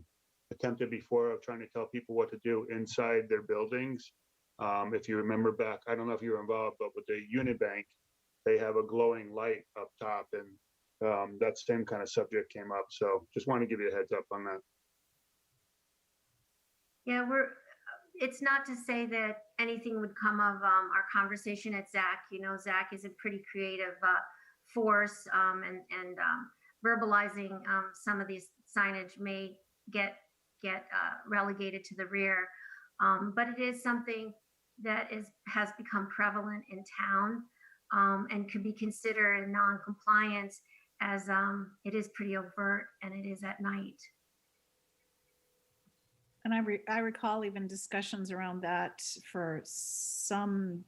attempted before of trying to tell people what to do inside their buildings. If you remember back, I don't know if you were involved, but with the Unibank, they have a glowing light up top, and that same kind of subject came up. So just want to give you a heads up on that. Yeah, it's not to say that anything would come of our conversation at ZAC. You know, ZAC is a pretty creative force, and verbalizing some of these signage may get relegated to the rear. But it is something that has become prevalent in town, and could be considered a non-compliance, as it is pretty overt and it is at night. And I recall even discussions around that for something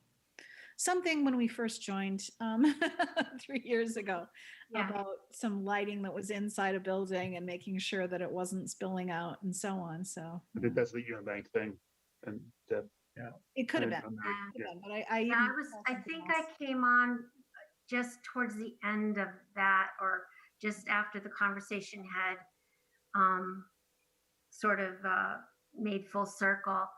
when we first joined 3 years ago, about some lighting that was inside a building and making sure that it wasn't spilling out and so on. So I think that's the Unibank thing. And Deb, yeah, it could have been. But I think I came on just towards the end of that, or just after the conversation had sort of made full circle.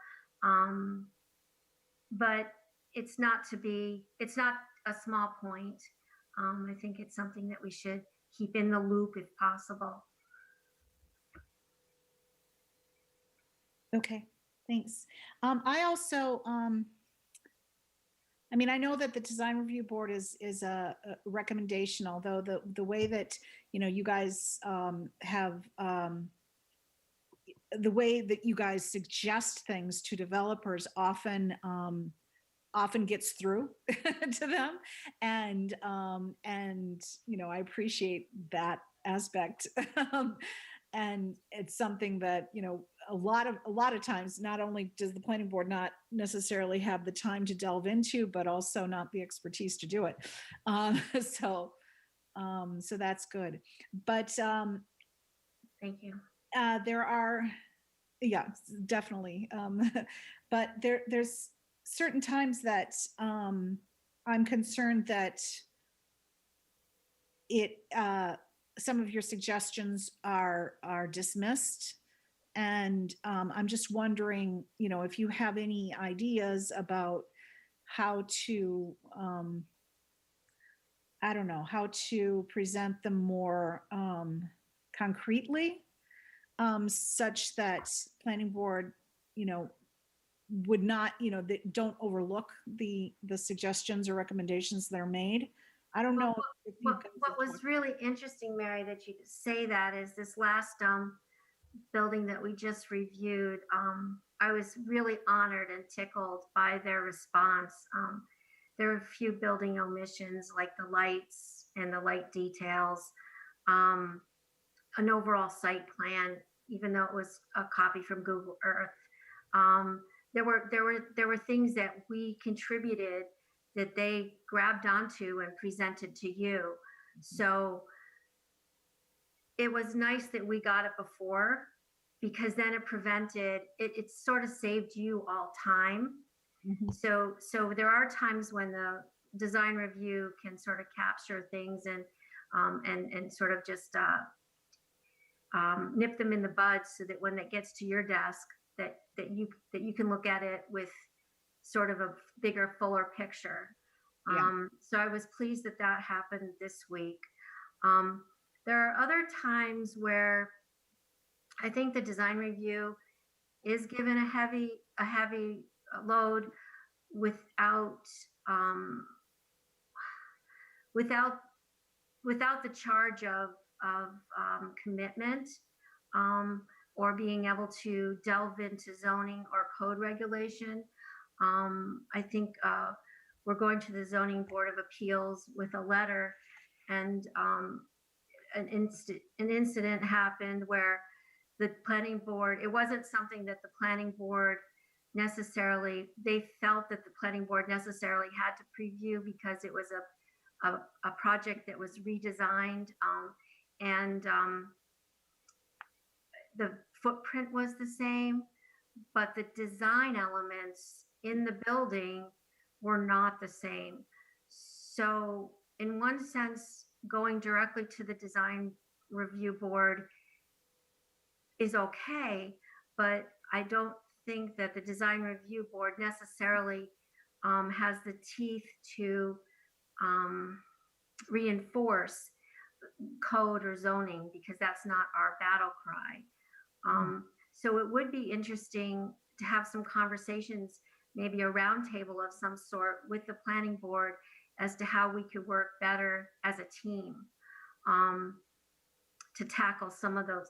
But it's not a small point. I think it's something that we should keep in the loop if possible. Okay, thanks. I also, I mean, I know that the design review board is a recommendation, although the way that, you guys have, the way that you guys suggest things to developers often gets through to them. And I appreciate that aspect. And it's something that, a lot of times, not only does the planning board not necessarily have the time to delve into, but also not the expertise to do it. So that's good. But thank you. There are, yeah, definitely. But there's certain times that I'm concerned that some of your suggestions are dismissed. And I'm just wondering, if you have any ideas about how to, I don't know, how to present them more concretely, such that planning board, would not, that don't overlook the suggestions or recommendations that are made. I don't know. What was really interesting, Mary, that you say that, is this last building that we just reviewed. I was really honored and tickled by their response. There were a few building omissions, like the lights and the light details, an overall site plan, even though it was a copy from Google Earth. There were things that we contributed that they grabbed onto and presented to you. So it was nice that we got it before, because then it prevented, it sort of saved you all time. So there are times when the design review can sort of capture things and sort of just nip them in the bud, so that when it gets to your desk, that you can look at it with sort of a bigger, fuller picture. So I was pleased that happened this week. There are other times where I think the design review is given a heavy load without the charge of commitment, or being able to delve into zoning or code regulation. I think we're going to the zoning board of appeals with a letter, and an incident happened where the planning board, it wasn't something that the planning board necessarily, they felt that the planning board necessarily had to preview because it was a project that was redesigned, and the footprint was the same, but the design elements in the building were not the same. So in one sense, going directly to the design review board is okay, but I don't think that the design review board necessarily has the teeth to reinforce code or zoning, because that's not our battle cry. So it would be interesting to have some conversations, maybe a roundtable of some sort with the planning board as to how we could work better as a team to tackle some of those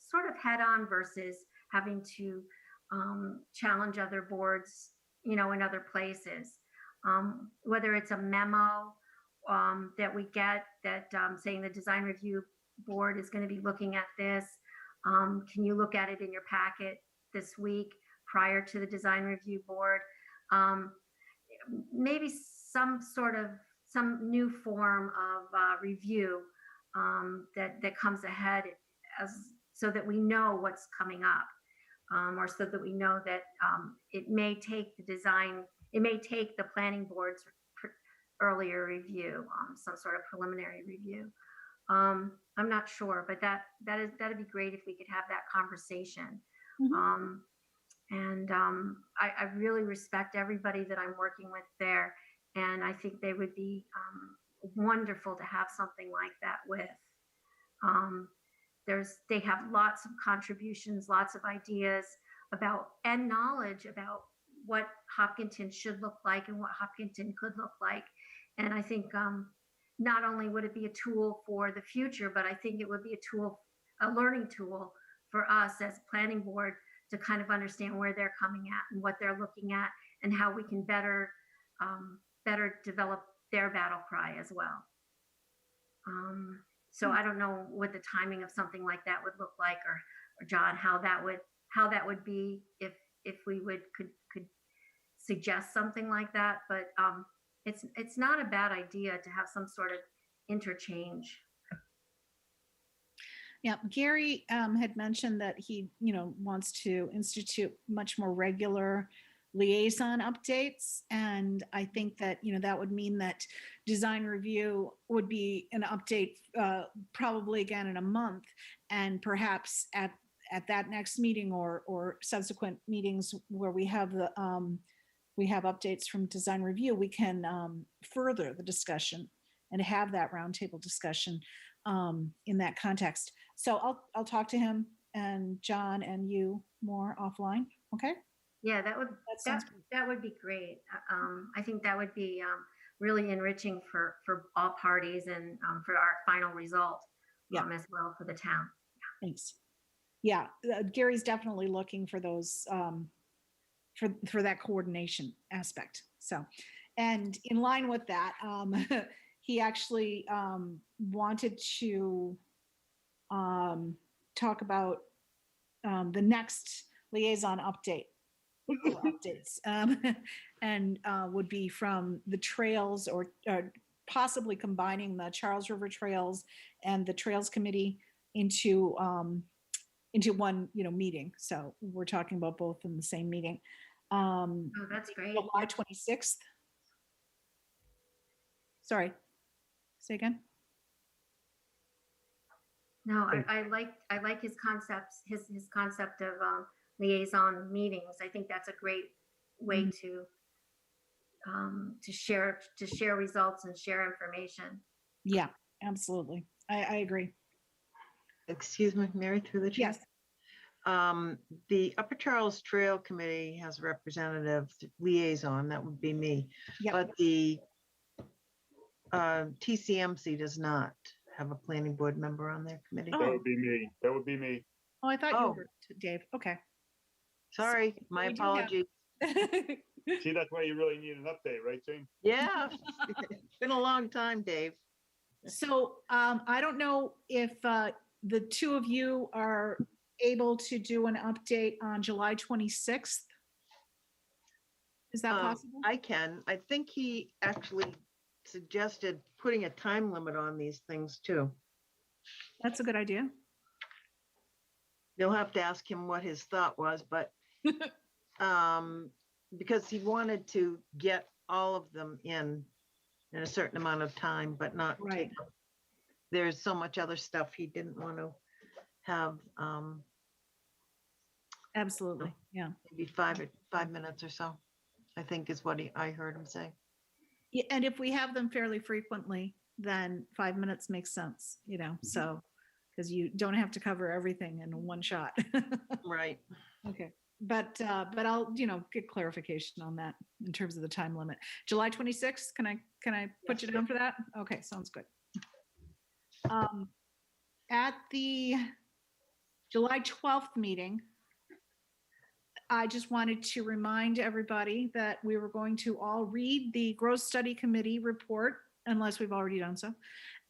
sort of head on versus having to challenge other boards, in other places. Whether it's a memo that we get that saying the design review board is going to be looking at this. Can you look at it in your packet this week prior to the design review board? Maybe some new form of review that comes ahead so that we know what's coming up, or so that we know that it may take the planning board's earlier review, some sort of preliminary review. I'm not sure, but that'd be great if we could have that conversation. I really respect everybody that I'm working with there, and I think they would be wonderful to have something like that with. They have lots of contributions, lots of ideas about, and knowledge about what Hopkinton should look like and what Hopkinton could look like. And I think not only would it be a tool for the future, but I think it would be a learning tool for us as planning board to kind of understand where they're coming at and what they're looking at and how we can better develop their battle cry as well. So I don't know what the timing of something like that would look like, or John, how that would be if we could suggest something like that. But it's not a bad idea to have some sort of interchange. Yeah, Gary had mentioned that he, wants to institute much more regular liaison updates. And I think that, that would mean that design review would be an update probably again in a month. And perhaps at that next meeting or subsequent meetings where we have updates from design review, we can further the discussion and have that roundtable discussion in that context. So I'll talk to him and John and you more offline. Okay. Yeah, that would be great. I think that would be really enriching for all parties and for our final result as well for the town. Thanks. Yeah, Gary's definitely looking for those for that coordination aspect. So, and in line with that, he actually wanted to talk about the next liaison updates and would be from the trails or possibly combining the Charles River Trails and the Trails Committee into one meeting. So we're talking about both in the same meeting. Oh, that's great. July 26th. Sorry, say again. No, I like his concepts, his concept of liaison meetings. I think that's a great way to share results and share information. Yeah, absolutely. I agree. Excuse me, Mary, through the chair. Yes. The Upper Charles Trail Committee has a representative liaison, that would be me. Yep. But the TCMC does not have a planning board member on their committee. That would be me. That would be me. Oh, I thought you were, Dave. Okay. Sorry, my we do have- apologies. See, that's why you really need an update, right, Jane? Yeah, it's been a long time, Dave. So I don't know if the two of you are able to do an update on July 26th. Is that possible? I can. I think he actually suggested putting a time limit on these things too. That's a good idea. You'll have to ask him what his thought was, but because he wanted to get all of them in a certain amount of time, but not Right. There's so much other stuff he didn't want to have Absolutely. Yeah. maybe 5 minutes or so, I think is what I heard him say. Yeah, and if we have them fairly frequently, then 5 minutes makes sense, so, because you don't have to cover everything in one shot. Right. Okay, but I'll, get clarification on that in terms of the time limit. July 26th, can I put you down for that? Okay, sounds good. At the July 12th meeting, I just wanted to remind everybody that we were going to all read the Growth Study Committee report, unless we've already done so,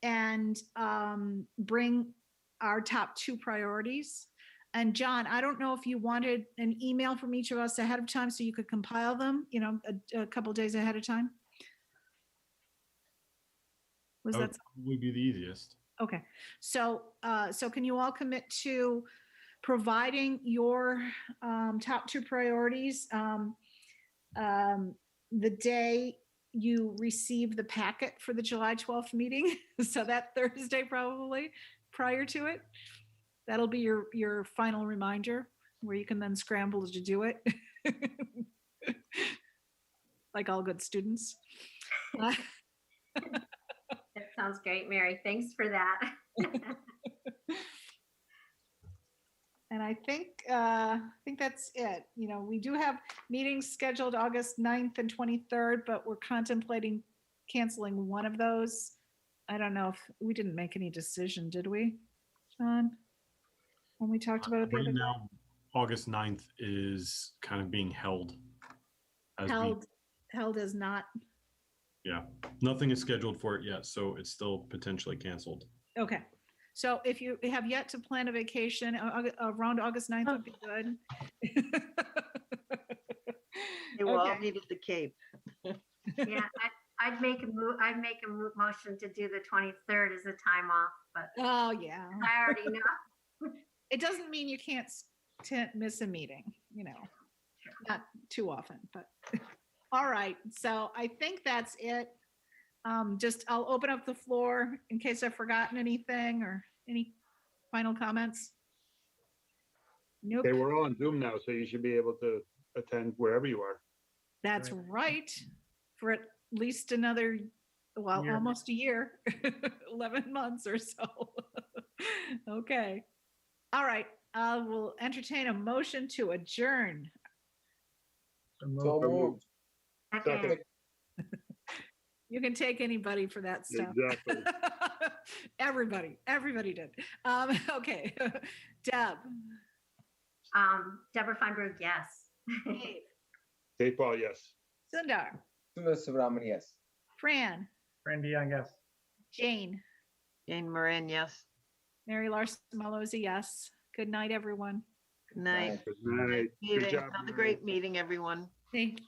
and bring our top 2 priorities. And John, I don't know if you wanted an email from each of us ahead of time so you could compile them, a couple days ahead of time. Was that would be the easiest. okay? So can you all commit to providing your top 2 priorities the day you receive the packet for the July 12th meeting? So that Thursday, probably prior to it. That'll be your final reminder where you can then scramble to do it. Like all good students. That sounds great, Mary. Thanks for that. And I think that's it. We do have meetings scheduled August 9th and 23rd, but we're contemplating canceling one of those. I don't know if we didn't make any decision, did we, John? When we talked about it the Right other day? now, August 9th is kind of being held. Held as not. Yeah, nothing is scheduled for it yet, so it's still potentially canceled. Okay. So if you have yet to plan a vacation around August 9th would be good. They all needed the Cape. Yeah, I'd make a motion to do the 23rd as a time off, but Oh, yeah. I already know. It doesn't mean you can't miss a meeting, not too often, but all right. So I think that's it. I'll open up the floor in case I've forgotten anything or any final comments. Nope. Okay, we're all on Zoom now, so you should be able to attend wherever you are. That's right. For at least another, Year. almost a year, 11 months or so. Okay. All right. I will entertain a motion to adjourn. So moved. Okay. You can take anybody for that stuff. Exactly. Everybody did. Okay. Deb. Deborah Feinberg, yes. Dave. Dave Paul, yes. Sundar. Sundar Subramanian, yes. Fran. Randy Young, yes. Jane. Jane Moran, yes. Mary Larson Mello is a yes. Good night, everyone. Good night. Good night. Good Meeting. job, Have a Mary. great meeting, everyone. Thank